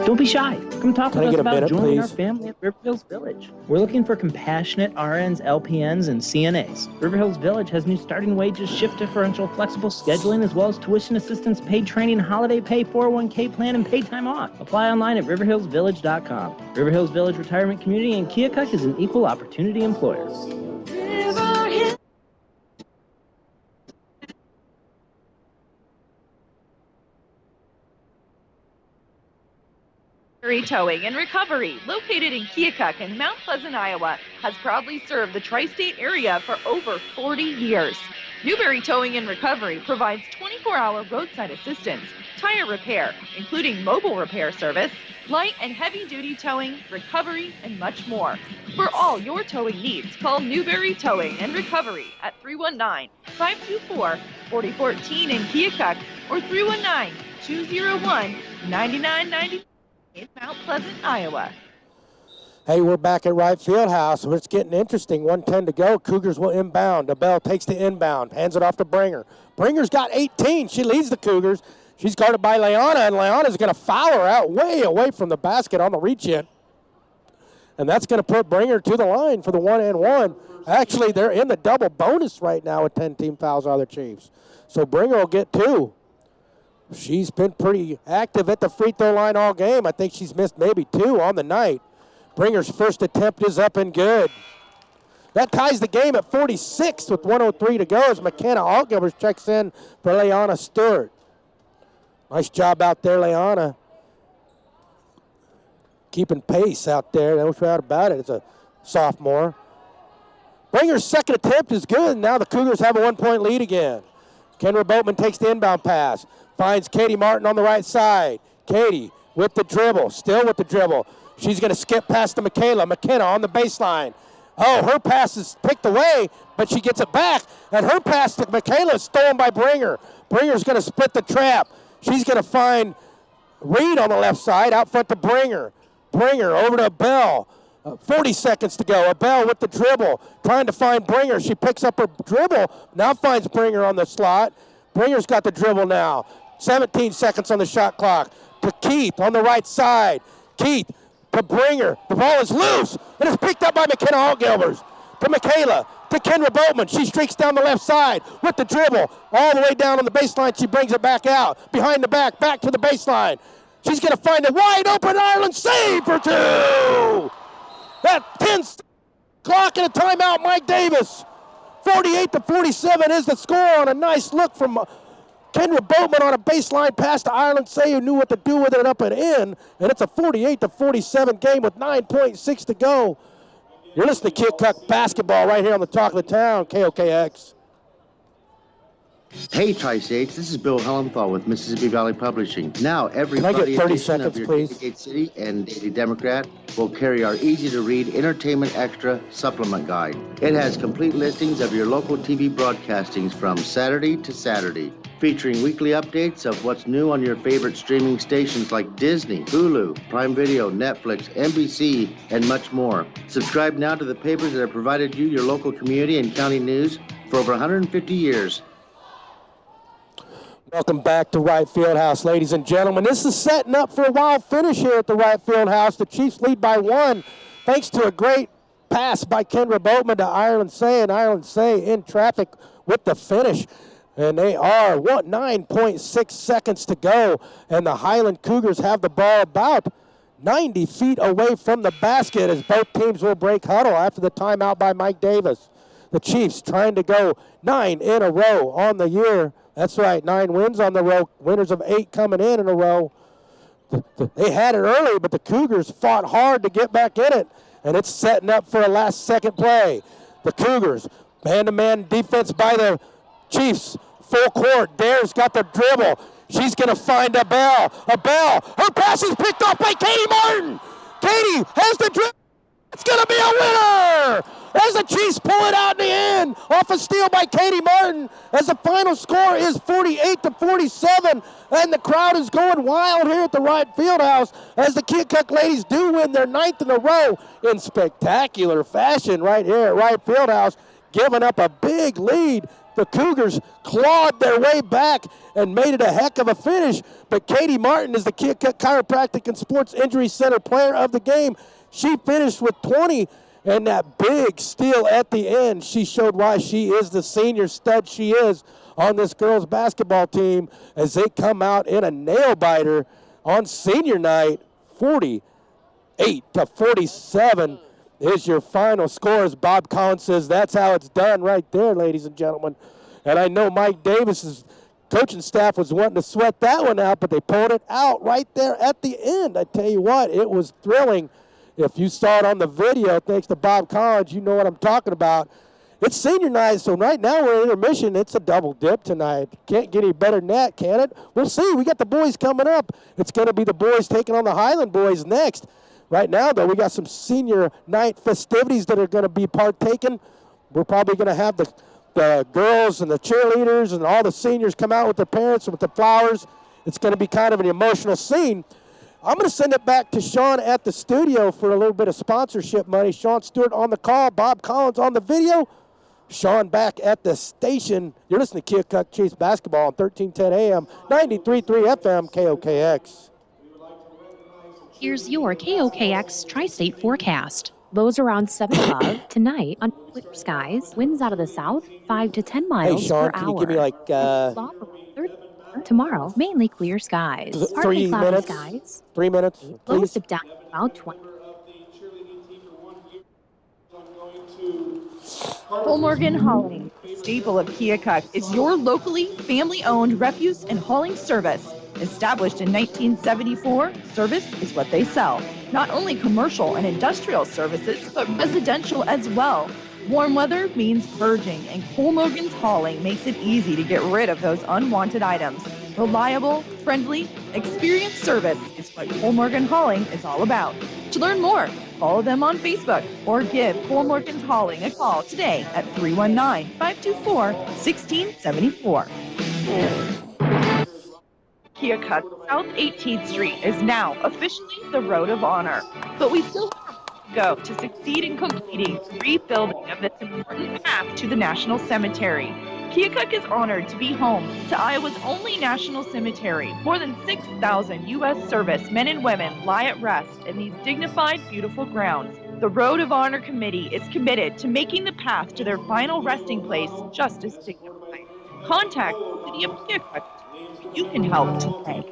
Don't be shy. Come talk with us about minute, joining please? our family at River Hills Village. We're looking for compassionate RNs, LPNs, and CNAs. River Hills Village has new starting wages, shift differential, flexible scheduling, as well as tuition assistance, paid training, holiday pay, 401k plan, and paid time off. Apply online at riverhillsvillage.com. River Hills Village Retirement Community in Keokuk is an equal opportunity employer. Newberry Towing and Recovery, located in Keokuk and Mount Pleasant, Iowa, has proudly served the tri-state area for over 40 years. Newberry Towing and Recovery provides 24-hour roadside assistance, tire repair, including mobile repair service, light and heavy-duty towing, recovery, and much more. For all your towing needs, call Newberry Towing and Recovery at 319-524-4014 in Keokuk or 319-201-9990. in Mount Pleasant, Iowa. Hey, we're back at Wright Fieldhouse. It's getting interesting. 1:10 to go. Cougars will inbound. Abell takes the inbound, hands it off to Bringer. Bringer's got 18. She leads the Cougars. She's guarded by Leanna, and Leanna's going to foul her out way away from the basket on the reach-in. And that's going to put Bringer to the line for the 1-and-1. Actually, they're in the double bonus right now with 10 team fouls on the Chiefs. So Bringer will get 2. She's been pretty active at the free throw line all game. I think she's missed maybe 2 on the night. Bringer's first attempt is up and good. That ties the game at 46 with 1:03 to go as McKenna Altgilbers checks in for Leanna Stewart. Nice job out there, Leanna. Keeping pace out there, no doubt about it. It's a sophomore. Bringer's second attempt is good. Now the Cougars have a 1-point lead again. Kendra Boatman takes the inbound pass. Finds Katie Martin on the right side. Katie with the dribble, still with the dribble. She's going to skip past to Michaela. McKenna on the baseline. Oh, her pass is picked away, but she gets it back. And her pass to Michaela is stolen by Bringer. Bringer's going to split the trap. She's going to find Reed on the left side, out front to Bringer. Bringer over to Abell. 40 seconds to go. Abell with the dribble, trying to find Bringer. She picks up her dribble, now finds Bringer on the slot. Bringer's got the dribble now. 17 seconds on the shot clock. to Keith on the right side. Keith to Bringer. The ball is loose, and it's picked up by McKenna Altgilbers. To Michaela, to Kendra Boatman. She streaks down the left side with the dribble. All the way down on the baseline, she brings it back out. Behind the back to the baseline. She's going to find a wide open Ireland save for 2. That 10 clock and a timeout, Mike Davis. 48-47 is the score on a nice look from Kendra Boatman on a baseline pass to Ireland Say, who knew what to do with it up and in. And it's a 48-47 game with 9.6 to go. You're listening to Keokuk basketball right here on the talk of the town, KOKX. Hey, Tri-States, this is Bill Hellenthal with Mississippi Valley Publishing. Now, every Can I Friday get 30 edition seconds, of your please? Gate City and Daily Democrat will carry our easy-to-read Entertainment Extra Supplement Guide. It has complete listings of your local TV broadcastings from Saturday to Saturday, featuring weekly updates of what's new on your favorite streaming stations like Disney, Hulu, Prime Video, Netflix, NBC, and much more. Subscribe now to the papers that have provided you your local community and county news for over 150 years. Welcome back to Wright Fieldhouse, ladies and gentlemen. This is setting up for a wild finish here at the Wright Fieldhouse. The Chiefs lead by 1, thanks to a great pass by Kendra Boatman to Ireland Say, and Ireland Say in traffic with the finish. And they are, 9.6 seconds to go, and the Highland Cougars have the ball about 90 feet away from the basket as both teams will break huddle after the timeout by Mike Davis. The Chiefs trying to go 9 in a row on the year. That's right, 9 wins on the row, winners of 8 coming in a row. They had it early, but the Cougars fought hard to get back in it, and it's setting up for a last-second play. The Cougars, man-to-man defense by the Chiefs, full court. Dare's got the dribble. She's going to find a bell. Her pass is picked off by Katie Martin. Katie has the dribble. It's going to be a winner as the Chiefs pull it out in the end off a steal by Katie Martin, as the final score is 48-47, and the crowd is going wild here at the Wright Fieldhouse as the Keokuk ladies do win their 9th in a row in spectacular fashion right here at Wright Fieldhouse, giving up a big lead. The Cougars clawed their way back and made it a heck of a finish, but Katie Martin is the Keokuk Chiropractic and Sports Injury Center player of the game. She finished with 20, and that big steal at the end, she showed why she is the senior stud she is on this girls basketball team as they come out in a nail-biter on senior night. 48-47 is your final score, as Bob Collins says. That's how it's done right there, ladies and gentlemen. And I know Mike Davis's coaching staff was wanting to sweat that one out, but they pulled it out right there at the end. I tell you what, it was thrilling. If you saw it on the video, thanks to Bob Collins, you know what I'm talking about. It's senior night, so right now we're in intermission. It's a double dip tonight. Can't get any better than that, can it? We'll see. We got the boys coming up. It's going to be the boys taking on the Highland boys next. Right now, though, we got some senior night festivities that are going to be partaken. We're probably going to have the girls and the cheerleaders and all the seniors come out with their parents with the flowers. It's going to be kind of an emotional scene. I'm going to send it back to Sean at the studio for a little bit of sponsorship money. Sean Stewart on the call, Bob Collins on the video. Sean back at the station. You're listening to Keokuk Chiefs basketball on 1310 AM, 93.3 FM, KOKX. Here's your KOKX Tri-State forecast. Lows around 75 tonight on clear skies. Winds out of the south, 5 to 10 miles hey, Sean, per hour. Can you give me like... Tomorrow, mainly clear skies. 3 minutes. Skies. 3 minutes, please. Lows dip down about 20. Colmorgan Hauling, staple of Keokuk, is your locally family-owned refuse and hauling service. Established in 1974, service is what they sell. Not only commercial and industrial services, but residential as well. Warm weather means purging, and Colmorgan's Hauling makes it easy to get rid of those unwanted items. Reliable, friendly, experienced service is what Colmorgan Hauling is all about. To learn more, follow them on Facebook or give Colmorgan's Hauling a call today at 319-524-1674. Keokuk South 18th Street is now officially the Road of Honor, but we still go to succeed in completing the rebuilding of this important path to the National Cemetery. Keokuk is honored to be home to Iowa's only national cemetery. More than 6,000 U.S. service men and women lie at rest in these dignified, beautiful grounds. The Road of Honor Committee is committed to making the path to their final resting place just as dignified. Contact the City of Keokuk. You can help today.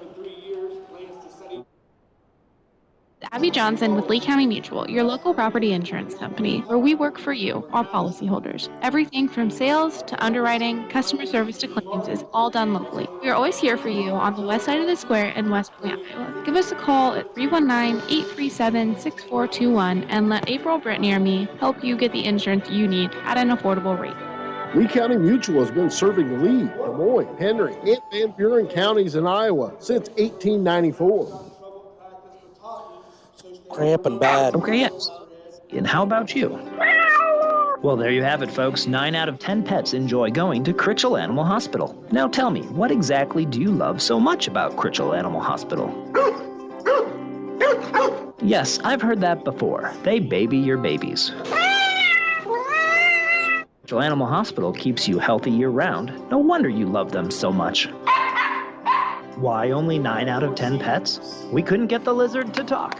Abby Johnson with Lee County Mutual, your local property insurance company, where we work for you, our policyholders. Everything from sales to underwriting, customer service to claims is all done locally. We are always here for you on the west side of the square in West Point, Iowa. Give us a call at 319-837-6421 and let April, Brittany, or me help you get the insurance you need at an affordable rate. Lee County Mutual has been serving Lee, Des Moines, Henry, and Van Buren counties in Iowa since 1894. Cramping bad. Okay, yes. And how about you? Well, there you have it, folks. 9 out of 10 pets enjoy going to Critchell Animal Hospital. Now tell me, what exactly do you love so much about Critchell Animal Hospital? Yes, I've heard that before. They baby your babies. Critchell Animal Hospital keeps you healthy year-round. No wonder you love them so much. Why only 9 out of 10 pets? We couldn't get the lizard to talk.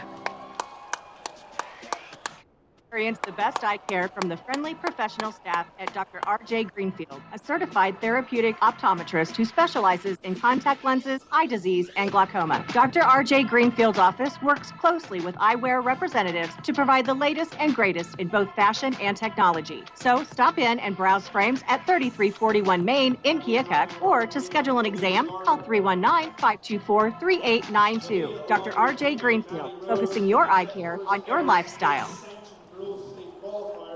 Experience the best eye care from the friendly professional staff at Dr. R.J. Greenfield, a certified therapeutic optometrist who specializes in contact lenses, eye disease, and glaucoma. Dr. R.J. Greenfield's office works closely with eyewear representatives to provide the latest and greatest in both fashion and technology. So stop in and browse frames at 3341 Main in Keokuk, or to schedule an exam, call 319-524-3892. Dr. R.J. Greenfield, focusing your eye care on your lifestyle.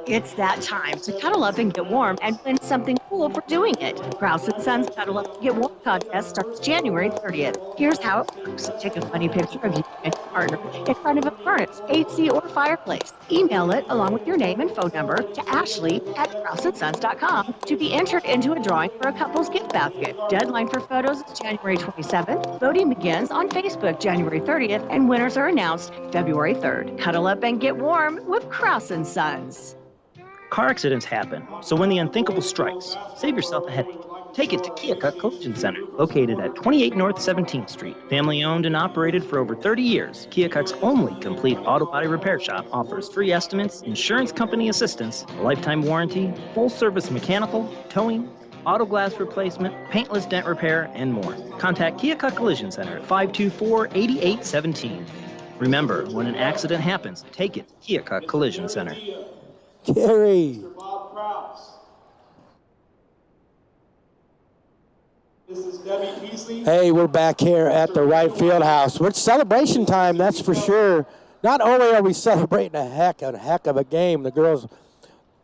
It's that time to cuddle up and get warm and win something cool for doing it. Kraus & Sons Cuddle Up and Get Warm contest starts January 30th. Here's how it works. Take a funny picture of you and your partner in front of a furnace, AC, or fireplace. Email it along with your name and phone number to Ashley@KrausandSons.com to be entered into a drawing for a couple's gift basket. Deadline for photos is January 27th. Voting begins on Facebook January 30th, and winners are announced February 3rd. Cuddle up and get warm with Kraus & Sons. Car accidents happen, so when the unthinkable strikes, save yourself a headache. Take it to Keokuk Collision Center, located at 28 North 17th Street. Family owned and operated for over 30 years, Keokuk's only complete auto body repair shop offers free estimates, insurance company assistance, a lifetime warranty, full service mechanical, towing, auto glass replacement, paintless dent repair, and more. Contact Keokuk Collision Center at 524-8817. Remember, when an accident happens, take it to Keokuk Collision Center. Gary. This is Debbie Peasley. Hey, we're back here at the Wright Field House. It's celebration time, that's for sure. Not only are we celebrating a heck of a game, the girls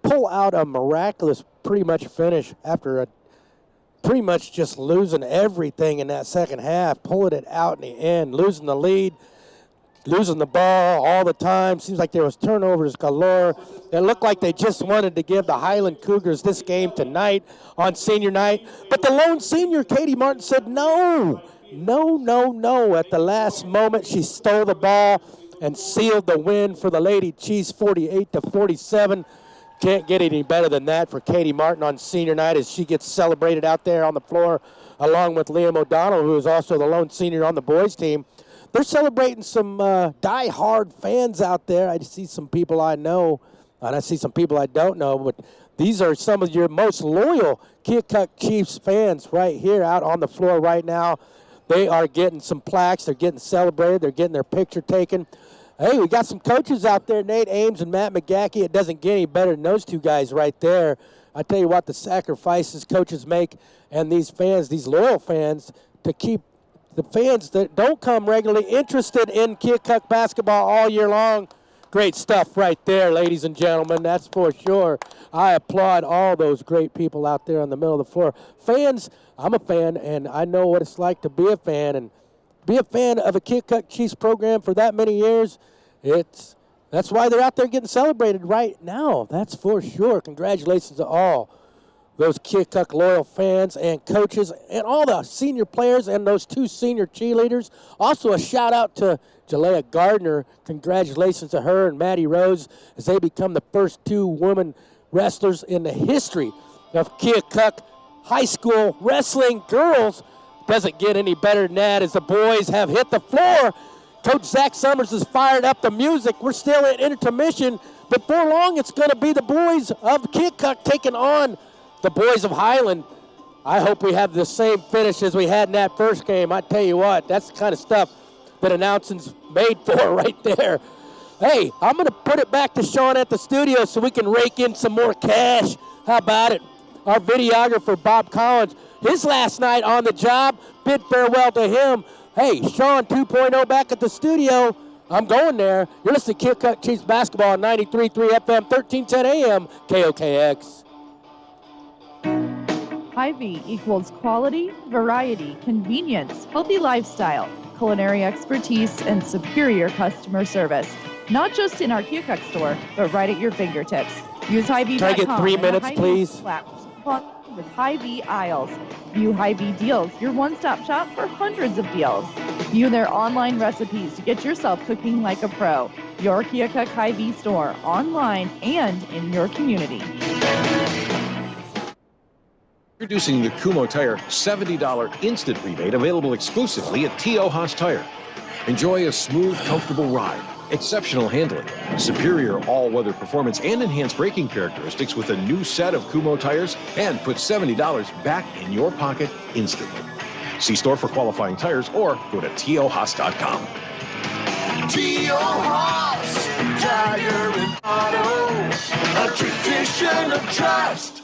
pull out a miraculous pretty much finish after pretty much just losing everything in that second half, pulling it out in the end, losing the lead, losing the ball all the time. Seems like there was turnovers galore. It looked like they just wanted to give the Highland Cougars this game tonight on senior night. But the lone senior, Katie Martin, said no. At the last moment, she stole the ball and sealed the win for the Lady Chiefs 48-47. Can't get any better than that for Katie Martin on senior night as she gets celebrated out there on the floor along with Liam O'Donnell, who is also the lone senior on the boys team. They're celebrating some die-hard fans out there. I see some people I know, and I see some people I don't know, but these are some of your most loyal Keokuk Chiefs fans right here out on the floor right now. They are getting some plaques. They're getting celebrated. They're getting their picture taken. Hey, we got some coaches out there, Nate Ames and Matt McGackey. It doesn't get any better than those two guys right there. I tell you what, the sacrifices coaches make and these fans, these loyal fans, to keep the fans that don't come regularly interested in Keokuk basketball all year long. Great stuff right there, ladies and gentlemen. That's for sure. I applaud all those great people out there on the middle of the floor. Fans, I'm a fan, and I know what it's like to be a fan. And be a fan of a Keokuk Chiefs program for that many years, that's why they're out there getting celebrated right now. That's for sure. Congratulations to all those Keokuk loyal fans and coaches and all the senior players and those two senior cheerleaders. Also a shout out to Jalea Gardner. Congratulations to her and Maddie Rose as they become the first two women wrestlers in the history of Keokuk high school wrestling girls. Doesn't get any better than that as the boys have hit the floor. Coach Zach Summers has fired up the music. We're still at intermission. Before long, it's going to be the boys of Keokuk taking on the boys of Highland. I hope we have the same finish as we had in that first game. I tell you what, that's the kind of stuff that announcing's made for right there. Hey, I'm going to put it back to Sean at the studio so we can rake in some more cash. How about it? Our videographer, Bob Collins, his last night on the job, bid farewell to him. Hey, Sean 2.0 back at the studio. I'm going there. You're listening to Keokuk Chiefs basketball on 93.3 FM, 1310 AM, KOKX. Hy-Vee equals quality, variety, convenience, healthy lifestyle, culinary expertise, and superior customer service. Not just in our Keokuk store, but right at your fingertips. Use Hy-Vee.com. Can I get 3 minutes, please? With Hy-Vee aisles. View Hy-Vee deals, your one-stop shop for hundreds of deals. View their online recipes to get yourself cooking like a pro. Your Keokuk Hy-Vee store, online and in your community. Introducing the Kumho Tire $70 instant rebate available exclusively at T.O. Haas Tire. Enjoy a smooth, comfortable ride, exceptional handling, superior all-weather performance, and enhanced braking characteristics with a new set of Kumho tires, and put $70 back in your pocket instantly. See store for qualifying tires or go to tohaas.com. T.O. Haas, Tire and Auto, a tradition of trust.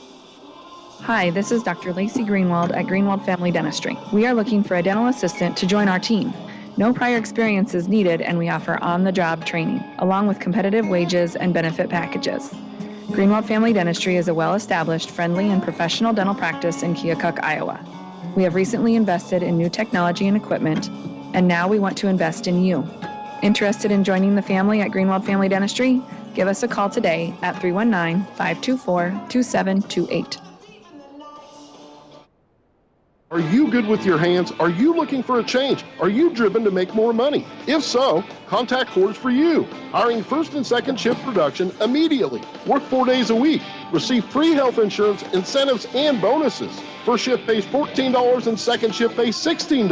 Hi, this is Dr. Lacey Greenwald at Greenwald Family Dentistry. We are looking for a dental assistant to join our team. No prior experience is needed, and we offer on-the-job training, along with competitive wages and benefit packages. Greenwald Family Dentistry is a well-established, friendly, and professional dental practice in Keokuk, Iowa. We have recently invested in new technology and equipment, and now we want to invest in you. Interested in joining the family at Greenwald Family Dentistry? Give us a call today at 319-524-2728. Are you good with your hands? Are you looking for a change? Are you driven to make more money? If so, contact Coors for you. Hiring first and second shift production immediately. Work 4 days a week. Receive free health insurance, incentives, and bonuses. First shift pays $14 and second shift pays $16.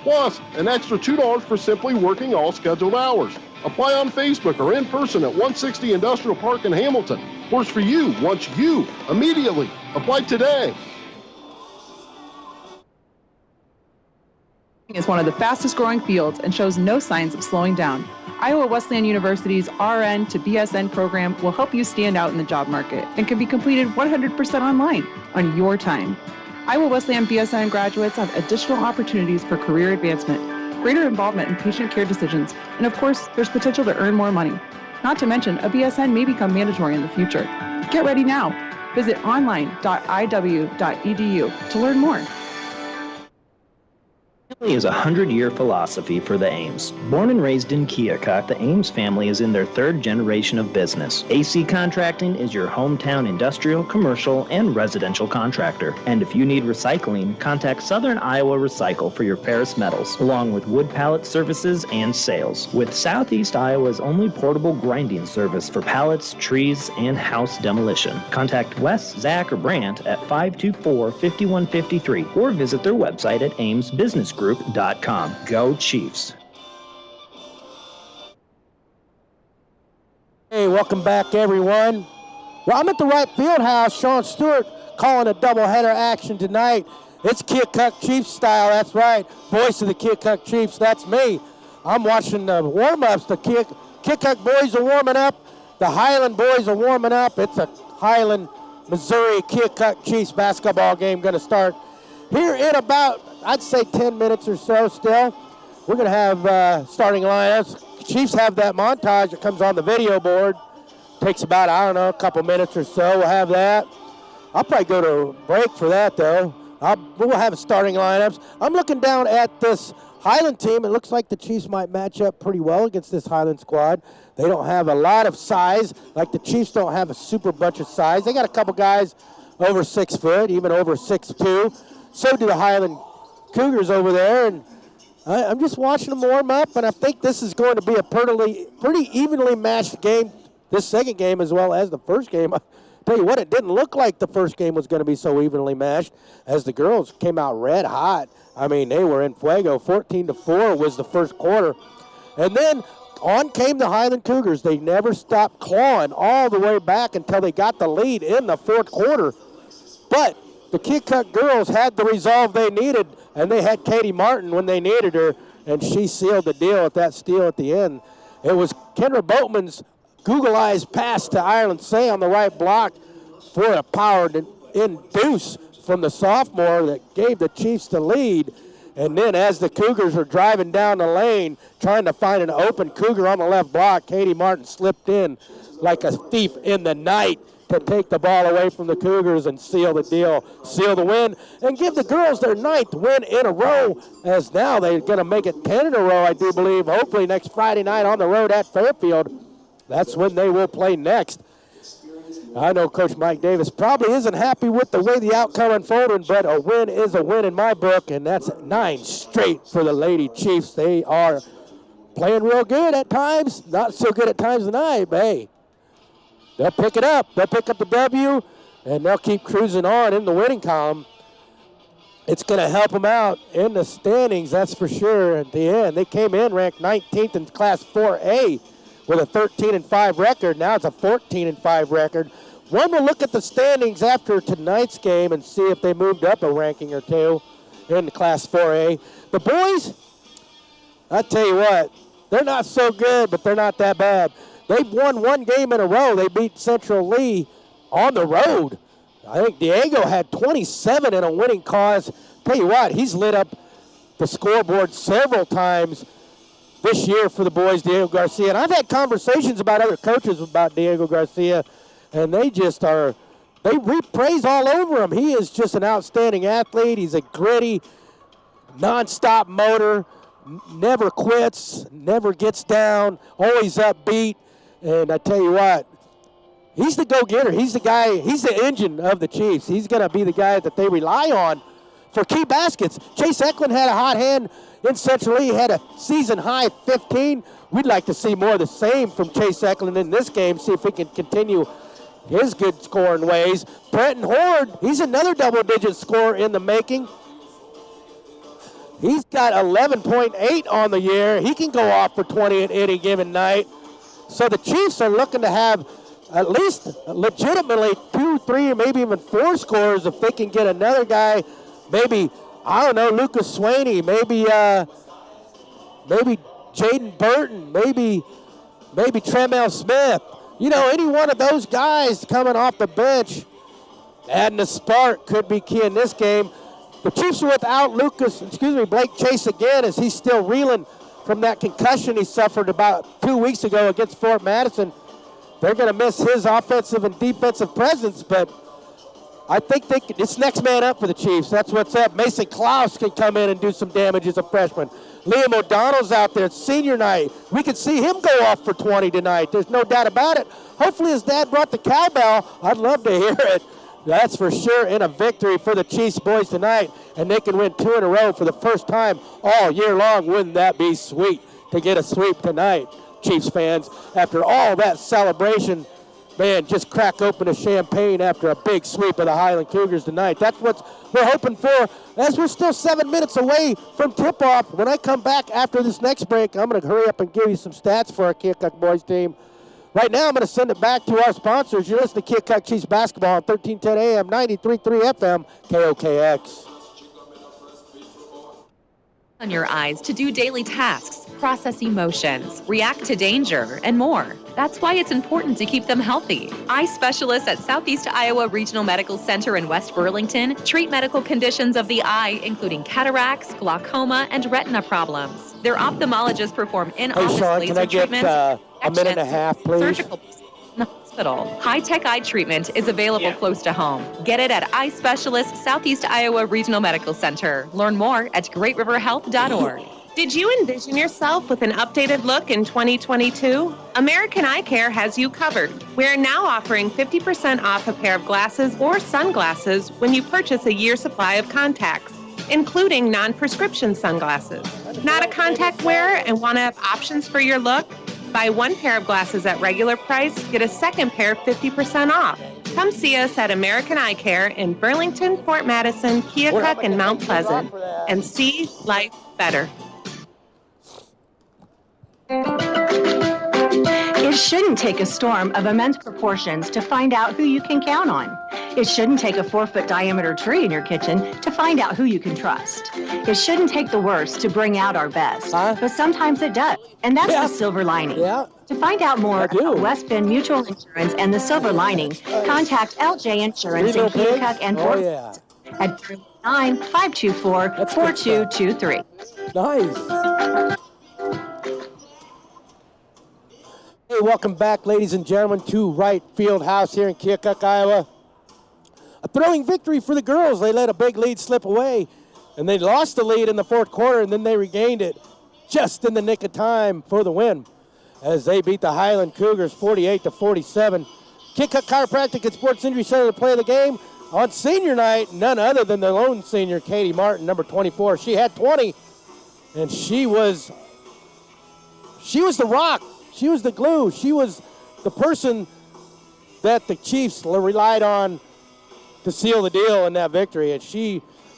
Plus, an extra $2 for simply working all scheduled hours. Apply on Facebook or in person at 160 Industrial Park in Hamilton. Coors for you, wants you, immediately. Apply today. Is one of the fastest growing fields and shows no signs of slowing down. Iowa Wesleyan University's RN to BSN program will help you stand out in the job market and can be completed 100% online on your time. Iowa Wesleyan BSN graduates have additional opportunities for career advancement, greater involvement in patient care decisions, and of course, there's potential to earn more money. Not to mention, a BSN may become mandatory in the future. Get ready now. Visit online.iw.edu to learn more. Family is a 100-year philosophy for the Ames. Born and raised in Keokuk, the Ames family is in their third generation of business. AC Contracting is your hometown industrial, commercial, and residential contractor. And if you need recycling, contact Southern Iowa Recycle for your ferrous metals, along with wood pallet services and sales. With Southeast Iowa's only portable grinding service for pallets, trees, and house demolition. Contact Wes, Zach, or Brandt at 524-5153 or visit their website at amesbusinessgroup.com. Go Chiefs. Hey, welcome back, everyone. Well, I'm at the right field house. Sean Stewart calling a doubleheader action tonight. It's Keokuk Chiefs style, that's right. Voice of the Keokuk Chiefs, that's me. I'm watching the warm-ups. The Keokuk boys are warming up. The Highland boys are warming up. It's a Highland, Missouri Keokuk Chiefs basketball game going to start here in about, I'd say 10 minutes or so still. We're going to have starting lineups. Chiefs have that montage that comes on the video board. Takes about, I don't know, a couple minutes or so. We'll have that. I'll probably go to break for that, though. We'll have starting lineups. I'm looking down at this Highland team. It looks like the Chiefs might match up pretty well against this Highland squad. They don't have a lot of size, like the Chiefs don't have a super bunch of size. They got a couple guys over 6 foot, even over 6'2". So do the Highland Cougars over there, and I'm just watching them warm up, and I think this is going to be a pretty evenly matched game, this second game as well as the first game. Tell you what, it didn't look like the first game was going to be so evenly matched as the girls came out red hot. I mean, they were in fuego. 14-4 was the first quarter. And then on came the Highland Cougars. They never stopped clawing all the way back until they got the lead in the fourth quarter. But the Keokuk girls had the resolve they needed, and they had Katie Martin when they needed her, and she sealed the deal with that steal at the end. It was Kendra Boatman's Google Eyes pass to Ireland Say on the right block for a powered in deuce from the sophomore that gave the Chiefs the lead. And then as the Cougars were driving down the lane, trying to find an open Cougar on the left block, Katie Martin slipped in like a thief in the night to take the ball away from the Cougars and seal the deal, seal the win, and give the girls their 9th win in a row, as now they're going to make it 10 in a row, I do believe, hopefully next Friday night on the road at Fairfield. That's when they will play next. I know Coach Mike Davis probably isn't happy with the way the outcome unfolded, but a win is a win in my book, and that's 9 straight for the Lady Chiefs. They are playing real good at times, not so good at times tonight, but hey, they'll pick it up. They'll pick up the W, and they'll keep cruising on in the winning column. It's going to help them out in the standings, that's for sure. At the end, they came in ranked 19th in Class 4A with a 13-5 record. Now it's a 14-5 record. One will look at the standings after tonight's game and see if they moved up a ranking or two in Class 4A. The boys, I tell you what, they're not so good, but they're not that bad. They've won 1 game in a row. They beat Central Lee on the road. I think Diego had 27 in a winning cause. Tell you what, he's lit up the scoreboard several times this year for the boys, Diego Garcia. And I've had conversations about other coaches about Diego Garcia, and they just are, they reap praise all over him. He is just an outstanding athlete. He's a gritty, nonstop motor, never quits, never gets down, always upbeat. And I tell you what, he's the go-getter. He's the guy, he's the engine of the Chiefs. He's going to be the guy that they rely on for key baskets. Chase Eklund had a hot hand in Central Lee. He had a season-high 15. We'd like to see more of the same from Chase Eklund in this game, see if we can continue his good scoring ways. Brenton Horde, he's another double-digit scorer in the making. He's got 11.8 on the year. He can go off for 20 at any given night. So the Chiefs are looking to have at least legitimately 2, 3, maybe even 4 scorers if they can get another guy, maybe, I don't know, Lucas Swaney, maybe Jaden Burton, maybe Tremel Smith. You know, any one of those guys coming off the bench, adding a spark could be key in this game. The Chiefs are without Blake Chase again, as he's still reeling from that concussion he suffered about 2 weeks ago against Fort Madison. They're going to miss his offensive and defensive presence, but I think it's next man up for the Chiefs. That's what's up. Mason Klaus can come in and do some damage as a freshman. Liam O'Donnell's out there. It's senior night. We could see him go off for 20 tonight. There's no doubt about it. Hopefully his dad brought the cowbell. I'd love to hear it. That's for sure in a victory for the Chiefs boys tonight, and they can win 2 in a row for the first time all year long. Wouldn't that be sweet to get a sweep tonight, Chiefs fans? After all that celebration, man, just crack open a champagne after a big sweep of the Highland Cougars tonight. That's what we're hoping for, as we're still 7 minutes away from tip-off. When I come back after this next break, I'm going to hurry up and give you some stats for our Keokuk boys team. Right now, I'm going to send it back to our sponsors. You're listening to Keokuk Chiefs basketball on 1310 AM, 93.3 FM, KOKX. On your eyes to do daily tasks, process emotions, react to danger, and more. That's why it's important to keep them healthy. Eye specialists at Southeast Iowa Regional Medical Center in West Burlington treat medical conditions of the eye, including cataracts, glaucoma, and retina problems. Their ophthalmologists perform in-office laser treatments, a minute and a half, please? Surgical in the hospital. High-tech eye treatment is available close to home. Get it at Eye Specialist Southeast Iowa Regional Medical Center. Learn more at greatriverhealth.org. Did you envision yourself with an updated look in 2022? American Eye Care has you covered. We're now offering 50% off a pair of glasses or sunglasses when you purchase a year's supply of contacts, including non-prescription sunglasses. Not a contact wearer and want to have options for your look? Buy 1 pair of glasses at regular price, get a second pair 50% off. Come see us at American Eye Care in Burlington, Fort Madison, Keokuk, and Mount Pleasant, and see life better. It shouldn't take a storm of immense proportions to find out who you can count on. It shouldn't take a 4-foot diameter tree in your kitchen to find out who you can trust. It shouldn't take the worst to bring out our best, but sometimes it does, and that's the silver lining. To find out more about West Bend Mutual Insurance and the silver lining, contact LJ Insurance in Keokuk and Fort at 9-524-4223. Nice. Hey, welcome back, ladies and gentlemen, to Wright Field House here in Keokuk, Iowa. A thrilling victory for the girls. They let a big lead slip away, and they lost the lead in the fourth quarter, and then they regained it just in the nick of time for the win as they beat the Highland Cougars 48-47. Keokuk Chiropractic and Sports Injury Center to play the game on senior night. None other than the lone senior, Katie Martin, number 24. She had 20, and she was the rock. She was the glue. She was the person that the Chiefs relied on to seal the deal in that victory. And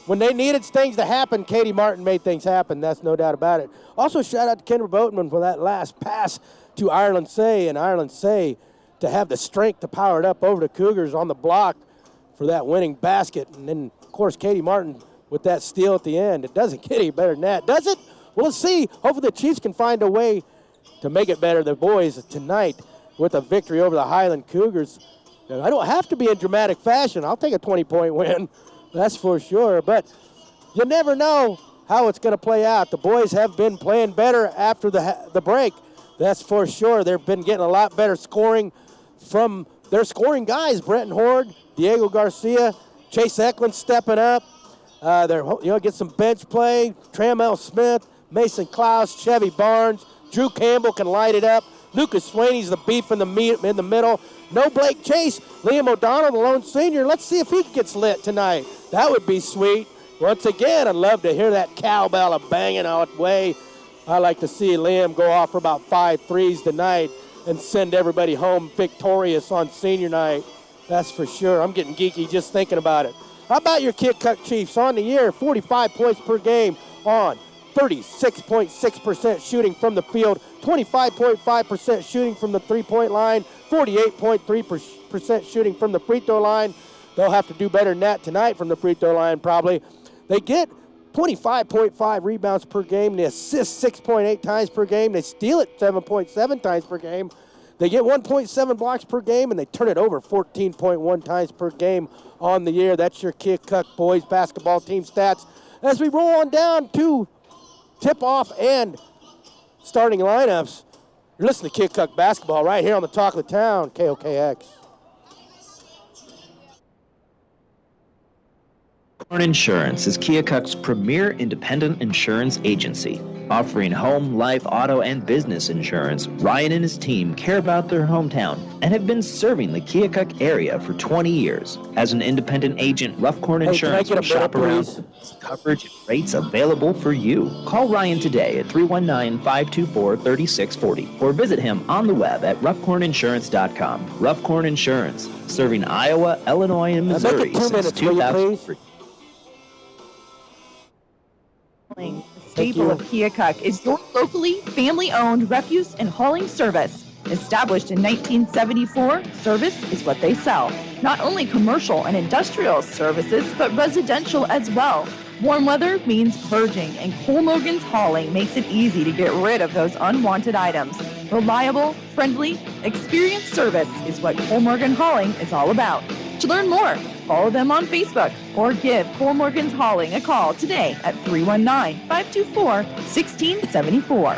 when they needed things to happen, Katie Martin made things happen. That's no doubt about it. Also, shout out to Kendra Boatman for that last pass to Ireland Say. And Ireland Say to have the strength to power it up over the Cougars on the block for that winning basket. And then, of course, Katie Martin with that steal at the end. It doesn't get any better than that, does it? Well, let's see. Hopefully the Chiefs can find a way to make it better. The boys tonight with a victory over the Highland Cougars. I don't have to be in dramatic fashion. I'll take a 20-point win, that's for sure. But you never know how it's going to play out. The boys have been playing better after the break, that's for sure. They've been getting a lot better scoring from their scoring guys. Brenton Horde, Diego Garcia, Chase Eklund stepping up. Get some bench play. Trammell Smith, Mason Klaus, Chevy Barnes. Drew Campbell can light it up. Lucas Swaney's the beef in the middle. No Blake Chase. Liam O'Donnell, the lone senior. Let's see if he gets lit tonight. That would be sweet. Once again, I'd love to hear that cowbell banging out way. I like to see Liam go off for about 5 threes tonight and send everybody home victorious on senior night. That's for sure. I'm getting geeky just thinking about it. How about your Keokuk Chiefs on the year? 45 points per game on 36.6% shooting from the field, 25.5% shooting from the three-point line, 48.3% shooting from the free throw line. They'll have to do better than that tonight from the free throw line probably. They get 25.5 rebounds per game. They assist 6.8 times per game. They steal it 7.7 times per game. They get 1.7 blocks per game, and they turn it over 14.1 times per game on the year. That's your Keokuk boys basketball team stats. As we roll on down to tip-off and starting lineups, you're listening to Keokuk basketball right here on the Talk of the Town, KOKX. Ruff Insurance is Keokuk's premier independent insurance agency. Offering home, life, auto, and business insurance, Ryan and his team care about their hometown and have been serving the Keokuk area for 20 years. As an independent agent, Ruff Insurance will shop around coverage and rates available for you. Call Ryan today at 319-524-3640 or visit him on the web at roughcorninsurance.com. Ruff Insurance, serving Iowa, Illinois, and Missouri since 2003. The staple of Keokuk is your locally family-owned refuse and hauling service. Established in 1974, service is what they sell. Not only commercial and industrial services, but residential as well. Warm weather means purging, and Colmogan's Hauling makes it easy to get rid of those unwanted items. Reliable, friendly, experienced service is what Colmorgan Hauling is all about. To learn more, follow them on Facebook or give Colmorgan's Hauling a call today at 319-524-1674.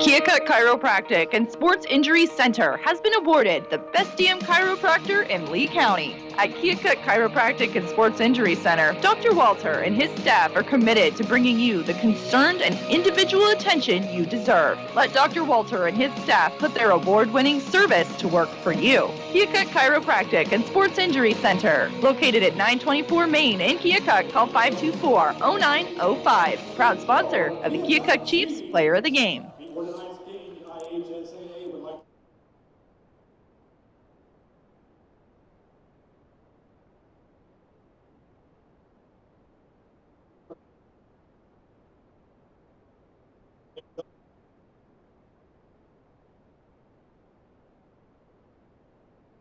Keokuk Chiropractic and Sports Injury Center has been awarded the Best Damn Chiropractor in Lee County. At Keokuk Chiropractic and Sports Injury Center, Dr. Walter and his staff are committed to bringing you the concerned and individual attention you deserve. Let Dr. Walter and his staff put their award-winning service to work for you. Keokuk Chiropractic and Sports Injury Center, located at 924 Main in Keokuk, call 524-0905. Proud sponsor of the Keokuk Chiefs Player of the Game.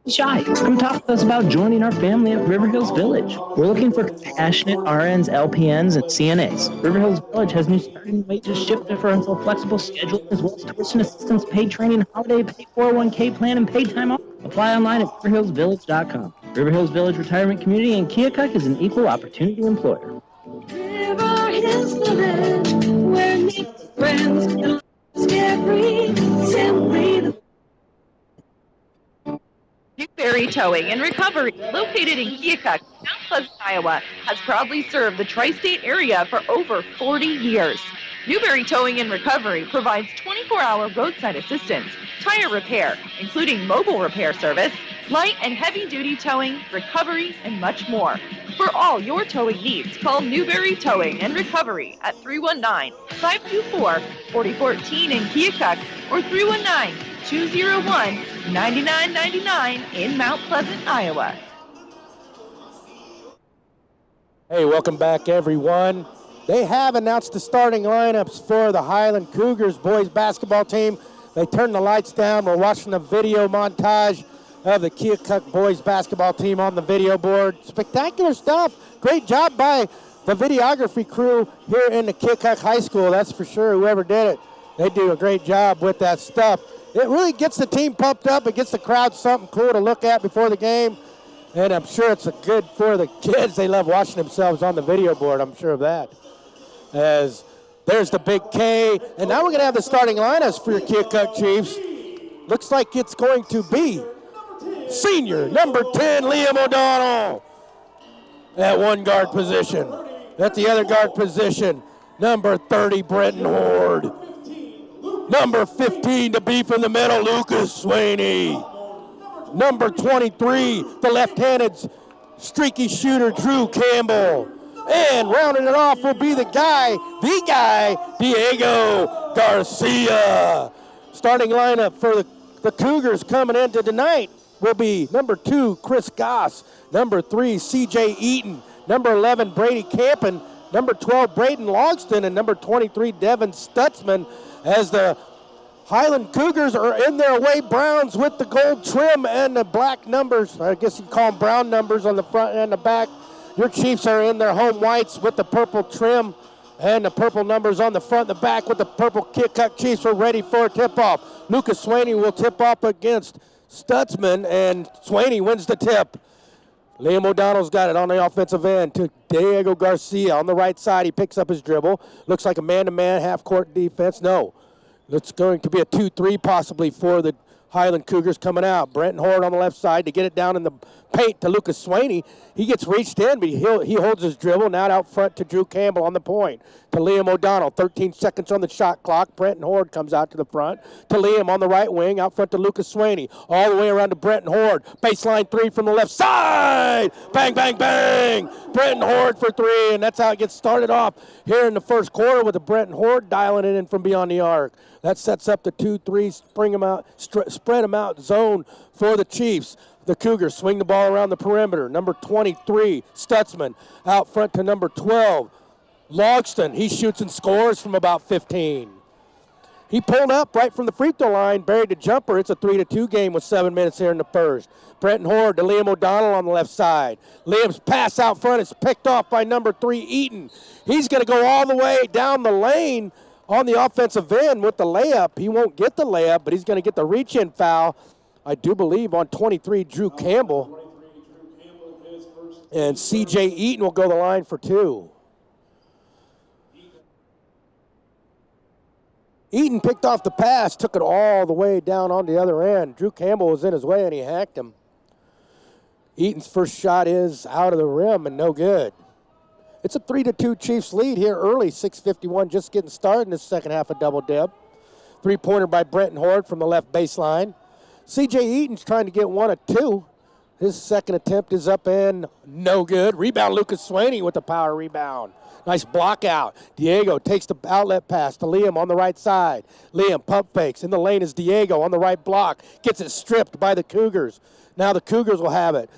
shy. Come talk with us about joining our family at River Hills Village. We're looking for passionate RNs, LPNs, and CNAs. River Hills Village has new starting wages, shift differential, flexible schedule, as well as tuition assistance, paid training, holiday pay, 401k plan, and paid time off. Apply online at riverhillsvillage.com. River Hills Village Retirement Community in Keokuk is an equal opportunity employer. River Hills Village, where meet friends and scary, simply the Newberry Towing and Recovery, located in Keokuk, Mount Pleasant, Iowa, has proudly served the tri-state area for over 40 years. Newberry Towing and Recovery provides 24-hour roadside assistance, tire repair, including mobile repair service, light and heavy-duty towing, recovery, and much more. For all your towing needs, call Newberry Towing and Recovery at 319-524-4014 in Keokuk or 319-201-9999 in Mount Pleasant, Iowa. Hey, welcome back, everyone. They have announced the starting lineups for the Highland Cougars boys basketball team. They turned the lights down. We're watching a video montage of the Keokuk boys basketball team on the video board. Spectacular stuff. Great job by the videography crew here in the Keokuk High School. That's for sure. Whoever did it, they do a great job with that stuff. It really gets the team pumped up. It gets the crowd something cool to look at before the game. And I'm sure it's good for the kids. They love watching themselves on the video board. I'm sure of that. As there's the big K. And now we're going to have the starting lineups for your Keokuk Chiefs. Looks like it's going to be senior number 10, Liam O'Donnell, at one guard position. At the other guard position, number 30, Brenton Horde. Number 15 to be from the middle, Lucas Swaney. Number 23, the left-handed streaky shooter, Drew Campbell. And rounding it off will be the guy, Diego Garcia. Starting lineup for the Cougars coming into tonight will be number 2, Chris Goss. Number 3, C.J. Eaton. Number 11, Brady Campen. Number 12, Braden Logston. And number 23, Devin Stutzman, as the Highland Cougars are in their away browns with the gold trim and the black numbers. I guess you call them brown numbers on the front and the back. Your Chiefs are in their home whites with the purple trim and the purple numbers on the front and the back with the purple Keokuk Chiefs are ready for a tip-off. Lucas Swaney will tip off against Stutzman, and Swaney wins the tip. Liam O'Donnell's got it on the offensive end to Diego Garcia on the right side. He picks up his dribble. Looks like a man-to-man half-court defense. No, it's going to be a 2-3 possibly for the Highland Cougars coming out. Brenton Horde on the left side to get it down in the paint to Lucas Swaney. He gets reached in, but he holds his dribble. Now out front to Drew Campbell on the point. To Liam O'Donnell, 13 seconds on the shot clock. Brenton Horde comes out to the front. To Liam on the right wing, out front to Lucas Swaney. All the way around to Brenton Horde. Baseline 3 from the left side. Bang, bang, bang. Brenton Horde for 3, and that's how it gets started off here in the first quarter with the Brenton Horde dialing it in from beyond the arc. That sets up the 2-3, spread them out zone for the Chiefs. The Cougars swing the ball around the perimeter. Number 23, Stutzman, out front to number 12, Logston. He shoots and scores from about 15. He pulled up right from the free throw line, buried the jumper. It's a 3-2 game with 7 minutes here in the first. Brenton Horde to Liam O'Donnell on the left side. Liam's pass out front is picked off by number 3, Eaton. He's going to go all the way down the lane on the offensive end with the layup. He won't get the layup, but he's going to get the reach-in foul, I do believe, on 23, Drew Campbell. And C.J. Eaton will go the line for 2. Eaton picked off the pass, took it all the way down on the other end. Drew Campbell was in his way, and he hacked him. Eaton's first shot is out of the rim and no good. It's a 3-2 Chiefs lead here early, 6:51 just getting started in the second half of Double Dip. Three-pointer by Brenton Horde from the left baseline. C.J. Eaton's trying to get 1 of 2. His second attempt is up and no good. Rebound, Lucas Swaney with the power rebound. Nice block out. Diego takes the outlet pass to Liam on the right side. Liam pump fakes. In the lane is Diego on the right block. Gets it stripped by the Cougars. Now the Cougars will have it.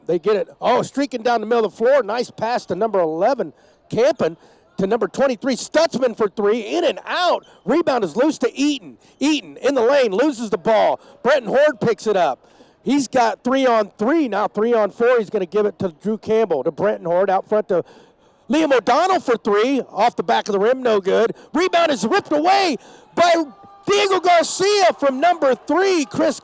They get it. Oh, streaking down the middle of the floor. Nice pass to number 11, Campen, to number 23, Stutzman for 3. In and out. Rebound is loose to Eaton. Eaton in the lane, loses the ball. Brenton Horde picks it up. He's got 3-on-3. Now 3-on-4. He's going to give it to Drew Campbell, to Brenton Horde, out front to Liam O'Donnell for 3. Off the back of the rim, no good. Rebound is ripped away by Diego Garcia from number 3, Chris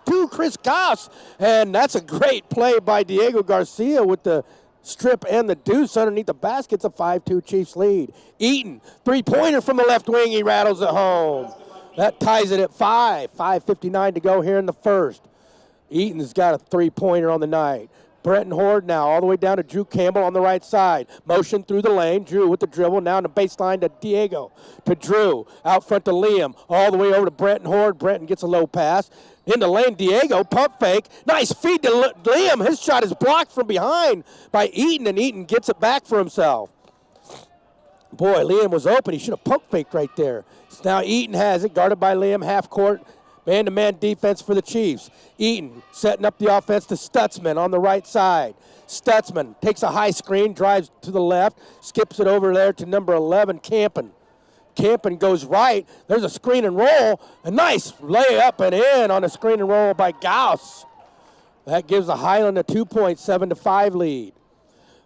Goss. And that's a great play by Diego Garcia with the strip and the deuce underneath the basket. It's a 5-2 Chiefs lead. Eaton, three-pointer from the left wing. He rattles it home. That ties it at 5. 5:59 to go here in the first. Eaton's got a three-pointer on the night. Brenton Horde now all the way down to Drew Campbell on the right side. Motion through the lane. Drew with the dribble. Now in the baseline to Diego. To Drew. Out front to Liam. All the way over to Brenton Horde. Brenton gets a low pass. In the lane, Diego. Pump fake. Nice feed to Liam. His shot is blocked from behind by Eaton, and Eaton gets it back for himself. Boy, Liam was open. He should have pump faked right there. So now Eaton has it. Guarded by Liam. Half court. Man-to-man defense for the Chiefs. Eaton setting up the offense to Stutzman on the right side. Stutzman takes a high screen, drives to the left, skips it over there to number 11, Campen. Campen goes right. There's a screen and roll. A nice layup and in on a screen and roll by Gauss. That gives the Highland a 2-point, 7-5 lead.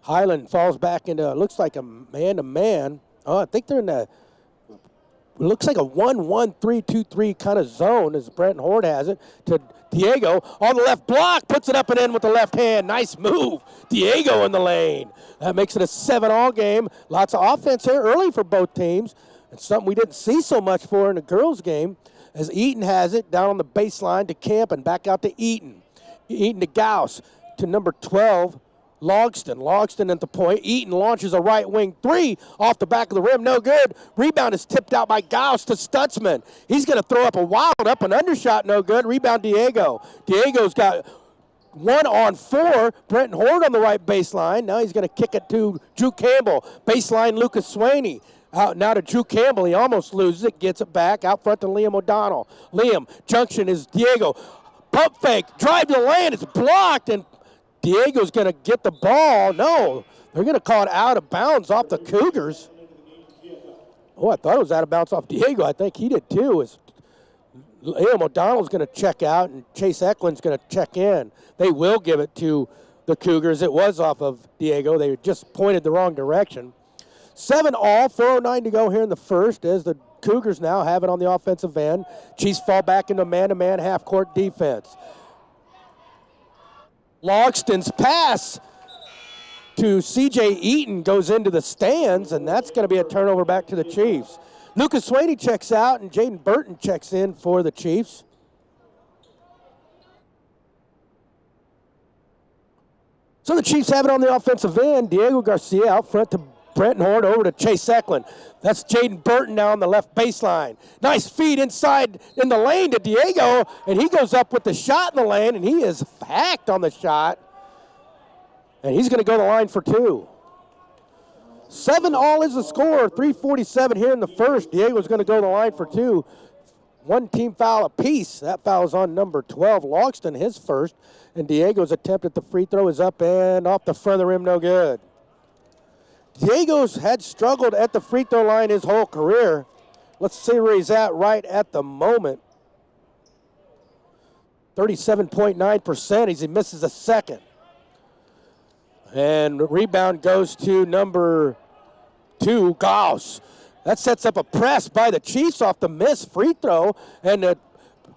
Highland falls back into, looks like a man-to-man. Oh, I think they're in the, it looks like a 1-1-3-2-3 kind of zone as Brenton Horde has it to Diego on the left block, puts it up and in with the left hand. Nice move. Diego in the lane. That makes it a 7-all game. Lots of offense here early for both teams. It's something we didn't see so much for in the girls' game as Eaton has it down on the baseline to Camp and back out to Eaton. Eaton to Gauss to number 12, Logston. Logston at the point. Eaton launches a right wing 3 off the back of the rim. No good. Rebound is tipped out by Gauss to Stutzman. He's going to throw up a wild up and undershot. No good. Rebound Diego. Diego's got 1-on-4. Brenton Horde on the right baseline. Now he's going to kick it to Drew Campbell. Baseline Lucas Swaney. Out now to Drew Campbell. He almost loses it. Gets it back. Out front to Liam O'Donnell. Liam. Junction is Diego. Pump fake. Drive to the lane. It's blocked. And Diego's going to get the ball. No. They're going to call it out of bounds off the Cougars. Oh, I thought it was out of bounds off Diego. I think he did too. Liam O'Donnell's going to check out and Chase Eklund's going to check in. They will give it to the Cougars. It was off of Diego. They just pointed the wrong direction. 7-all, 4:09 to go here in the first as the Cougars now have it on the offensive end. Chiefs fall back into man-to-man half-court defense. Logston's pass to C.J. Eaton goes into the stands, and that's going to be a turnover back to the Chiefs. Lucas Swaney checks out, and Jaden Burton checks in for the Chiefs. So the Chiefs have it on the offensive end. Diego Garcia out front to Brenton Horde over to Chase Eklund. That's Jaden Burton now on the left baseline. Nice feed inside in the lane to Diego, and he goes up with the shot in the lane, and he is hacked on the shot. And he's going to go to the line for 2. 7-all is the score. 3:47 here in the first. Diego's going to go to the line for 2. One team foul apiece. That foul is on number 12, Logston, his first. And Diego's attempt at the free throw is up and off the front of the rim, no good. Diego's had struggled at the free throw line his whole career. Let's see where he's at right at the moment. 37.9% as he misses a second. And rebound goes to number 2, Gauss. That sets up a press by the Chiefs off the missed free throw. And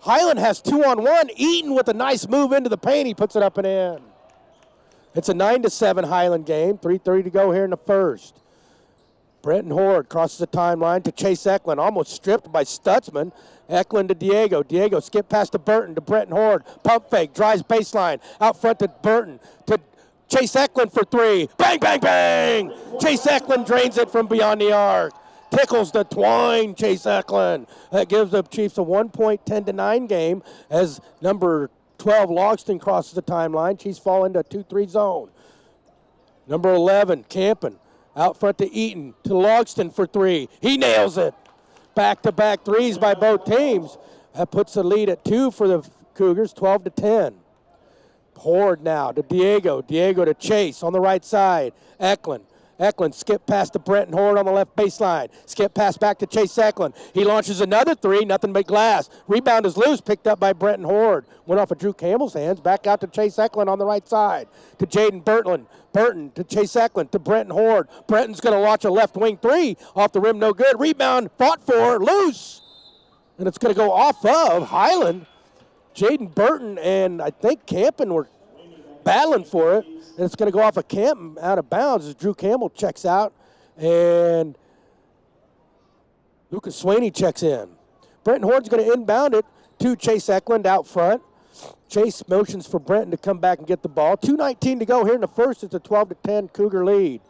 Highland has 2-on-1. Eaton with a nice move into the paint. He puts it up and in. It's a 9-7 Highland game. 3:30 to go here in the first. Brenton Horde crosses the timeline to Chase Eklund. Almost stripped by Stutzman. Eklund to Diego. Diego skip past to Burton to Brenton Horde. Pump fake. Drives baseline. Out front to Burton. To Chase Eklund for 3. Bang, bang, bang! Chase Eklund drains it from beyond the arc. Tickles the twine, Chase Eklund. That gives the Chiefs a 1-point, 10-9 game as number 12, Logston crosses the timeline. Chiefs fall into a 2-3 zone. Number 11, Campen. Out front to Eaton, to Logston for 3. He nails it. Back-to-back threes by both teams. That puts the lead at 2 for the Cougars, 12-10. Horde now to Diego. Diego to Chase on the right side. Eklund Eklund skip past to Brenton Horde on the left baseline. Skip pass back to Chase Eklund. He launches another three, nothing but glass. Rebound is loose, picked up by Brenton Horde. Went off of Drew Campbell's hands, back out to Chase Eklund on the right side. To Jaden Burton. Burton to Chase Eklund to Brenton Horde. Brenton's going to launch a left wing three. Off the rim, no good. Rebound, fought for, loose. And it's going to go off of Highland. Jaden Burton and I think Campen were battling for it. And it's going to go off of Campen out of bounds as Drew Campbell checks out. And Lucas Swaney checks in. Brenton Horde's going to inbound it to Chase Eklund out front. Chase motions for Brenton to come back and get the ball. 2:19 to go here in the first. It's a 12-10 Cougar lead.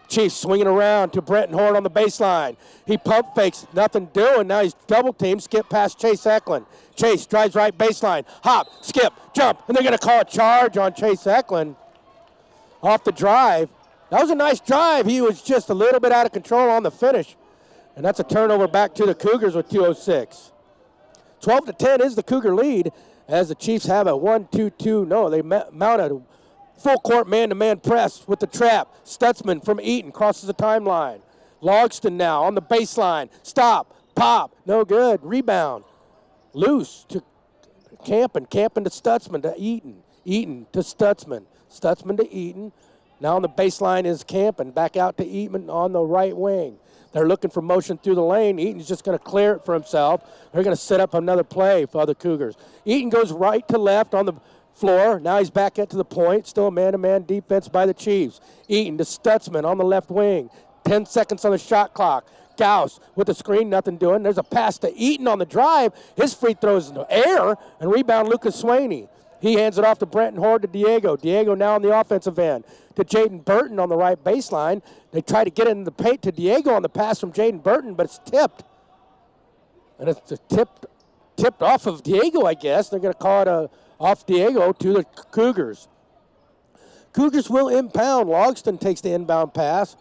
Chiefs swinging around to Brenton Horde on the baseline. He pump fakes, nothing doing. Now he's double teamed, skip past Chase Eklund. Chase drives right baseline, hop, skip, jump, and they're going to call a charge on Chase Eklund off the drive. That was a nice drive. He was just a little bit out of control on the finish. And that's a turnover back to the Cougars with 2:06. 12-10 is the Cougar lead as the Chiefs have a 1-2-2. No, they mount a full court man-to-man press with the trap. Stutzman from Eaton crosses the timeline. Logston now on the baseline. Stop, pop, no good. Rebound. Loose to Campen. Campen to Stutzman to Eaton. Eaton to Stutzman. Stutzman to Eaton. Now on the baseline is Campen. Back out to Eaton on the right wing. They're looking for motion through the lane. Eaton's just going to clear it for himself. They're going to set up another play for the Cougars. Eaton goes right to left on the floor. Now he's back into the point. Still a man-to-man defense by the Chiefs. Eaton to Stutzman on the left wing. 10 seconds on the shot clock. Gauss with the screen, nothing doing. There's a pass to Eaton on the drive. His free throws in the air and rebound Lucas Swaney. He hands it off to Brenton Horde to Diego. Diego now on the offensive end to Jaden Burton on the right baseline. They try to get it in the paint to Diego on the pass from Jaden Burton, but it's tipped. And it's tipped off of Diego, I guess. They're going to call it off Diego to the Cougars. Cougars will impound. Logston takes the inbound pass.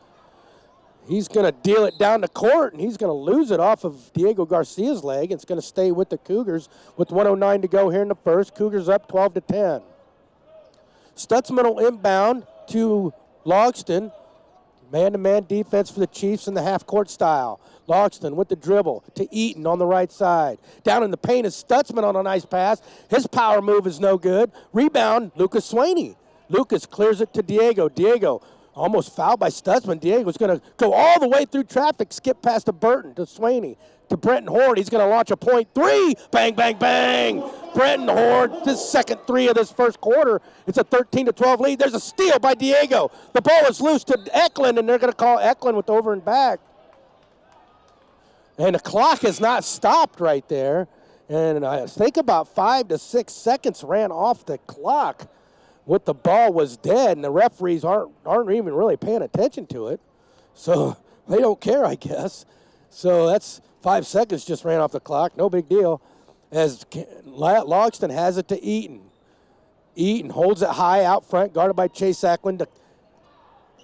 He's going to deal it down the court, and he's going to lose it off of Diego Garcia's leg. It's going to stay with the Cougars with 1:09 to go here in the first. Cougars up 12-10. Stutzman will inbound to Logston. Man-to-man defense for the Chiefs in the half-court style. Logston with the dribble to Eaton on the right side. Down in the paint is Stutzman on a nice pass. His power move is no good. Rebound, Lucas Swaney. Lucas clears it to Diego. Diego almost fouled by Stutzman. Diego's going to go all the way through traffic, skip past to Burton, to Swaney, to Brenton Horde. He's going to launch a point three. Bang, bang, bang. Brenton Horde, his second three of this first quarter. It's a 13-12 lead. There's a steal by Diego. The ball is loose to Eklund, and they're going to call Eklund with over and back. And the clock has not stopped right there. And I think about 5 to 6 seconds ran off the clock. With the ball was dead, and the referees aren't even really paying attention to it. So they don't care, I guess. So that's 5 seconds just ran off the clock. No big deal. As Logston has it to Eaton. Eaton holds it high out front, guarded by Chase Eklund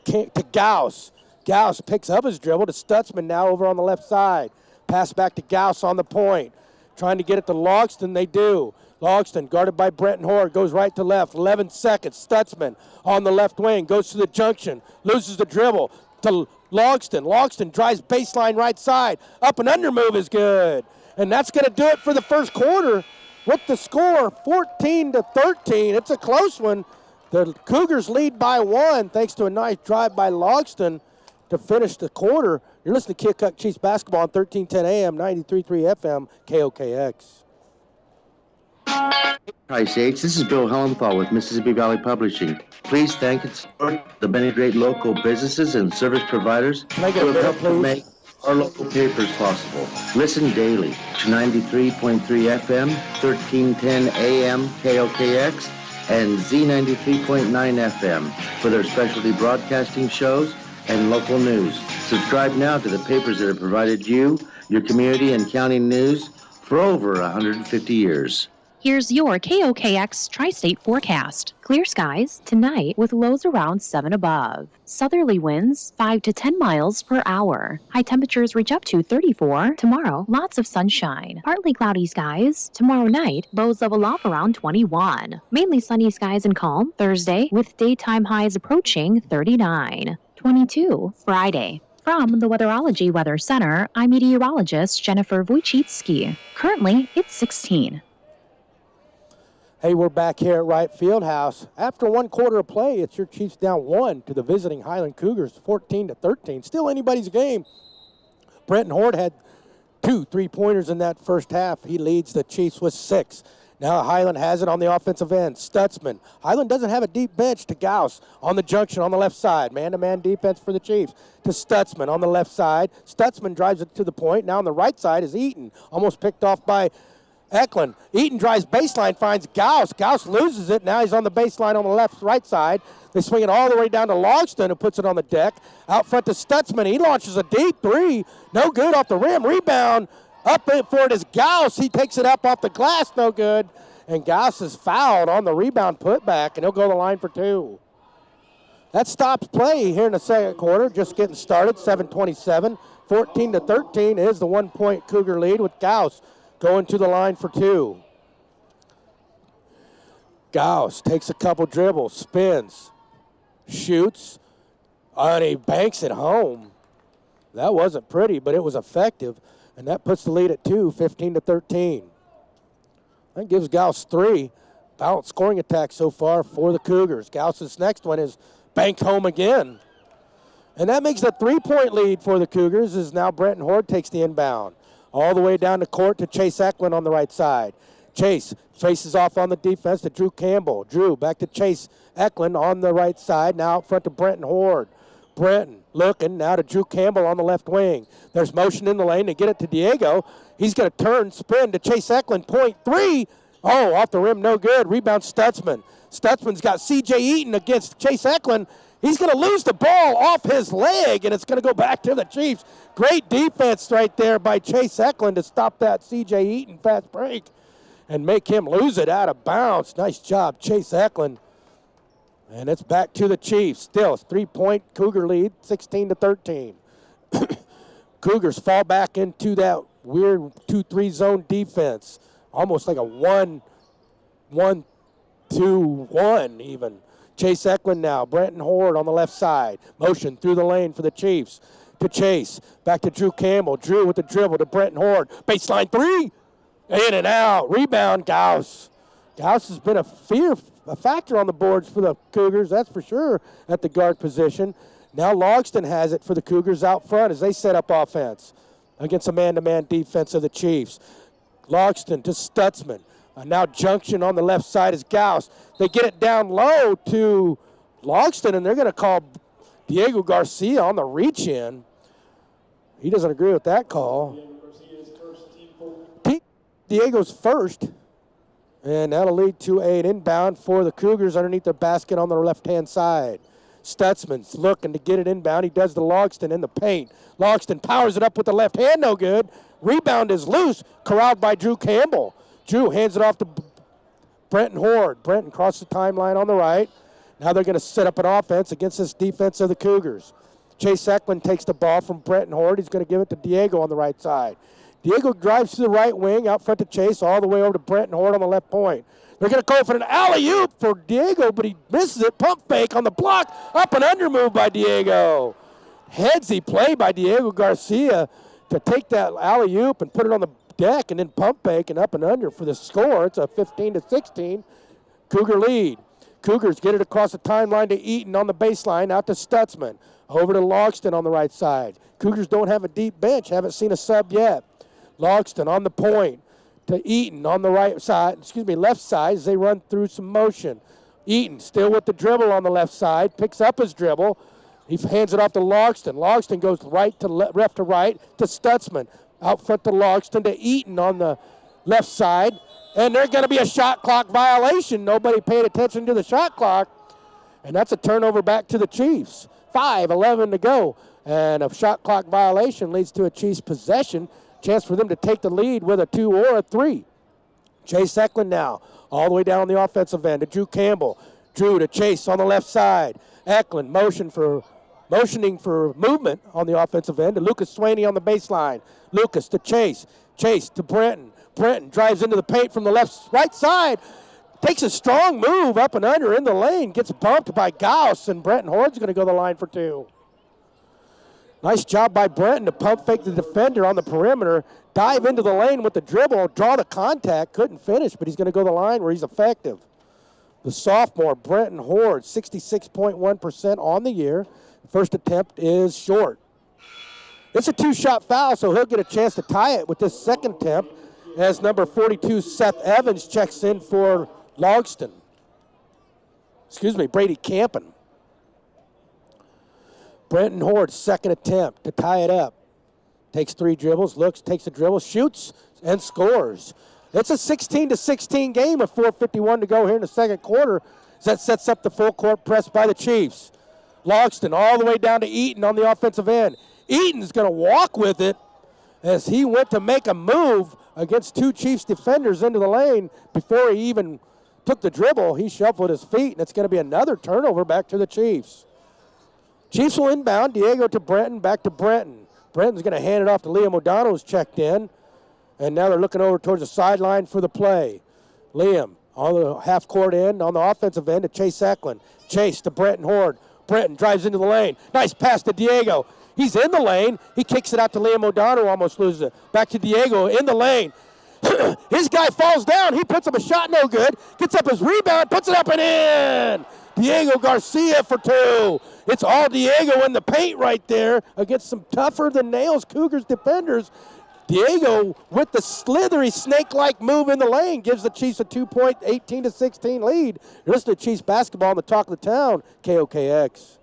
to Gauss. Gauss picks up his dribble to Stutzman now over on the left side. Pass back to Gauss on the point. Trying to get it to Logston, they do. Logston, guarded by Brenton Horde, goes right to left. 11 seconds. Stutzman on the left wing, goes to the junction, loses the dribble to Logston. Logston drives baseline right side. Up and under move is good. And that's going to do it for the first quarter with the score 14-13. It's a close one. The Cougars lead by 1 thanks to a nice drive by Logston to finish the quarter. You're listening to Keokuk Chiefs basketball on 1310 AM, 93.3 FM, KOKX. Tri-States, this is Bill Hellenthal with Mississippi Valley Publishing. Please thank and support the many great local businesses and service providers who have helped to make our local papers possible. Listen daily to 93.3 FM, 1310 AM, KOKX, and Z93.9 FM for their specialty broadcasting shows and local news. Subscribe now to the papers that have provided you, your community, and county news for over 150 years. Here's your KOKX Tri-State forecast. Clear skies tonight with lows around 7 above. Southerly winds 5 to 10 miles per hour. High temperatures reach up to 34. Tomorrow, lots of sunshine. Partly cloudy skies. Tomorrow night, lows level off around 21. Mainly sunny skies and calm. Thursday, with daytime highs approaching 39. 7/22, Friday. From the Weatherology Weather Center, I'm meteorologist Jennifer Wojcicki. Currently, it's 16. Hey, we're back here at Wright Fieldhouse. After one quarter of play, it's your Chiefs down 1 to the visiting Highland Cougars, 14-13. Still anybody's game. Brenton Horde had 2 3-pointers in that first half. He leads the Chiefs with 6. Now Highland has it on the offensive end. Stutzman. Highland doesn't have a deep bench to Gauss on the junction on the left side. Man-to-man defense for the Chiefs. To Stutzman on the left side. Stutzman drives it to the point. Now on the right side is Eaton. Almost picked off by Eklund. Eaton drives baseline, finds Gauss. Gauss loses it. Now he's on the baseline on the right side. They swing it all the way down to Logston, who puts it on the deck. Out front to Stutzman. He launches a deep 3. No good off the rim. Rebound. Up for it is Gauss. He takes it up off the glass. No good. And Gauss is fouled on the rebound putback, and he'll go to the line for 2. That stops play here in the second quarter. Just getting started. 7:27. 14-13 is the 1-point Cougar lead with Gauss going to the line for 2. Gauss takes a couple dribbles, spins, shoots, and he banks it home. That wasn't pretty, but it was effective, and that puts the lead at 2, 15-13. That gives Gauss 3. Balanced scoring attack so far for the Cougars. Gauss's next one is banked home again. And that makes a 3-point lead for the Cougars as now Brenton Horde takes the inbound. All the way down the court to Chase Eklund on the right side. Chase faces off on the defense to Drew Campbell. Drew back to Chase Eklund on the right side. Now out front to Brenton Horde. Brenton looking now to Drew Campbell on the left wing. There's motion in the lane to get it to Diego. He's going to turn, spin to Chase Eklund. Point 3. Oh, off the rim, no good. Rebound Stutzman. Stutzman's got C.J. Eaton against Chase Eklund. He's going to lose the ball off his leg, and it's going to go back to the Chiefs. Great defense right there by Chase Eklund to stop that C.J. Eaton fast break and make him lose it out of bounds. Nice job, Chase Eklund. And it's back to the Chiefs. Still, it's 3-point Cougar lead, 16-13. Cougars fall back into that weird 2-3 zone defense, almost like a 1-1-2-1 even. Chase Eklund now, Brenton Horde on the left side. Motion through the lane for the Chiefs. To Chase, back to Drew Campbell. Drew with the dribble to Brenton Horde. Baseline 3, in and out. Rebound, Gauss. Gauss has been a factor on the boards for the Cougars, that's for sure, at the guard position. Now Logston has it for the Cougars out front as they set up offense against a man-to-man defense of the Chiefs. Logston to Stutzman. Now junction on the left side is Gauss. They get it down low to Logston, and they're going to call Diego Garcia on the reach-in. He doesn't agree with that call. Diego's first, and that'll lead to an inbound for the Cougars underneath the basket on the left-hand side. Stutzman's looking to get it inbound. He does the Logston in the paint. Logston powers it up with the left hand, no good. Rebound is loose, corralled by Drew Campbell. Drew hands it off to Brenton Horde. Brenton crosses the timeline on the right. Now they're going to set up an offense against this defense of the Cougars. Chase Eklund takes the ball from Brenton Horde. He's going to give it to Diego on the right side. Diego drives to the right wing, out front to Chase, all the way over to Brenton Horde on the left point. They're going to go for an alley-oop for Diego, but he misses it. Pump fake on the block. Up and under move by Diego. Headsy play by Diego Garcia to take that alley-oop and put it on the deck and then pump fake and up and under for the score. It's a 15-16 Cougar lead. Cougars get it across the timeline to Eaton on the baseline, out to Stutzman. Over to Logston on the right side. Cougars don't have a deep bench, haven't seen a sub yet. Logston on the point to Eaton on the left side as they run through some motion. Eaton still with the dribble on the left side, picks up his dribble. He hands it off to Logston. Logston goes left to right to Stutzman. Out front to Logston to Eaton on the left side. And there's going to be a shot clock violation. Nobody paid attention to the shot clock. And that's a turnover back to the Chiefs. 5:11 to go. And a shot clock violation leads to a Chiefs possession. Chance for them to take the lead with a 2 or a 3. Chase Eklund now, all the way down on the offensive end to Drew Campbell. Drew to Chase on the left side. Eklund motioning for movement on the offensive end to Lucas Swaney on the baseline. Lucas to Chase. Chase to Brenton. Brenton drives into the paint from the right side. Takes a strong move up and under in the lane. Gets bumped by Gauss, and Brenton Horde's going to go to the line for 2. Nice job by Brenton to pump fake the defender on the perimeter, dive into the lane with the dribble, draw the contact, couldn't finish, but he's going to go the line where he's effective. The sophomore, Brenton Horde, 66.1% on the year. First attempt is short. It's a two-shot foul, so he'll get a chance to tie it with this second attempt as number 42, Seth Evans, checks in for Logston. Brady Campen. Brenton Horde, second attempt to tie it up. Takes 3 dribbles, looks, takes a dribble, shoots, and scores. It's a 16-16 game with 4:51 to go here in the second quarter. That sets up the full court press by the Chiefs. Logston all the way down to Eaton on the offensive end. Eaton's going to walk with it as he went to make a move against 2 Chiefs defenders into the lane. Before he even took the dribble, he shuffled his feet, and it's going to be another turnover back to the Chiefs. Chiefs will inbound. Diego to Brenton, back to Brenton. Brenton's going to hand it off to Liam O'Donnell, who's checked in. And now they're looking over towards the sideline for the play. Liam on the half-court end, on the offensive end to Chase Eklund. Chase to Brenton Horde. Brenton drives into the lane. Nice pass to Diego. He's in the lane. He kicks it out to Liam O'Donnell, almost loses it. Back to Diego in the lane. His guy falls down. He puts up a shot, no good. Gets up his rebound, puts it up and in. Diego Garcia for 2. It's all Diego in the paint right there against some tougher-than-nails Cougars defenders. Diego, with the slithery snake-like move in the lane, gives the Chiefs a 2-point, 18-16 lead. You're listening to Chiefs basketball on the talk of the town, KOKX.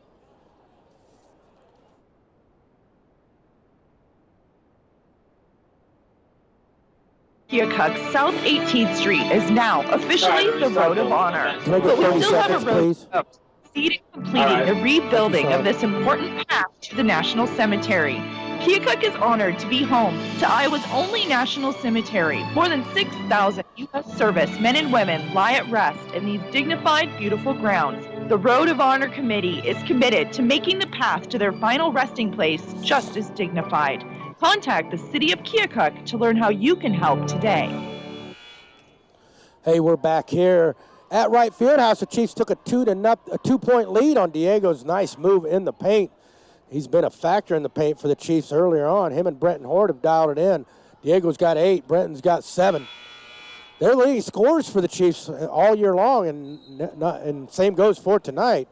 Keokuk South 18th Street is now officially the Road of Honor. But we still have a road to go. Succeed in completing the rebuilding of this important path to the National Cemetery. Keokuk is honored to be home to Iowa's only national cemetery. More than 6,000 U.S. service men and women lie at rest in these dignified, beautiful grounds. The Road of Honor Committee is committed to making the path to their final resting place just as dignified. Contact the City of Keokuk to learn how you can help today. Hey, we're back here at Wright Fieldhouse. The Chiefs took a 2-point lead on Diego's nice move in the paint. He's been a factor in the paint for the Chiefs earlier on. Him and Brenton Horde have dialed it in. Diego's got 8. Brenton's got 7. They're leading scores for the Chiefs all year long, and same goes for tonight.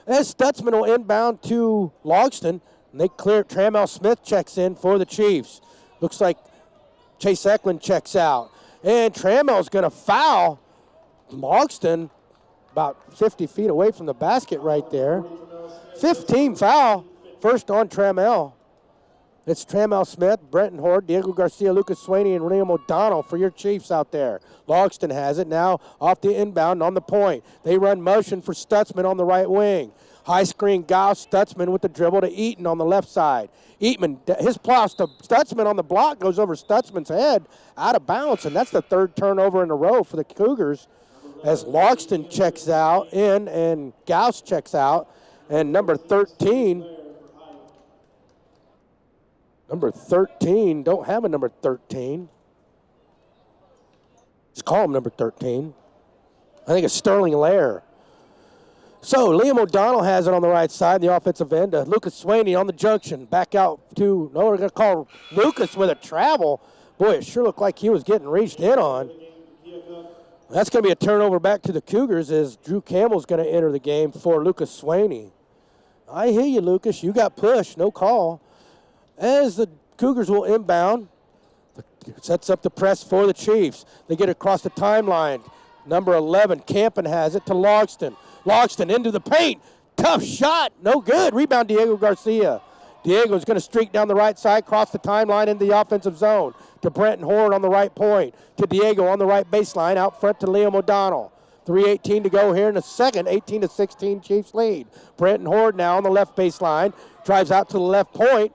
As Stutzman will inbound to Logston, and they clear. Trammell Smith checks in for the Chiefs. Looks like Chase Eklund checks out. And Trammell's going to foul Logston about 50 feet away from the basket right there. 15 foul. First on Trammell. It's Trammell Smith, Brenton Horde, Diego Garcia, Lucas Swaney, and Liam O'Donnell for your Chiefs out there. Logston has it now off the inbound on the point. They run motion for Stutzman on the right wing. High screen, Gauss, Stutzman with the dribble to Eaton on the left side. Eaton, his plows to Stutzman on the block, goes over Stutzman's head, out of bounds, and that's the 3rd turnover in a row for the Cougars as Logston checks out in and Gauss checks out, and number 13, don't have a number 13. Just call him number 13. I think it's Sterling Lair. So Liam O'Donnell has it on the right side, the offensive end. Lucas Swaney on the junction. Back out to, we're going to call Lucas with a travel. Boy, it sure looked like he was getting reached in on. That's going to be a turnover back to the Cougars as Drew Campbell's going to enter the game for Lucas Swaney. I hear you, Lucas. You got pushed. No call. As the Cougars will inbound, sets up the press for the Chiefs. They get across the timeline. Number 11, Campen has it to Logston. Logston into the paint. Tough shot. No good. Rebound, Diego Garcia. Diego's going to streak down the right side, cross the timeline into the offensive zone. To Brenton Horde on the right point. To Diego on the right baseline. Out front to Liam O'Donnell. 3:18 to go here in the second. 18-16 Chiefs lead. Brenton Horde now on the left baseline. Drives out to the left point.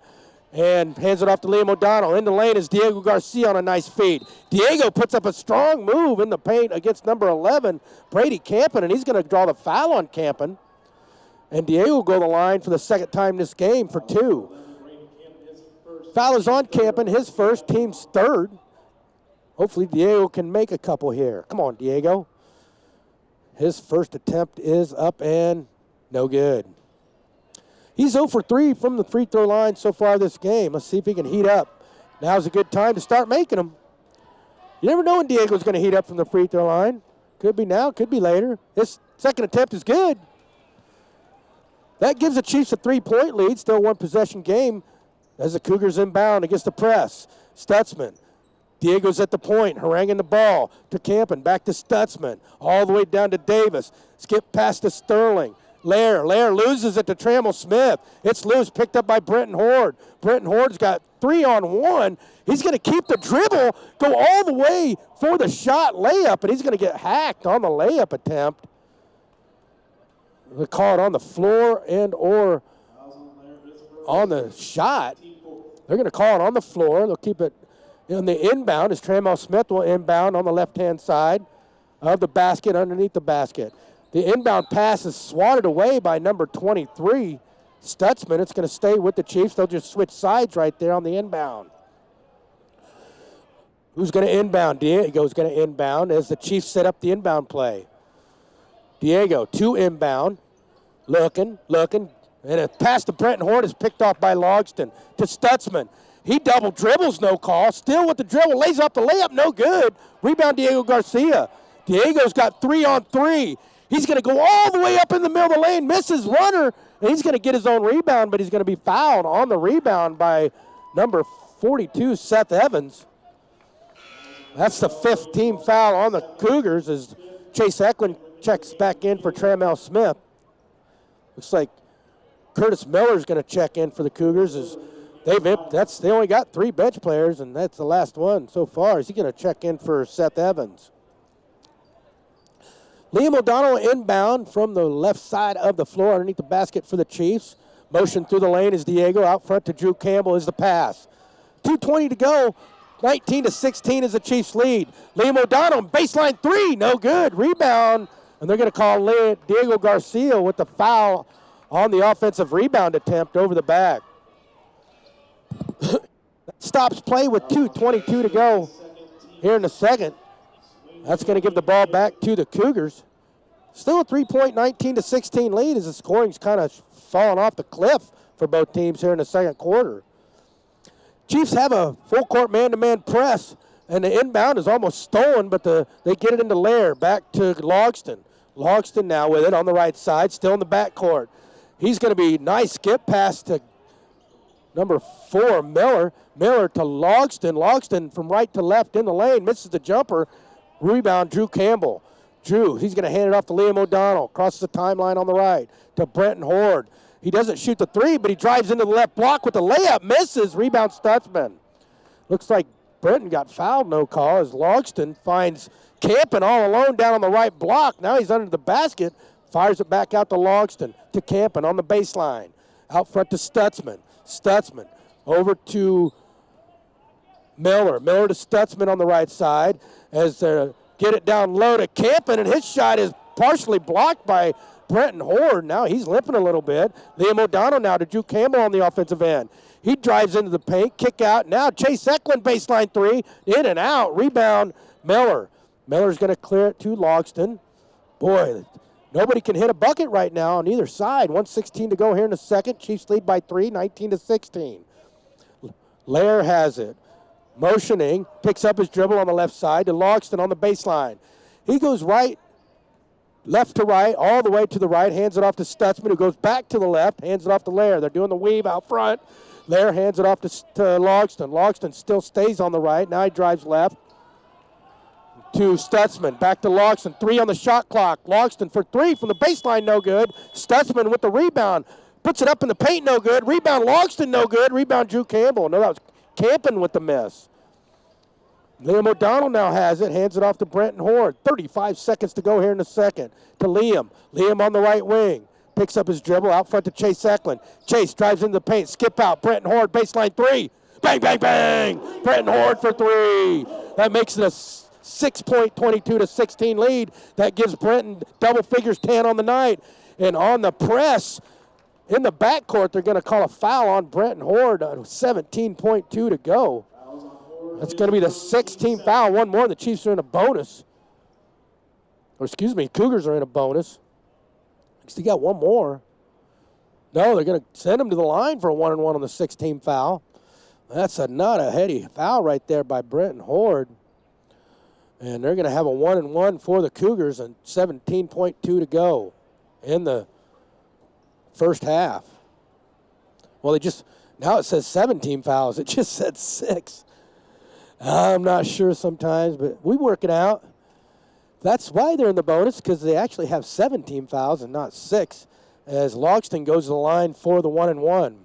And hands it off to Liam O'Donnell. In the lane is Diego Garcia on a nice feed. Diego puts up a strong move in the paint against number 11, Brady Campen, and he's going to draw the foul on Campen. And Diego will go to the line for the second time this game for 2. Foul is on Campen, his first, team's 3rd. Hopefully Diego can make a couple here. Come on, Diego. His first attempt is up and no good. He's 0 for 3 from the free throw line so far this game. Let's see if he can heat up. Now's a good time to start making them. You never know when Diego's going to heat up from the free throw line. Could be now, could be later. This second attempt is good. That gives the Chiefs a 3-point lead. Still one possession game as the Cougars inbound against the press. Stutzman. Diego's at the point, haranguing the ball to Campen, back to Stutzman, all the way down to Davis. Skip past to Sterling. Lair loses it to Trammell Smith. It's loose, picked up by Brenton Horde. Brenton Horde's got 3-on-1. He's going to keep the dribble, go all the way for the shot layup, and he's going to get hacked on the layup attempt. They call it on the floor and or on the shot. They're going to call it on the floor. They'll keep it in the inbound as Trammell Smith will inbound on the left-hand side of the basket, underneath the basket. The inbound pass is swatted away by number 23, Stutzman. It's going to stay with the Chiefs. They'll just switch sides right there on the inbound. Who's going to inbound? Diego's going to inbound as the Chiefs set up the inbound play. Diego, 2 inbound, looking, and a pass to Brenton Horde is picked off by Logston to Stutzman. He double dribbles, no call. Still with the dribble, lays up the layup, no good. Rebound, Diego Garcia. Diego's got 3-on-3. He's going to go all the way up in the middle of the lane, misses runner, and he's going to get his own rebound, but he's going to be fouled on the rebound by number 42, Seth Evans. That's the 5th team foul on the Cougars as Chase Eklund checks back in for Trammell Smith. Looks like Curtis Miller's going to check in for the Cougars as they only got 3 bench players, and that's the last one so far. Is he going to check in for Seth Evans? Liam O'Donnell inbound from the left side of the floor underneath the basket for the Chiefs. Motion through the lane is Diego. Out front to Drew Campbell is the pass. 2:20 to go. 19-16 is the Chiefs lead. Liam O'Donnell, baseline 3, no good. Rebound, and they're going to call Diego Garcia with the foul on the offensive rebound attempt over the back. Stops play with 2:22 to go here in the second. That's going to give the ball back to the Cougars. Still a 3-point 19-16 lead as the scoring's kind of fallen off the cliff for both teams here in the second quarter. Chiefs have a full-court man-to-man press, and the inbound is almost stolen, but they get it into Lair, back to Logston. Logston now with it on the right side, still in the backcourt. He's going to be nice skip pass to number 4, Miller. Miller to Logston. Logston from right to left in the lane, misses the jumper. Rebound, Drew Campbell. Drew, he's going to hand it off to Liam O'Donnell. Crosses the timeline on the right to Brenton Horde. He doesn't shoot the 3, but he drives into the left block with the layup. Misses. Rebound, Stutzman. Looks like Brenton got fouled, no call, as Logston finds Campen all alone down on the right block. Now he's under the basket. Fires it back out to Logston, to Campen on the baseline. Out front to Stutzman. Stutzman over to Miller. Miller to Stutzman on the right side as they get it down low to Campen, and his shot is partially blocked by Brenton Horde. Now he's limping a little bit. Liam O'Donnell now to Drew Campbell on the offensive end. He drives into the paint, kick out. Now Chase Eklund, baseline 3, in and out. Rebound, Miller. Miller's going to clear it to Logston. Boy, nobody can hit a bucket right now on either side. 1:16 to go here in the second. Chiefs lead by 3, 19-16. Lair has it. Motioning, picks up his dribble on the left side to Logston on the baseline. He goes left to right, all the way to the right, hands it off to Stutzman, who goes back to the left, hands it off to Lair. They're doing the weave out front. Lair hands it off to Logston. Logston still stays on the right. Now he drives left to Stutzman. Back to Logston. 3 on the shot clock. Logston for 3 from the baseline, no good. Stutzman with the rebound. Puts it up in the paint, no good. Rebound, Logston, no good. Rebound, Drew Campbell. No, that was Campen with the miss. Liam O'Donnell now has it, hands it off to Brenton Horde. 35 seconds to go here in the second. To Liam. Liam on the right wing. Picks up his dribble out front to Chase Eklund. Chase drives into the paint, skip out. Brenton Horde, baseline 3. Bang, bang, bang. Brenton Horde for 3. That makes it a 6-point 22-16 lead. That gives Brenton double figures 10 on the night. And on the press, in the backcourt, they're going to call a foul on Brenton Horde. 17.2 to go. That's going to be the 16th foul. One more. The Chiefs are in a bonus. Or excuse me, Cougars are in a bonus. They got one more. No, they're going to send him to the line for a 1-and-1 on the 6-team foul. That's not a heady foul right there by Brenton Horde. And they're going to have a 1-and-1 for the Cougars and 17.2 to go in the first half. Well, now it says 17 fouls. It just said 6. I'm not sure sometimes, but we work it out. That's why they're in the bonus, because they actually have 17 fouls and not 6, as Logston goes to the line for the 1-and-1.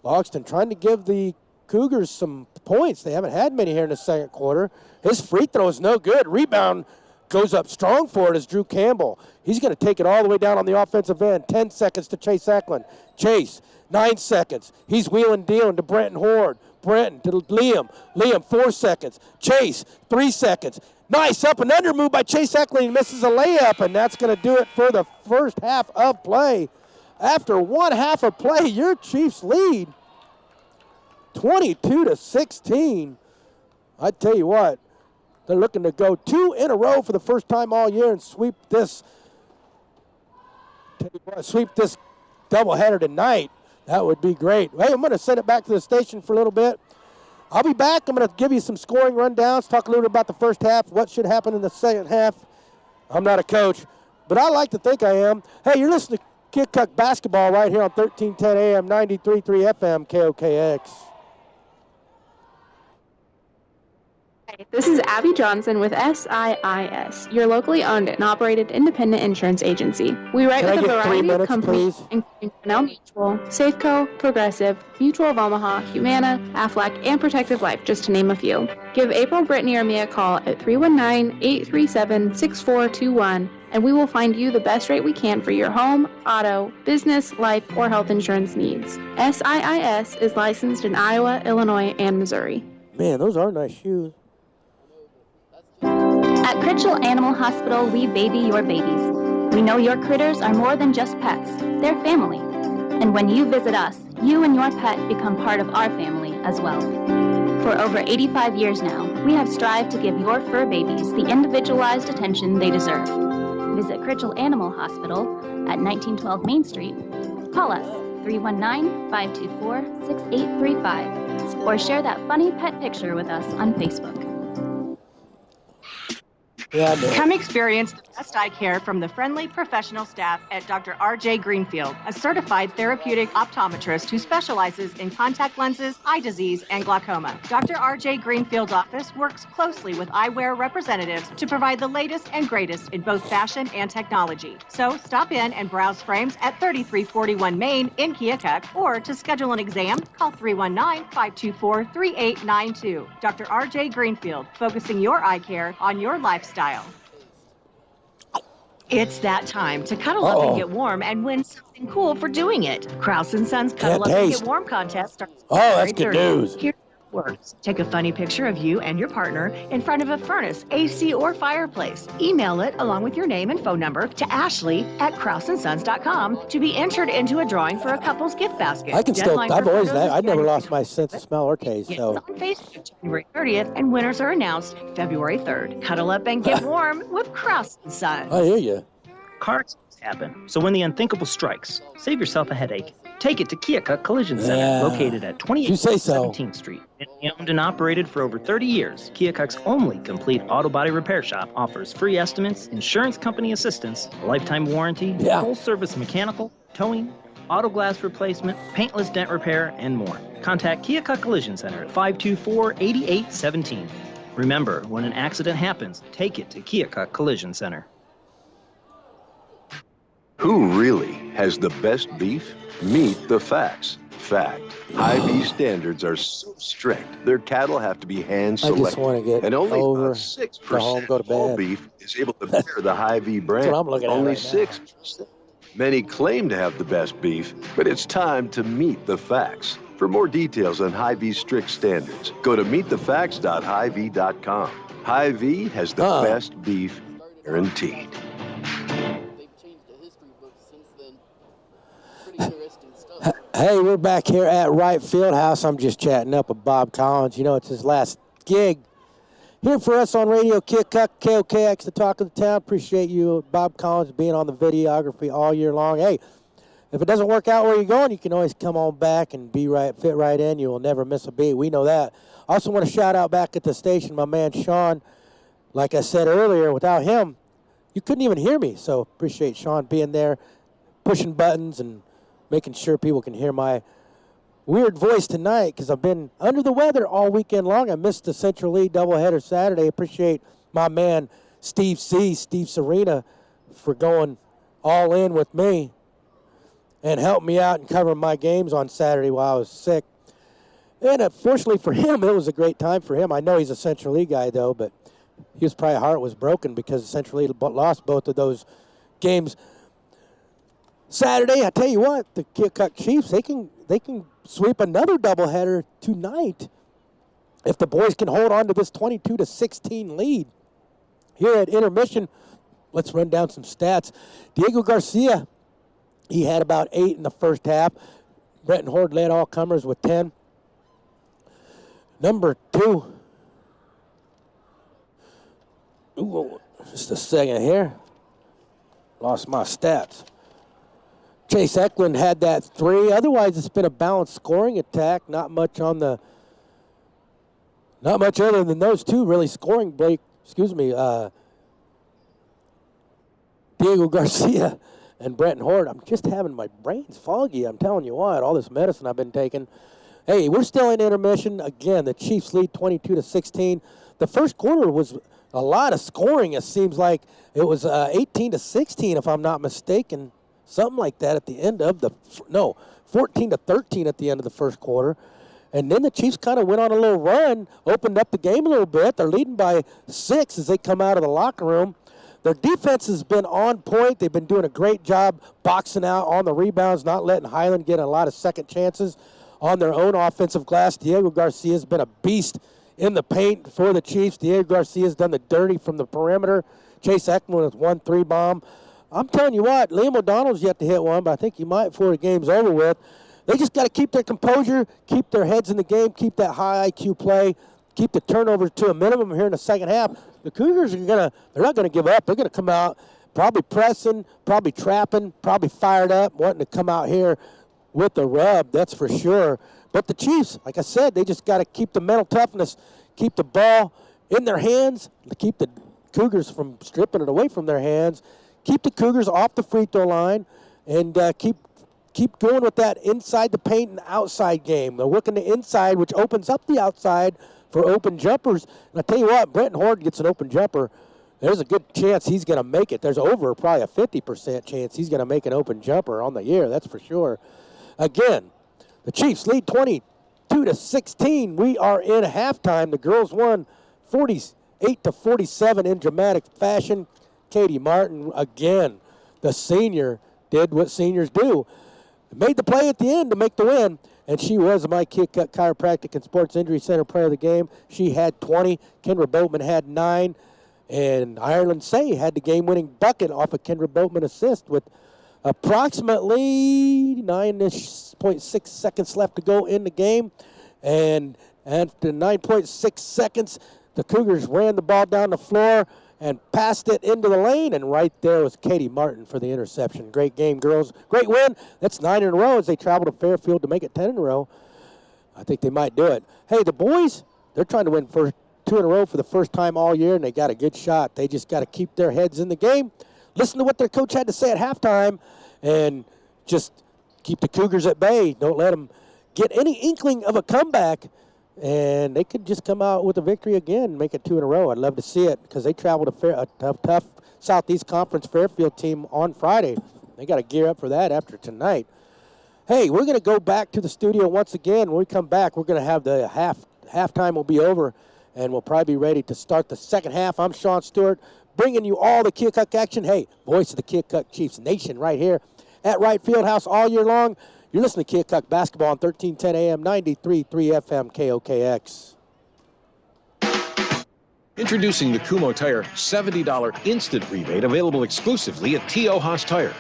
Logston trying to give the Cougars some points. They haven't had many here in the second quarter. His free throw is no good. Rebound goes up strong for it as Drew Campbell. He's going to take it all the way down on the offensive end. 10 seconds to Chase Eklund. Chase, 9 seconds. He's wheeling dealing to Brenton Horde. Brenton to Liam. Liam, 4 seconds. Chase, 3 seconds. Nice up and under move by Chase Eklund. He misses a layup, and that's going to do it for the first half of play. After one half of play, your Chiefs lead 22-16. I tell you what, they're looking to go 2 in a row for the first time all year and sweep this doubleheader tonight. That would be great. Hey, I'm going to send it back to the station for a little bit. I'll be back. I'm going to give you some scoring rundowns, talk a little bit about the first half, what should happen in the second half. I'm not a coach, but I like to think I am. Hey, you're listening to Keokuk basketball right here on 1310 AM, 93.3 FM, KOKX. This is Abby Johnson with SIIS, your locally owned and operated independent insurance agency. We write with a variety of companies, including Canal Mutual, Safeco, Progressive, Mutual of Omaha, Humana, Aflac, and Protective Life, just to name a few. Give April, Brittany, or me a call at 319-837-6421, and we will find you the best rate we can for your home, auto, business, life, or health insurance needs. SIIS is licensed in Iowa, Illinois, and Missouri. Man, those are nice shoes. At Critchell Animal Hospital, we baby your babies. We know your critters are more than just pets. They're family. And when you visit us, you and your pet become part of our family as well. For over 85 years now, we have strived to give your fur babies the individualized attention they deserve. Visit Critchell Animal Hospital at 1912 Main Street. Call us 319-524-6835 or share that funny pet picture with us on Facebook. Come experience the best eye care from the friendly professional staff at Dr. R.J. Greenfield, a certified therapeutic optometrist who specializes in contact lenses, eye disease, and glaucoma. Dr. R.J. Greenfield's office works closely with eyewear representatives to provide the latest and greatest in both fashion and technology. So stop in and browse frames at 3341 Main in Keokuk, or to schedule an exam, call 319-524-3892. Dr. R.J. Greenfield, focusing your eye care on your lifestyle. It's that time to cuddle up and get warm and win something cool for doing it. Kraus & Sons Cuddle Up and Get Warm contest starts that's good news. Here's how it works. Take a funny picture of you and your partner in front of a furnace, AC, or fireplace. Email it along with your name and phone number to ashley@krausandsons.com to be entered into a drawing for a couple's gift basket. I've never lost my sense of smell or taste. So. On Facebook January 30th, and winners are announced February 3rd. Cuddle up and get warm with Kraus & Sons. I hear you. Car accidents happen, so when the unthinkable strikes, save yourself a headache. Take it to Keokuk Collision Center, located at 28th Street. Owned and operated for over 30 years, Keokuk's only complete auto body repair shop offers free estimates, insurance company assistance, a lifetime warranty, full service mechanical, towing, auto glass replacement, paintless dent repair, and more. Contact Keokuk Collision Center at 524-8817. Remember, when an accident happens, take it to Keokuk Collision Center. Who really has the best beef? Meet the facts. Fact. Hy-Vee standards are so strict, their cattle have to be hand-selected. I just want to get and only over, about 6% of all beef is able to bear the Hy-Vee brand. That's what I'm looking at only right 6%. Many claim to have the best beef, but it's time to meet the facts. For more details on Hy-Vee's strict standards, go to meetthefacts.hyvee.com. Hy-Vee has the best beef guaranteed. Hey, we're back here at Wright Fieldhouse. I'm just chatting up with Bob Collins. You know, it's his last gig here for us on Radio Keokuk, KOKX, the talk of the town. Appreciate you, Bob Collins, being on the videography all year long. Hey, if it doesn't work out where you're going, you can always come on back and fit right in. You will never miss a beat. We know that. I also want to shout out back at the station, my man Sean. Like I said earlier, without him, you couldn't even hear me. So appreciate Sean being there, pushing buttons and making sure people can hear my weird voice tonight because I've been under the weather all weekend long. I missed the Central League doubleheader Saturday. Appreciate my man Steve Serena, for going all in with me and helped me out and covering my games on Saturday while I was sick. And unfortunately for him, it was a great time for him. I know he's a Central League guy, though, but his probably heart was broken because the Central League lost both of those games. Saturday, I tell you what, the Keokuk Chiefs, they can sweep another doubleheader tonight if the boys can hold on to this 22-16 lead. Here at intermission, let's run down some stats. Diego Garcia, he had about 8 in the first half. Bretton Horde led all comers with 10. Number 2. Ooh, just a second here. Lost my stats. Chase Eklund had that 3. Otherwise, it's been a balanced scoring attack. Not much other than those two really scoring. Diego Garcia and Bretton Horde. I'm just having my brains foggy. I'm telling you what, all this medicine I've been taking. Hey, we're still in intermission. Again, the Chiefs lead 22-16. The first quarter was a lot of scoring. It seems like it was 18-16, if I'm not mistaken. Something like that at the end of 14-13 at the end of the first quarter. And then the Chiefs kind of went on a little run, opened up the game a little bit. They're leading by 6 as they come out of the locker room. Their defense has been on point. They've been doing a great job boxing out on the rebounds, not letting Highland get a lot of second chances on their own offensive glass. Diego Garcia has been a beast in the paint for the Chiefs. Diego Garcia has done the dirty from the perimeter. Chase Eklund with 1 3-bomb. I'm telling you what, Liam O'Donnell's yet to hit one, but I think he might before the game's over with. They just got to keep their composure, keep their heads in the game, keep that high IQ play, keep the turnovers to a minimum here in the second half. The Cougars they're not going to give up. They're going to come out probably pressing, probably trapping, probably fired up, wanting to come out here with the rub, that's for sure. But the Chiefs, like I said, they just got to keep the mental toughness, keep the ball in their hands, to keep the Cougars from stripping it away from their hands, keep the Cougars off the free throw line, and keep going with that inside the paint and outside game. They're working the inside, which opens up the outside for open jumpers. And I tell you what, Bretton Horde gets an open jumper, there's a good chance he's going to make it. There's over probably a 50% chance he's going to make an open jumper on the year, that's for sure. Again, the Chiefs lead 22-16. We are in halftime. The girls won 48-47 in dramatic fashion. Katie Martin, again, the senior, did what seniors do. Made the play at the end to make the win, and she was my Keokuk Chiropractic and Sports Injury Center player of the game. She had 20. Kendra Boatman had 9. And Ireland Say had the game-winning bucket off a Kendra Boatman assist with approximately 9.6 seconds left to go in the game. And after 9.6 seconds, the Cougars ran the ball down the floor and passed it into the lane, and right there was Katie Martin for the interception. Great game, girls. Great win. That's 9 in a row as they travel to Fairfield to make it 10 in a row. I think they might do it. Hey, the boys, they're trying to win 2 in a row for the first time all year, and they got a good shot. They just got to keep their heads in the game, listen to what their coach had to say at halftime, and just keep the Cougars at bay. Don't let them get any inkling of a comeback, and they could just come out with a victory again and make it 2 in a row. I'd love to see it because they traveled a tough Southeast Conference Fairfield team on Friday. They got to gear up for that after tonight. Hey, we're going to go back to the studio once again. When we come back, we're going to have the halftime will be over, and we'll probably be ready to start the second half. I'm Sean Stewart, bringing you all the Keokuk action. Hey, voice of the Keokuk Chiefs Nation right here at Wright Fieldhouse all year long. You're listening to Keokuk Basketball on 1310 AM, 93.3 FM, KOKX. Introducing the Kumho Tire $70 instant rebate available exclusively at T.O. Haas Tire.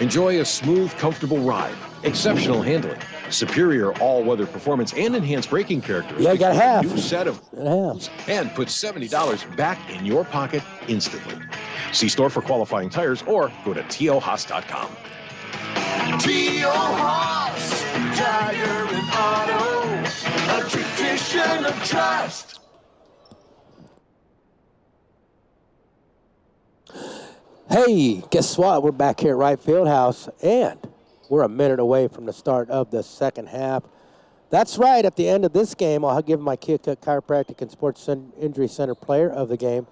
Enjoy a smooth, comfortable ride, exceptional handling, superior all-weather performance, and enhanced braking characteristics. Yeah, you got half. New set of and put $70 back in your pocket instantly. See store for qualifying tires or go to tohaas.com. T.O. Haas, Tire and Auto, a tradition of trust. Hey, guess what? We're back here at Wright Fieldhouse, and we're a minute away from the start of the second half. That's right. At the end of this game, I'll give my Keokuk Chiropractic and Sports Injury Center player of the game.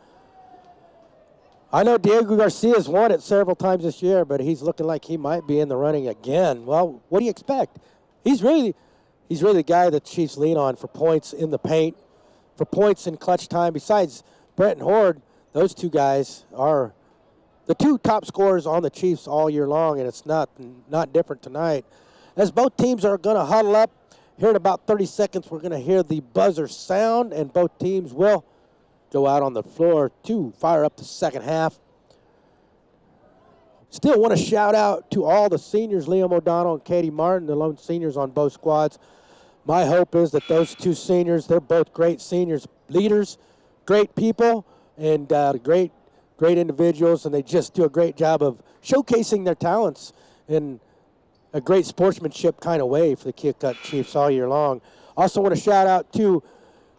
I know Diego Garcia's won it several times this year, but he's looking like he might be in the running again. Well, what do you expect? He's really the guy that Chiefs lean on for points in the paint, for points in clutch time. Besides Brett and Horde, those two guys are the two top scorers on the Chiefs all year long, and it's not different tonight. As both teams are going to huddle up, here in about 30 seconds, we're going to hear the buzzer sound, and both teams will go out on the floor to fire up the second half. Still want to shout out to all the seniors, Liam O'Donnell and Katie Martin, the lone seniors on both squads. My hope is that those two seniors, they're both great seniors, leaders, great people, and great individuals, and they just do a great job of showcasing their talents in a great sportsmanship kind of way for the Keokuk Chiefs all year long. Also want to shout out to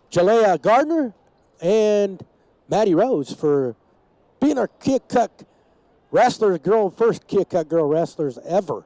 Jalea Gardner and Maddie Rose for being our Keokuk wrestlers, first Keokuk girl wrestlers ever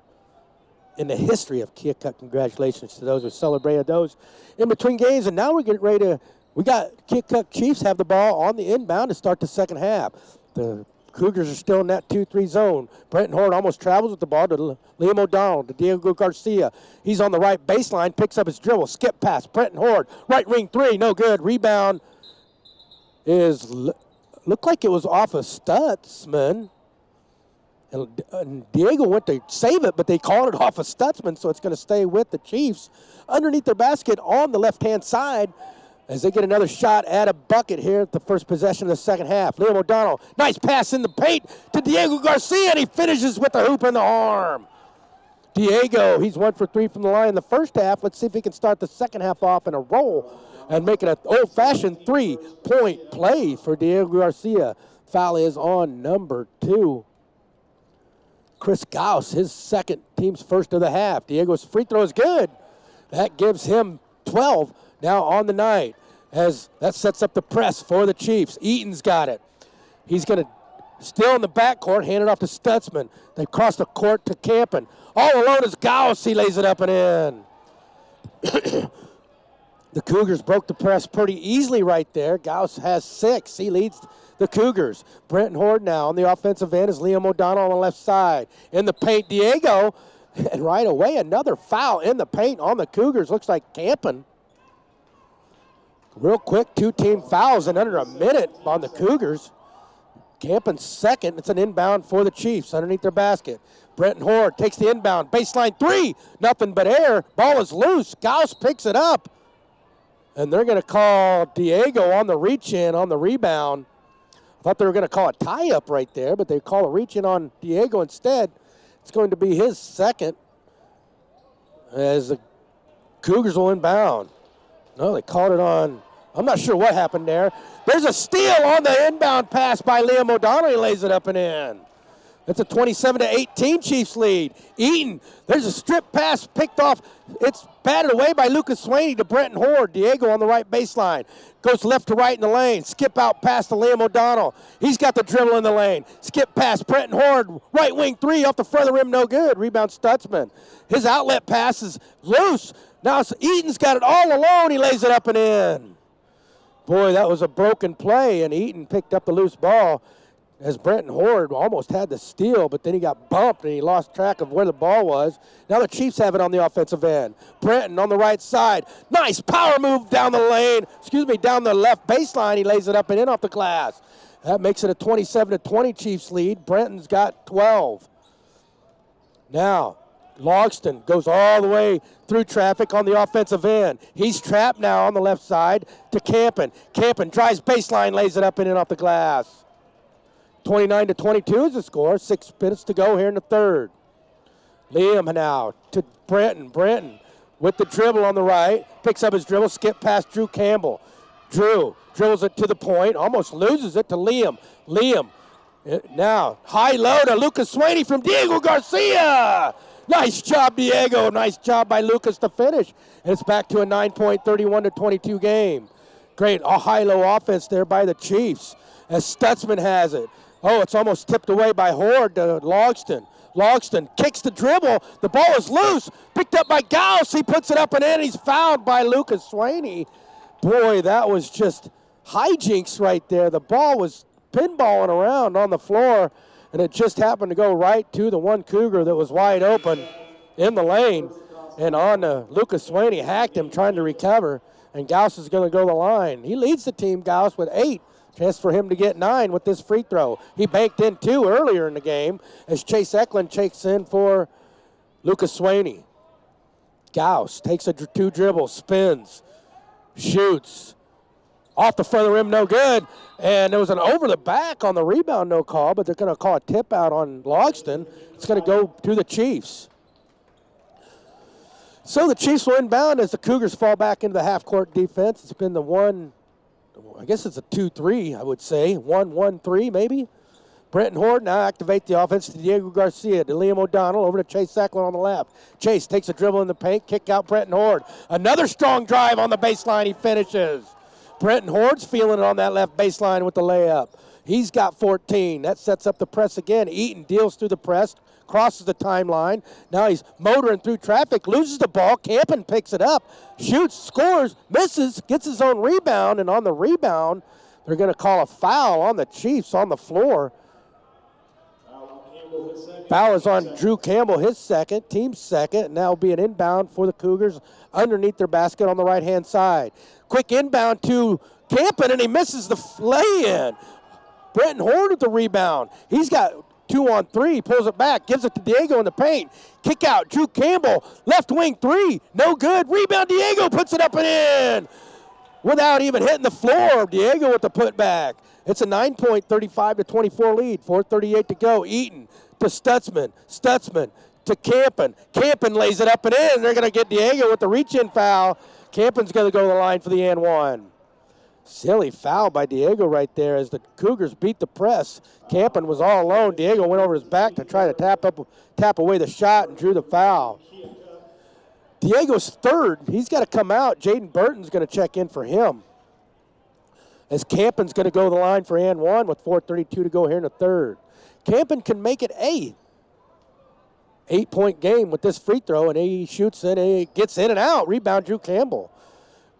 in the history of Keokuk. Congratulations to those who celebrated those in between games. And now we're getting ready to, we got Keokuk Chiefs have the ball on the inbound to start the second half. The Cougars are still in that 2-3 zone. Brenton Horde almost travels with the ball to Liam O'Donnell, to Diego Garcia. He's on the right baseline, picks up his dribble, skip pass, Brenton Horde, right wing three, no good. Rebound is, looked like it was off of Stutzman. And Diego went to save it, but they called it off of Stutzman, so it's going to stay with the Chiefs underneath their basket on the left-hand side as they get another shot at a bucket here at the first possession of the second half. Liam O'Donnell, nice pass in the paint to Diego Garcia, and he finishes with the hoop in the arm. Diego, he's 1 for 3 from the line in the first half. Let's see if he can start the second half off in a roll and make it an old-fashioned three-point play for Diego Garcia. Foul is on number 2. Chris Gauss, his second, team's first of the half. Diego's free throw is good. That gives him 12 now on the night, as that sets up the press for the Chiefs. Eaton's got it. He's going to, still in the backcourt, hand it off to Stutzman. They cross the court to Campen. All alone is Gauss. He lays it up and in. The Cougars broke the press pretty easily right there. Gauss has 6. He leads the Cougars. Brenton Horde now on the offensive end is Liam O'Donnell on the left side. In the paint, Diego. And right away, another foul in the paint on the Cougars. Looks like Campen. Real quick, 2-team fouls in under a minute on the Cougars. Campen's second. It's an inbound for the Chiefs underneath their basket. Brenton Horde takes the inbound. Baseline 3. Nothing but air. Ball is loose. Gauss picks it up. And they're going to call Diego on the reach-in on the rebound. I thought they were going to call a tie-up right there, but they call a reach-in on Diego instead. It's going to be his second as the Cougars will inbound. No, they called it on. I'm not sure what happened there. There's a steal on the inbound pass by Liam O'Donnell. He lays it up and in. It's a 27-18 Chiefs lead. Eaton, there's a strip pass picked off. It's batted away by Lucas Swaney to Brenton Horde. Diego on the right baseline. Goes left to right in the lane. Skip out pass to Liam O'Donnell. He's got the dribble in the lane. Skip pass, Brenton Horde, right wing 3 off the further rim, no good. Rebound Stutzman. His outlet pass is loose. Now Eaton's got it all alone. He lays it up and in. Boy, that was a broken play, and Eaton picked up the loose ball as Brenton Horde almost had the steal, but then he got bumped and he lost track of where the ball was. Now the Chiefs have it on the offensive end. Brenton on the right side. Nice power move down the lane. Down the left baseline. He lays it up and in off the glass. That makes it a 27-20 Chiefs lead. Brenton's got 12. Now, Logston goes all the way through traffic on the offensive end. He's trapped now on the left side to Campen. Campen drives baseline, lays it up and in off the glass. 29-22 is the score. 6 minutes to go here in the third. Liam now to Brenton. Brenton with the dribble on the right. Picks up his dribble, skip past Drew Campbell. Drew dribbles it to the point, almost loses it to Liam. Liam now high low to Lucas Swaney from Diego Garcia. Nice job, Diego. Nice job by Lucas to finish. And it's back to a 9-point, 31-22 game. Great high-low offense there by the Chiefs as Stutzman has it. Oh, it's almost tipped away by Horde to Logston. Logston kicks the dribble. The ball is loose. Picked up by Gauss. He puts it up and in. He's fouled by Lucas Swaney. Boy, that was just hijinks right there. The ball was pinballing around on the floor, and it just happened to go right to the one Cougar that was wide open in the lane. And on Lucas Swaney hacked him trying to recover, and Gauss is going to go to the line. He leads the team, Gauss, with 8. Chance for him to get 9 with this free throw. He banked in 2 earlier in the game as Chase Eklund checks in for Lucas Swaney. Gauss takes a 2 dribble, spins, shoots. Off the front of the rim, no good. And there was an over the back on the rebound, no call, but they're going to call a tip out on Logston. It's going to go to the Chiefs. So the Chiefs will inbound as the Cougars fall back into the half-court defense. It's been the 1, I guess it's a 2-3, I would say. 1-1-3 maybe. Brenton Horde now activate the offense to Diego Garcia, to Liam O'Donnell, over to Chase Eklund on the left. Chase takes a dribble in the paint, kick out Brenton Horde. Another strong drive on the baseline, he finishes. Brenton Horde's feeling it on that left baseline with the layup. He's got 14. That sets up the press again. Eaton deals through the press, crosses the timeline. Now he's motoring through traffic, loses the ball. Campen picks it up, shoots, scores, misses, gets his own rebound, and on the rebound, they're going to call a foul on the Chiefs on the floor. Foul is on Drew Campbell, his second, team's second, and now will be an inbound for the Cougars underneath their basket on the right-hand side. Quick inbound to Campen, and he misses the lay-in. Brenton Horde with the rebound. He's got 2 on 3, pulls it back, gives it to Diego in the paint. Kick out, Drew Campbell, left wing 3, no good. Rebound, Diego puts it up and in without even hitting the floor. Diego with the putback. It's a 9-point, 35-24 lead, 4:38 to go. Eaton to Stutzman, Stutzman to Campen. Campen lays it up and in. They're going to get Diego with the reach-in foul. Campen's going to go to the line for the and one. Silly foul by Diego right there as the Cougars beat the press. Campen was all alone. Diego went over his back to try to tap away the shot and drew the foul. Diego's third. He's got to come out. Jaden Burton's going to check in for him. As Campen's going to go to the line for and one with 4:32 to go here in the third. Campen can make it a 8-point game with this free throw, and he shoots in, he gets in and out. Rebound, Drew Campbell.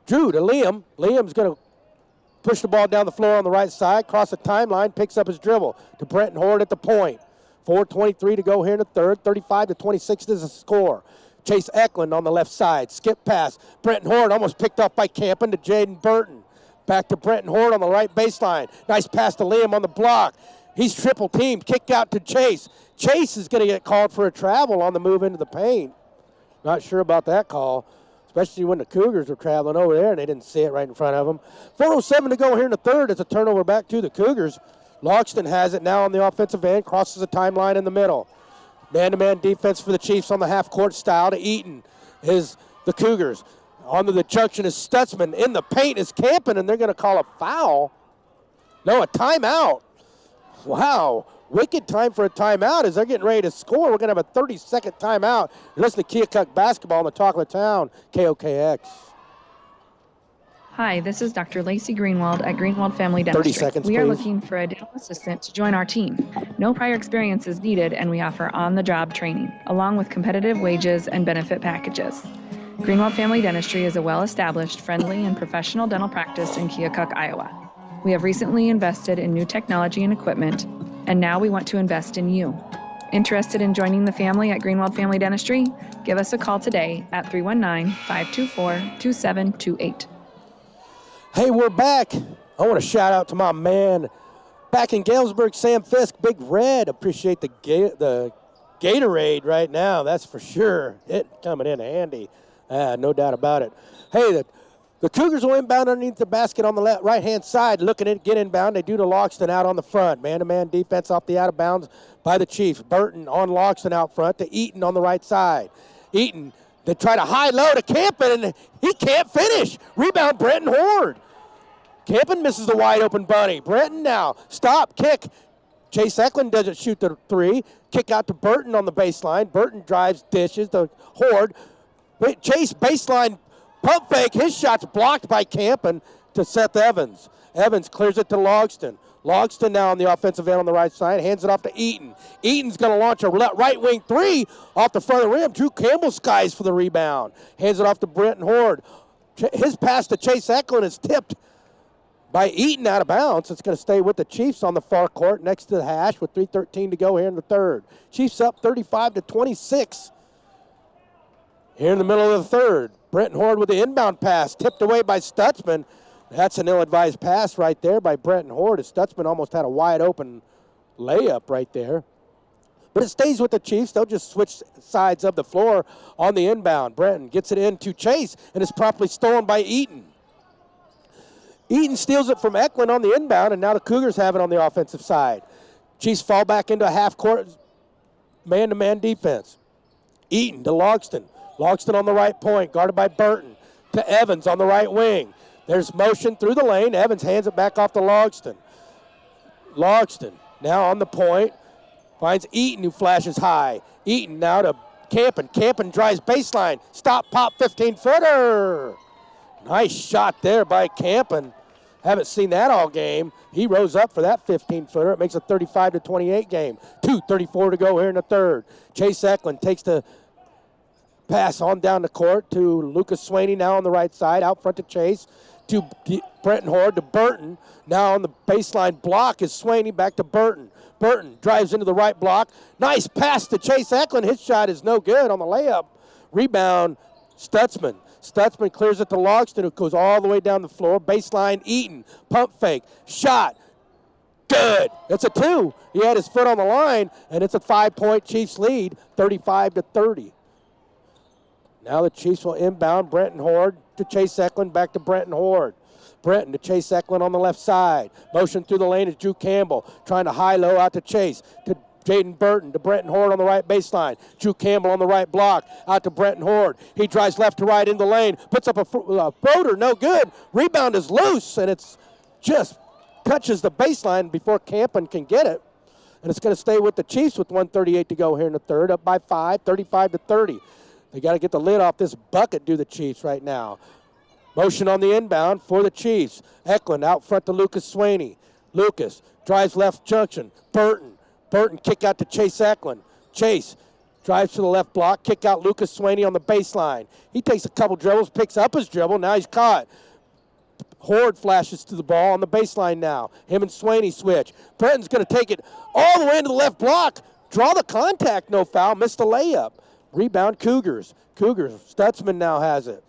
Drew to Liam. Liam's going to push the ball down the floor on the right side, cross the timeline, picks up his dribble to Brenton Horde at the point. 4:23 to go here in the third. 35-26 is the score. Chase Eklund on the left side. Skip pass. Brenton Horde almost picked up by Campen to Jaden Burton. Back to Brenton Horde on the right baseline. Nice pass to Liam on the block. He's triple teamed. Kicked out to Chase. Chase is going to get called for a travel on the move into the paint. Not sure about that call, especially when the Cougars were traveling over there and they didn't see it right in front of them. 4:07 to go here in the third. It's a turnover back to the Cougars. Logston has it now on the offensive end, crosses the timeline in the middle. Man-to-man defense for the Chiefs on the half-court style to Eaton is the Cougars. Onto the junction is Stutzman. In the paint is Campen, and they're going to call a foul. No, a timeout. Wow. Wicked time for a timeout as they're getting ready to score. We're going to have a 30-second timeout. You're listening to Keokuk basketball on the talk of the town, KOKX. Hi, this is Dr. Lacey Greenwald at Greenwald Family Dentistry. 30 seconds, We are please. looking for a dental assistant to join our team. No prior experience is needed, and we offer on-the-job training, along with competitive wages and benefit packages. Greenwald Family Dentistry is a well-established, friendly, and professional dental practice in Keokuk, Iowa. We have recently invested in new technology and equipment, and now we want to invest in you. Interested in joining the family at Greenwald Family Dentistry? Give us a call today at 319-524-2728. Hey, we're back. I want to shout out to my man back in Galesburg, Sam Fisk, Big Red. Appreciate the Gatorade right now, that's for sure. It coming in handy, no doubt about it. Hey, the Cougars will inbound underneath the basket on the right-hand side, looking to get inbound. They do to Logston out on the front. Man-to-man defense off the out of bounds by the Chiefs. Burton on Logston out front to Eaton on the right side. Eaton, they try to high-low to Campen, and he can't finish. Rebound, Brenton Horde. Campen misses the wide-open bunny. Brenton now, stop, kick. Chase Eklund doesn't shoot the three. kick out to Burton on the baseline. Burton drives, dishes to Horde. Chase baseline pump fake. His shot's blocked by Campen to Seth Evans. Evans clears it to Logston. Logston now on the offensive end on the right side, hands it off to Eaton. Eaton's going to launch a right wing three off the front of the rim. Drew Campbell skies for the rebound. Hands it off to Brenton Horde. His pass to Chase Eklund is tipped by Eaton out of bounds. It's going to stay with the Chiefs on the far court next to the hash with 3:13 to go here in the third. Chiefs up 35-26 here in the middle of the third. Brenton Horde with the inbound pass, tipped away by Stutzman. That's an ill-advised pass right there by Brenton Horde. Stutzman almost had a wide-open layup right there. But it stays with the Chiefs. They'll just switch sides of the floor on the inbound. Brenton gets it into Chase, and it's promptly stolen by Eaton. Eaton steals it from Eklund on the inbound, and now the Cougars have it on the offensive side. Chiefs fall back into a half-court man-to-man defense. Eaton to Logston. Logston on the right point, guarded by Burton. To Evans on the right wing. There's motion through the lane. Evans hands it back off to Logston. Logston now on the point. Finds Eaton, who flashes high. Eaton now to Campen. Campen drives baseline. Stop, pop, 15-footer. Nice shot there by Campen. Haven't seen that all game. He rose up for that 15-footer. It makes a 35-28 game. 2:34 to go here in the third. Chase Eklund takes the pass on down the court to Lucas Swaney now on the right side. Out front to Chase. To Brenton Horde to Burton. Now on the baseline block is Swaney back to Burton. Burton drives into the right block. Nice pass to Chase Eklund. His shot is no good on the layup. Rebound, Stutzman. Stutzman clears it to Logston, who goes all the way down the floor. Baseline, Eaton. Pump fake. Shot. Good. It's a 2. He had his foot on the line, and it's a 5-point Chiefs lead, 35-30. Now the Chiefs will inbound. Brenton Horde to Chase Eklund, back to Brenton Horde. Brenton to Chase Eklund on the left side. Motion through the lane is Drew Campbell, trying to high-low out to Chase. To Jaden Burton, to Brenton Horde on the right baseline. Drew Campbell on the right block, out to Brenton Horde. He drives left to right in the lane, puts up a floater, no good. Rebound is loose, and it's just touches the baseline before Campen can get it. And it's going to stay with the Chiefs with 1:38 to go here in the third, up by 5, 35-30. They got to get the lid off this bucket, do the Chiefs right now. Motion on the inbound for the Chiefs. Eklund out front to Lucas Swaney. Lucas drives left junction. Burton kick out to Chase Eklund. Chase drives to the left block, kick out Lucas Swaney on the baseline. He takes a couple dribbles, picks up his dribble. Now he's caught. Horde flashes to the ball on the baseline now. Him and Swaney switch. Brenton's going to take it all the way into the left block. Draw the contact, no foul. Missed the layup. Rebound, Cougars. Stutzman now has it.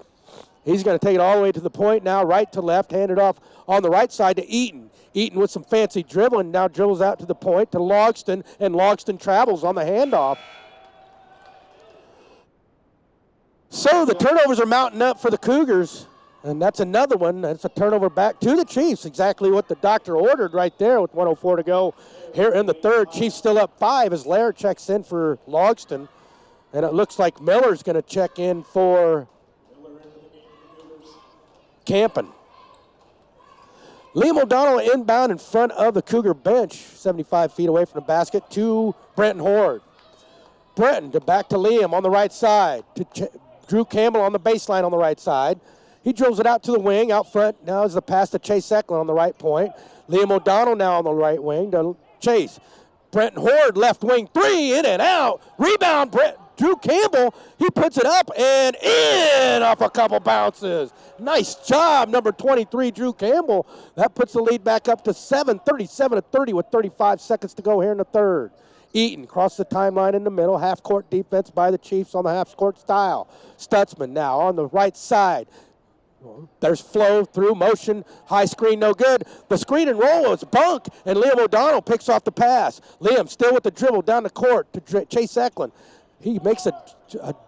He's going to take it all the way to the point now, right to left, hand it off on the right side to Eaton. Eaton with some fancy dribbling, now dribbles out to the point to Logston, and Logston travels on the handoff. So the turnovers are mounting up for the Cougars, and that's another one. That's a turnover back to the Chiefs, exactly what the doctor ordered right there with 1:04 to go here in the third. Chiefs still up 5 as Lair checks in for Logston. And it looks like Miller's going to check in for Campen. Liam O'Donnell inbound in front of the Cougar bench, 75 feet away from the basket, to Brenton Horde. Brenton back to Liam on the right side, to Drew Campbell on the baseline on the right side. He drills it out to the wing, out front. Now is the pass to Chase Eklund on the right point. Liam O'Donnell now on the right wing to Chase. Brenton Horde, left wing, 3, in and out. Rebound, Drew Campbell, he puts it up and in off a couple bounces. Nice job, number 23, Drew Campbell. That puts the lead back up to 7, 37-30 with 35 seconds to go here in the third. Eaton cross the timeline in the middle, half-court defense by the Chiefs on the half-court style. Stutzman now on the right side. There's flow through motion, high screen, no good. The screen and roll was bunk, and Liam O'Donnell picks off the pass. Liam still with the dribble down the court to Chase Eklund. He makes a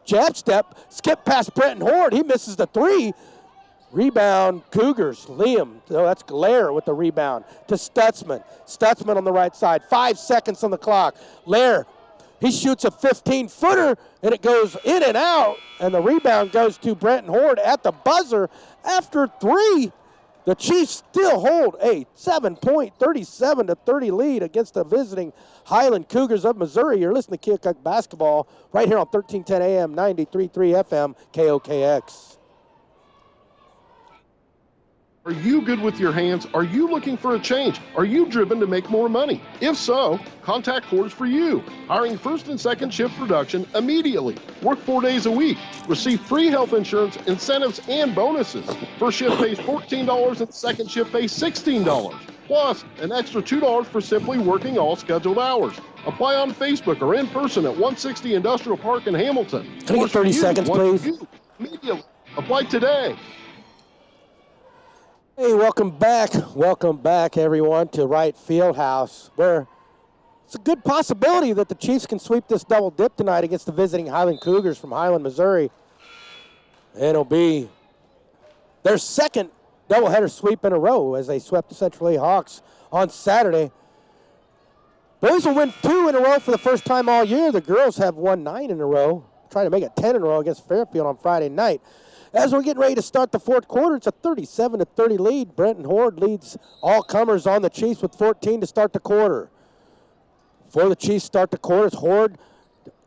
jab step, skip past Brenton Horde. He misses the 3. Rebound, Cougars. Liam, that's Lair with the rebound to Stutzman. Stutzman on the right side. 5 seconds on the clock. Lair, he shoots a 15-footer, and it goes in and out, and the rebound goes to Brenton Horde at the buzzer after 3. The Chiefs still hold a 7-point, 37-30 lead against the visiting Highland Cougars of Missouri. You're listening to Keokuk basketball right here on 1310 AM, 93.3 FM, KOKX. Are you good with your hands? Are you looking for a change? Are you driven to make more money? If so, contact Coors for you. Hiring first and second shift production immediately. Work 4 days a week. Receive free health insurance, incentives, and bonuses. First shift pays $14 and second shift pays $16. Plus, an extra $2 for simply working all scheduled hours. Apply on Facebook or in person at 160 Industrial Park in Hamilton. Can I get 30 seconds, please? Immediately. Apply today. Hey, welcome back, everyone, to Wright Fieldhouse, where it's a good possibility that the Chiefs can sweep this double dip tonight against the visiting Highland Cougars from Highland, Missouri. And it'll be their second doubleheader sweep in a row as they swept the Central A Hawks on Saturday. Boys will win 2 in a row for the first time all year. The girls have won 9 in a row, trying to make it 10 in a row against Fairfield on Friday night. As we're getting ready to start the fourth quarter, it's a 37-30 lead. Brenton Horde leads all comers on the Chiefs with 14 to start the quarter. For the Chiefs start the quarter, it's Horde,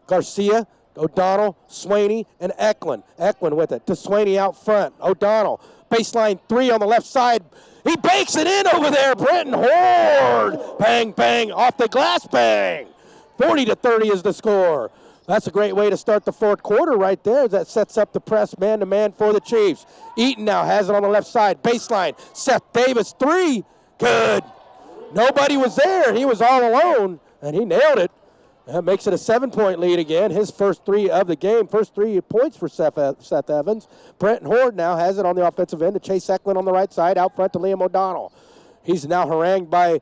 Garcia, O'Donnell, Swaney, and Eklund. Eklund with it to Swaney out front. O'Donnell, baseline 3 on the left side. He bakes it in over there. Brenton Horde. Bang, bang, off the glass, bang. 40-30 is the score. That's a great way to start the fourth quarter right there. That sets up the press man-to-man for the Chiefs. Eaton now has it on the left side. Baseline. Seth Davis, 3. Good. Nobody was there. He was all alone, and he nailed it. That makes it a 7-point lead again. His first 3 of the game. First 3 points for Seth Evans. Brenton Horde now has it on the offensive end to Chase Eklund on the right side. Out front to Liam O'Donnell. He's now harangued by...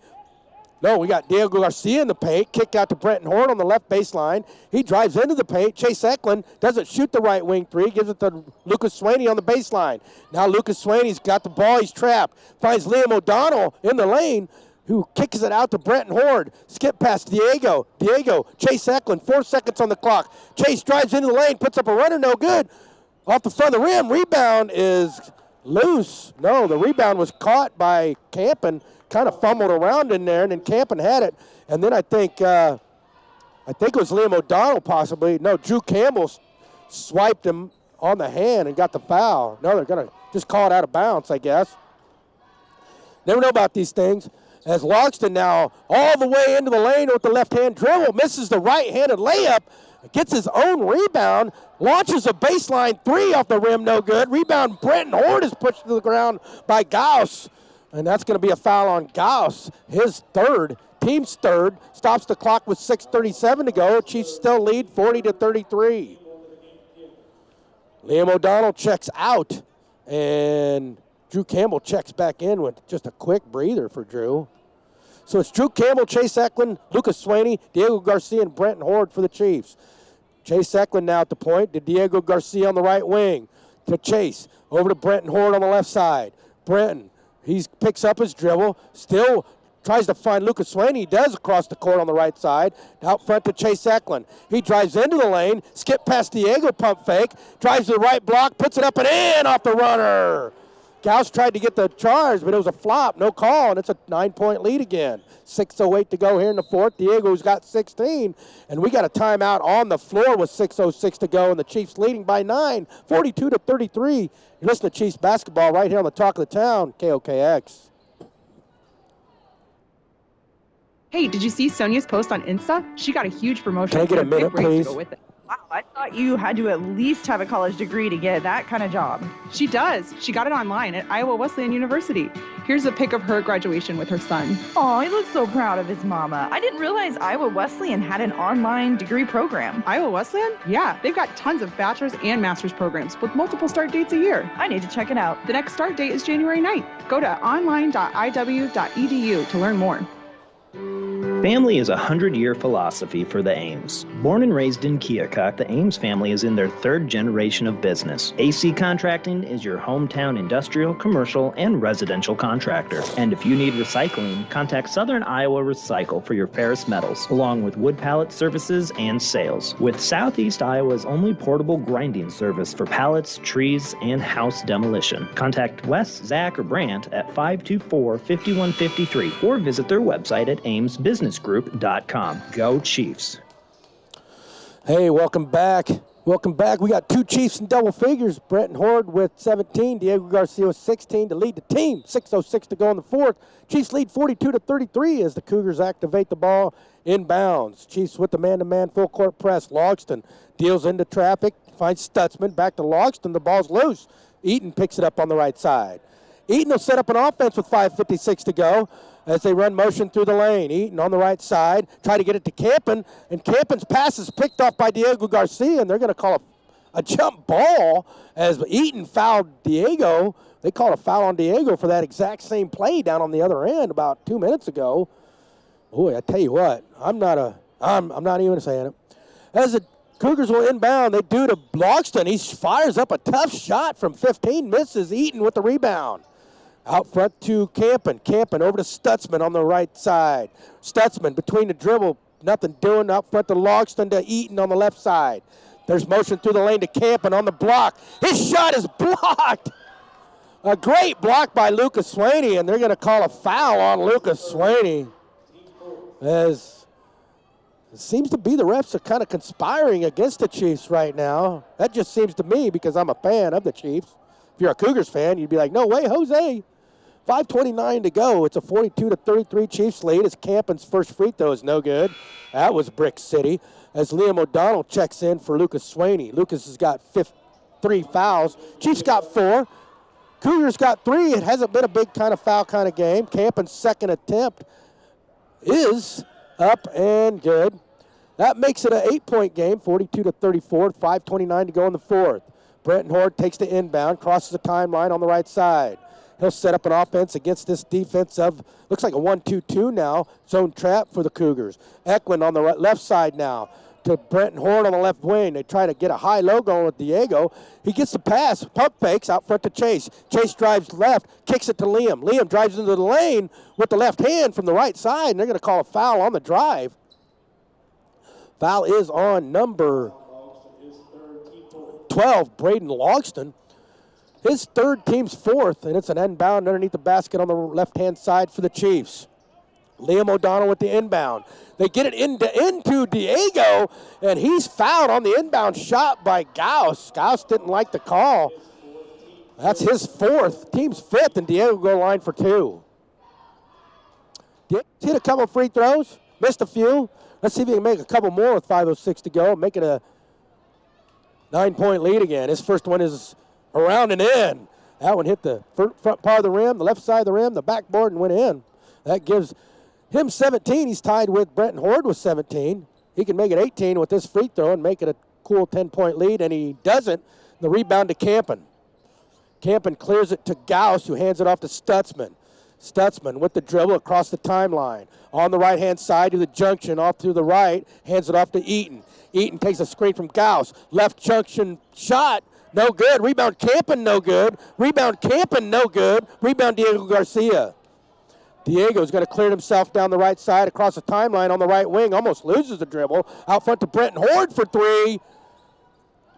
No, we got Diego Garcia in the paint. Kick out to Brenton Horde on the left baseline. He drives into the paint. Chase Eklund doesn't shoot the right wing 3. Gives it to Lucas Swaney on the baseline. Now Lucas Swaney's got the ball. He's trapped. Finds Liam O'Donnell in the lane, who kicks it out to Brenton Horde. Skip past Diego. Chase Eklund. 4 seconds on the clock. Chase drives into the lane. Puts up a runner. No good. Off the front of the rim. Rebound is loose. No, the rebound was caught by Campen. Kind of fumbled around in there, and then Campen had it. And then I think it was Liam O'Donnell possibly. No, Drew Campbell swiped him on the hand and got the foul. No, they're going to just call it out of bounds, I guess. Never know about these things. As Logston now all the way into the lane with the left-hand dribble, misses the right-handed layup, gets his own rebound, launches a baseline 3 off the rim, no good. Rebound, Brenton Horde is pushed to the ground by Gauss. And that's going to be a foul on Gauss, his third, team's third. Stops the clock with 6:37 to go. Chiefs still lead 40-33. Liam O'Donnell checks out, and Drew Campbell checks back in with just a quick breather for Drew. So it's Drew Campbell, Chase Eklund, Lucas Swaney, Diego Garcia, and Brenton Horde for the Chiefs. Chase Eklund now at the point to Diego Garcia on the right wing. To Chase, over to Brenton Horde on the left side. Brenton. He picks up his dribble, still tries to find Lucas Swaney. He does across the court on the right side. Out front to Chase Eklund. He drives into the lane, skip past Diego, pump fake, drives to the right block, puts it up and in off the runner. Gauss tried to get the charge, but it was a flop, no call, and it's a 9-point lead again. 6:08 to go here in the fourth. Diego's got 16, and we got a timeout on the floor with 6:06 to go, and the Chiefs leading by 9, 42-33. You're listening to Chiefs basketball right here on the Talk of the Town, KOKX. Hey, did you see Sonia's post on Insta? She got a huge promotion. Can I get a minute, please? To go with it. Wow, I thought you had to at least have a college degree to get that kind of job. She does. She got it online at Iowa Wesleyan University. Here's a pic of her graduation with her son. Oh, he looks so proud of his mama. I didn't realize Iowa Wesleyan had an online degree program. Iowa Wesleyan? Yeah, they've got tons of bachelor's and master's programs with multiple start dates a year. I need to check it out. The next start date is January 9th. Go to online.iw.edu to learn more. Family is a 100-year philosophy for the Ames. Born and raised in Keokuk, the Ames family is in their third generation of business. AC Contracting is your hometown industrial, commercial, and residential contractor. And if you need recycling, contact Southern Iowa Recycle for your ferrous metals, along with wood pallet services and sales. With Southeast Iowa's only portable grinding service for pallets, trees, and house demolition. Contact Wes, Zach, or Brant at 524-5153 or visit their website at amesbusinessgroup.com. Go Chiefs. Hey, welcome back. Welcome back. We got two Chiefs in double figures. Brenton Horde with 17, Diego Garcia with 16 to lead the team. 6:06 to go in the fourth. Chiefs lead 42-33 as the Cougars activate the ball inbounds. Chiefs with the man-to-man full court press. Logston deals into traffic, finds Stutzman, back to Logston. The ball's loose. Eaton picks it up on the right side. Eaton will set up an offense with 5:56 to go as they run motion through the lane. Eaton on the right side, try to get it to Campen, and Campen's pass is picked off by Diego Garcia, and they're going to call a jump ball as Eaton fouled Diego. They called a foul on Diego for that exact same play down on the other end about 2 minutes ago. Boy, I tell you what, I'm not even saying it. As the Cougars will inbound, they do to Logston. He fires up a tough shot from 15, misses. Eaton with the rebound. Out front to Campen. Campen over to Stutzman on the right side. Stutzman between the dribble, nothing doing. Out front to Logston to Eaton on the left side. There's motion through the lane to Campen on the block. His shot is blocked. A great block by Lucas Swaney, and they're going to call a foul on Lucas Swaney. As it seems to be the refs are kind of conspiring against the Chiefs right now. That just seems to me because I'm a fan of the Chiefs. If you're a Cougars fan, you'd be like, no way, Jose. 5:29 to go. It's a 42-33 Chiefs lead as Campen's first free throw is no good. That was Brick City. As Liam O'Donnell checks in for Lucas Swaney. Lucas has got 3 fouls. Chiefs got 4. Cougars got 3. It hasn't been a big kind of foul kind of game. Campen's second attempt is up and good. That makes it an 8-point game, 42-34, 5:29 to go in the fourth. Brenton Horde takes the inbound, crosses the timeline on the right side. He'll set up an offense against this defense of, looks like a 1-2-2 now, zone trap for the Cougars. Eklund on the left side now to Brenton Horde on the left wing. They try to get a high-low going with Diego. He gets the pass, pump fakes out front to Chase. Chase drives left, kicks it to Liam. Liam drives into the lane with the left hand from the right side, and they're going to call a foul on the drive. Foul is on number 12, Braden Logston. His third, team's fourth, and it's an inbound underneath the basket on the left-hand side for the Chiefs. Liam O'Donnell with the inbound. They get it into Diego, and he's fouled on the inbound shot by Gauss. Gauss didn't like the call. That's his fourth, team's fifth, and Diego go line for 2. Diego's hit a couple free throws, missed a few. Let's see if he can make a couple more with 5:06 to go, make it a 9-point lead again. His first one is around and in. That one hit the front part of the rim, the left side of the rim, the backboard, and went in. That gives him 17. He's tied with Brenton Horde with 17. He can make it 18 with this free throw and make it a cool 10-point lead, and he doesn't. The rebound to Campen. Campen clears it to Gauss, who hands it off to Stutzman. Stutzman with the dribble across the timeline. On the right-hand side to the junction, off to the right, hands it off to Eaton. Eaton takes a screen from Gauss. Left junction shot, no good. Rebound Campen, no good. Rebound Campen, no good. Rebound Diego Garcia. Diego's going to clear himself down the right side across the timeline on the right wing. Almost loses the dribble. Out front to Brenton Horde for 3.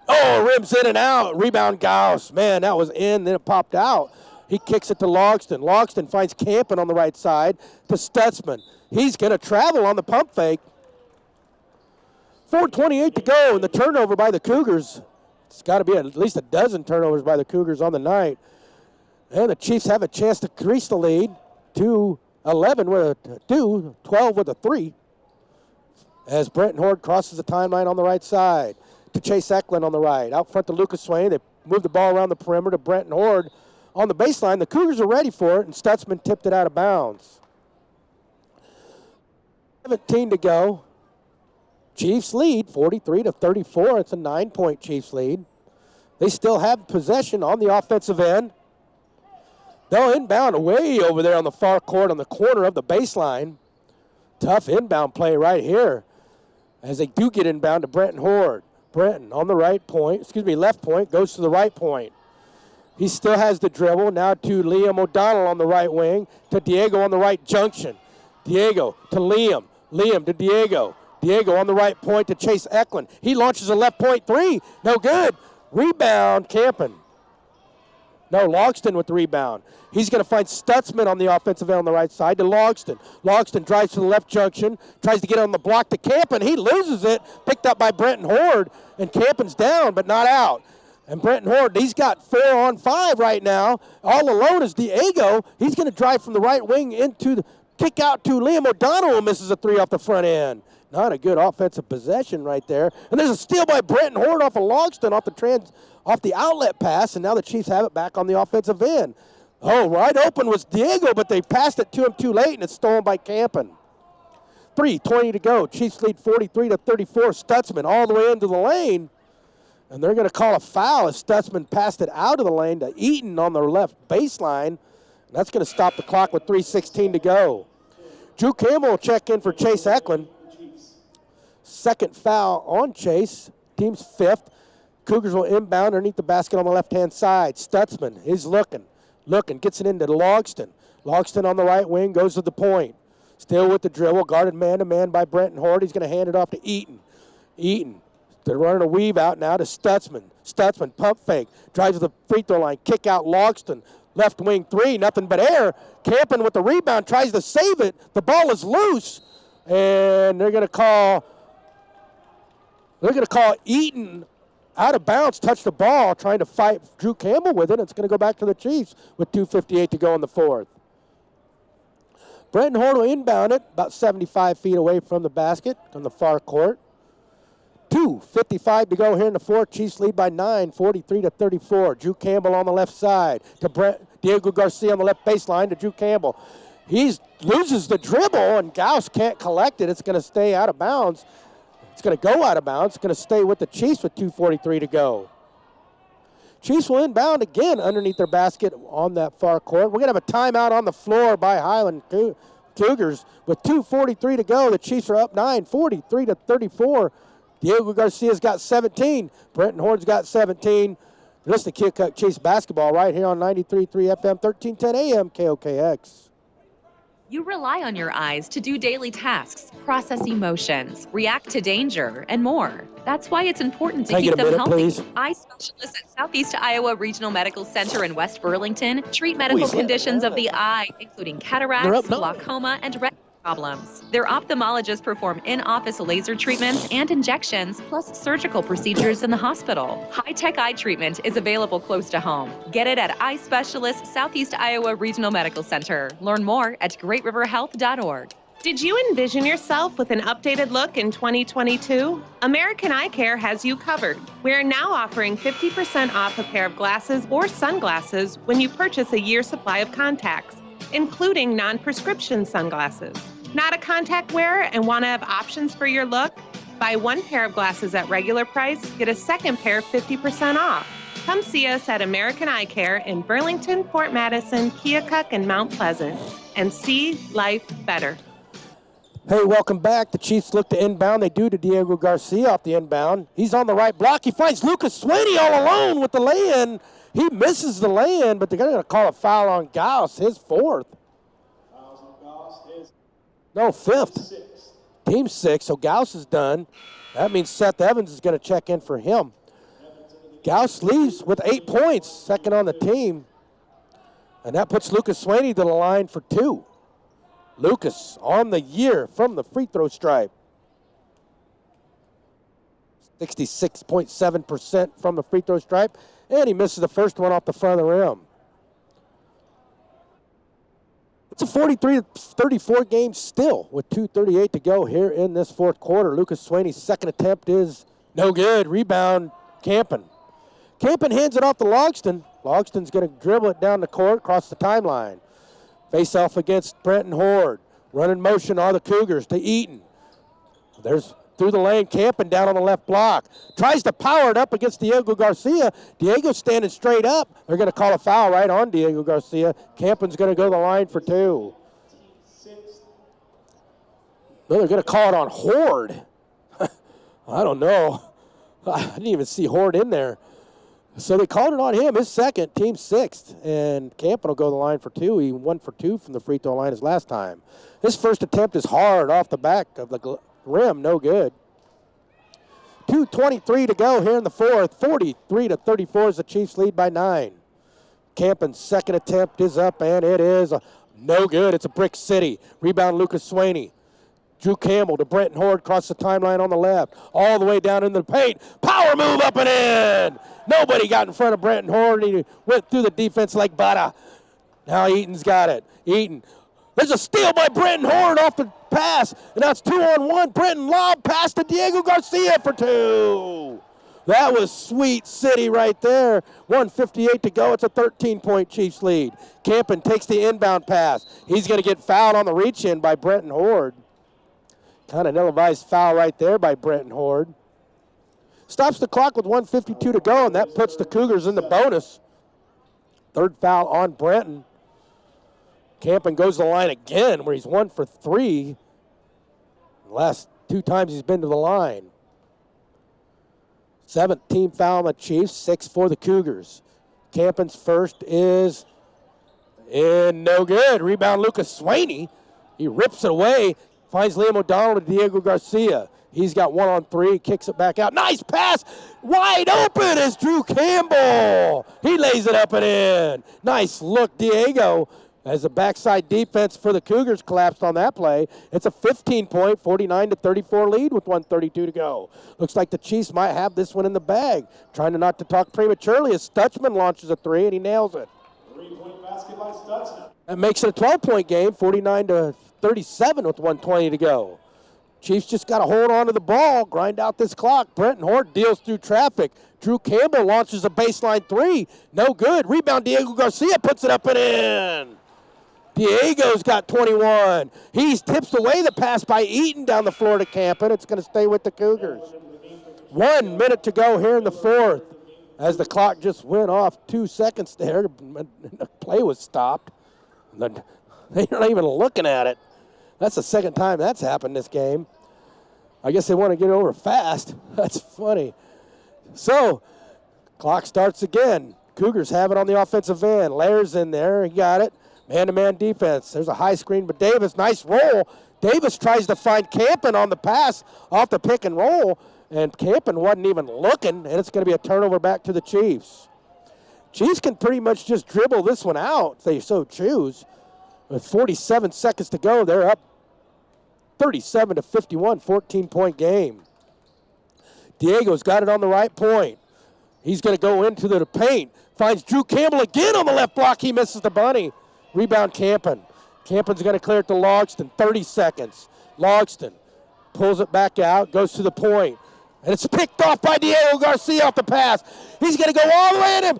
Oh, rims in and out. Rebound Gauss. Man, that was in, then it popped out. He kicks it to Logston. Logston finds Campen on the right side to Stutzman. He's going to travel on the pump fake. 4:28 to go, and the turnover by the Cougars. It's got to be at least a dozen turnovers by the Cougars on the night. And the Chiefs have a chance to increase the lead to 11 with a 2, 12 with a 3. As Brenton Horde crosses the timeline on the right side to Chase Eklund on the right. Out front to Lucas Swain. They move the ball around the perimeter to Brenton Horde. On the baseline, the Cougars are ready for it, and Stutzman tipped it out of bounds. 17 to go. Chiefs lead 43-34. It's a 9-point Chiefs lead. They still have possession on the offensive end. They'll inbound way over there on the far court on the corner of the baseline. Tough inbound play right here as they do get inbound to Brenton Horde. Brenton on the left point, goes to the right point. He still has the dribble. Now to Liam O'Donnell on the right wing, to Diego on the right junction. Diego to Liam. Liam to Diego. Diego on the right point to Chase Eklund. He launches a left point three. No good. Rebound, Campen. No, Logston with the rebound. He's going to find Stutzman on the offensive end on the right side to Logston. Logston drives to the left junction, tries to get on the block to Campen. He loses it, picked up by Brenton Horde, and Campen's down but not out. And Brenton Horde, he's got 4-on-5 right now. All alone is Diego. He's going to drive from the right wing into the kick out to Liam O'Donnell, who misses a three off the front end. Not a good offensive possession right there. And there's a steal by Brenton Horde off of Logston off the outlet pass, and now the Chiefs have it back on the offensive end. Oh, right open was Diego, but they passed it to him too late, and it's stolen by Campen. 3:20 to go. Chiefs lead 43-34. Stutzman all the way into the lane, and they're going to call a foul as Stutzman passed it out of the lane to Eaton on the left baseline. And that's going to stop the clock with 3:16 to go. Drew Campbell will check in for Chase Eklund. Second foul on Chase, team's fifth. Cougars will inbound underneath the basket on the left-hand side. Stutzman is looking, gets it into Logston. Logston on the right wing goes to the point. Still with the dribble, guarded man-to-man by Brenton Horde. He's going to hand it off to Eaton. Eaton, they're running a weave out now to Stutzman. Stutzman, pump fake, drives to the free throw line, kick out Logston. Left wing three, nothing but air. Campen with the rebound, tries to save it. The ball is loose, and they're going to call Eaton out of bounds, touched the ball, trying to fight Drew Campbell with it. It's going to go back to the Chiefs with 2:58 to go in the fourth. Brenton Horde will inbound it about 75 feet away from the basket on the far court. 2:55 to go here in the fourth. Chiefs lead by 9, 43-34. Drew Campbell on the left side to Diego Garcia on the left baseline to Drew Campbell. He loses the dribble, and Gauss can't collect it. It's going to stay out of bounds. It's going to go out of bounds. It's going to stay with the Chiefs with 2:43 to go. Chiefs will inbound again underneath their basket on that far court. We're going to have a timeout on the floor by Highland Cougars with 2:43 to go. The Chiefs are up 9, 43-34. Diego Garcia's got 17. Brenton Horde's got 17. This is the Keokuk Chiefs basketball right here on 93.3 FM, 1310 AM, KOKX. You rely on your eyes to do daily tasks, process emotions, react to danger, and more. That's why it's important to keep them healthy. Please? Eye specialists at Southeast Iowa Regional Medical Center in West Burlington treat medical conditions of the eye, including cataracts, glaucoma, and retinal problems. Their ophthalmologists perform in-office laser treatments and injections, plus surgical procedures in the hospital. High-tech eye treatment is available close to home. Get it at Eye Specialists Southeast Iowa Regional Medical Center. Learn more at greatriverhealth.org. Did you envision yourself with an updated look in 2022? American Eye Care has you covered. We are now offering 50% off a pair of glasses or sunglasses when you purchase a year's supply of contacts, including non-prescription sunglasses. Not a contact wearer and want to have options for your look? Buy one pair of glasses at regular price, get a second pair 50% off. Come see us at American Eye Care in Burlington, Fort Madison, Keokuk, and Mount Pleasant, and see life better. Hey, welcome back. The Chiefs look to inbound. They do to Diego Garcia off the inbound. He's on the right block. He finds Lucas Sweeney all alone with the lay-in. He misses the lay-in, but they're going to call a foul on Gauss, his fourth. No, fifth. Team 6, so Gauss is done. That means Seth Evans is going to check in for him. Gauss leaves with 8 points, second on the team. And that puts Lucas Sweeney to the line for 2. Lucas on the year from the free throw stripe. 66.7% from the free throw stripe. And he misses the first one off the front of the rim. It's a 43-34 game still with 2:38 to go here in this fourth quarter. Lucas Sweeney's second attempt is no good. Rebound, Campen. Campen hands it off to Logston. Logston's going to dribble it down the court, across the timeline. Face off against Brenton Horde. Running motion on the Cougars to Eaton. There's through the lane, Campen down on the left block. Tries to power it up against Diego Garcia. Diego's standing straight up. They're going to call a foul right on Diego Garcia. Campen's going to go to the line for 2. No, they're going to call it on Horde. I don't know. I didn't even see Horde in there. So they called it on him, his second, team sixth. And Campen will go to the line for 2. He 1 for 2 from the free throw line his last time. His first attempt is hard off the back of the rim, no good. 2:23 to go here in the fourth. 43-34 is the Chiefs lead by 9. Campen's second attempt is up, and it is no good. It's a brick city. Rebound, Lucas Swaney. Drew Campbell to Brenton Horde across the timeline on the left. All the way down into the paint. Power move up and in. Nobody got in front of Brenton Horde. He went through the defense like butter. Now Eaton's got it. Eaton. There's a steal by Brenton Horde off the pass. And now it's 2-on-1. Brenton lob pass to Diego Garcia for 2. That was Sweet City right there. 1:58 to go. It's a 13-point Chiefs lead. Campen takes the inbound pass. He's going to get fouled on the reach-in by Brenton Horde. Kind of an ill-advised foul right there by Brenton Horde. Stops the clock with 1:52 to go, and that puts the Cougars in the bonus. Third foul on Brenton. Campen goes to the line again, where he's 1 for 3. The last 2 times he's been to the line. 7th team foul on the Chiefs, 6 for the Cougars. Campen's first is in, no good. Rebound, Lucas Swaney. He rips it away. Finds Liam O'Donnell to Diego Garcia. He's got 1-on-3, kicks it back out. Nice pass! Wide open is Drew Campbell. He lays it up and in. Nice look, Diego, as the backside defense for the Cougars collapsed on that play. It's a 15-point, 49-34 lead with 1:32 to go. Looks like the Chiefs might have this one in the bag. Trying to not to talk prematurely as Stutchman launches a 3 and he nails it. 3-point basket by Stutchman. That makes it a 12-point game, 49-37 with 1:20 to go. Chiefs just got to hold on to the ball, grind out this clock. Brenton Horde deals through traffic. Drew Campbell launches a baseline 3. No good. Rebound, Diego Garcia puts it up and in. Diego's got 21. He tips away the pass by Eaton down the floor to Campen. It's going to stay with the Cougars. 1 minute to go here in the fourth. As the clock just went off 2 seconds there, the play was stopped. They're not even looking at it. That's the second time that's happened this game. I guess they want to get it over fast. That's funny. So, clock starts again. Cougars have it on the offensive end. Lair's in there. He got it. Man-to-man defense. There's a high screen, but Davis, nice roll. Davis tries to find Campen on the pass off the pick and roll, and Campen wasn't even looking, and it's going to be a turnover back to the Chiefs. Chiefs can pretty much just dribble this one out if they so choose. With 47 seconds to go, they're up 37-51, 14-point game. Diego's got it on the right point. He's going to go into the paint. Finds Drew Campbell again on the left block. He misses the bunny. Rebound, Campen. Campen's going to clear it to Logston. 30 seconds. Logston pulls it back out, goes to the point. And it's picked off by Diego Garcia off the pass. He's going to go all the way at him.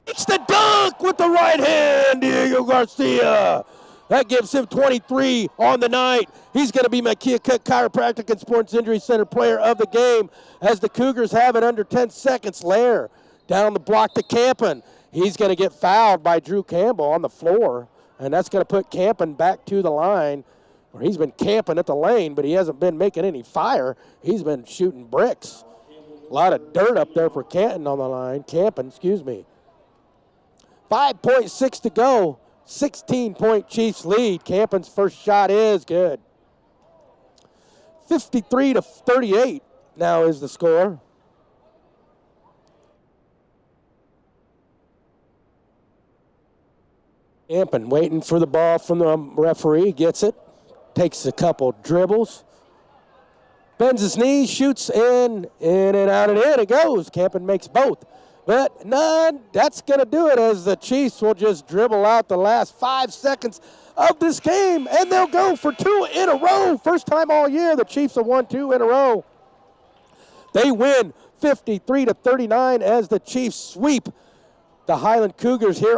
Makes the dunk with the right hand, Diego Garcia. That gives him 23 on the night. He's going to be my Keokuk Chiropractic and Sports Injury Center player of the game as the Cougars have it under 10 seconds. Lair down the block to Campen. He's going to get fouled by Drew Campbell on the floor, and that's going to put Campen back to the line where he's been camping at the lane, but he hasn't been making any fire. He's been shooting bricks. A lot of dirt up there for Campen on the line. Campen, excuse me. 5.6 to go. 16-point Chiefs lead. Campen's first shot is good. 53-38 now is the score. Campen waiting for the ball from the referee. Gets it. Takes a couple dribbles. Bends his knees, shoots in and out and in. It goes. Campen makes both. But none, that's going to do it as the Chiefs will just dribble out the last 5 seconds of this game, and they'll go for 2 in a row. First time all year the Chiefs have won 2 in a row. They win 53-39 as the Chiefs sweep the Highland Cougars here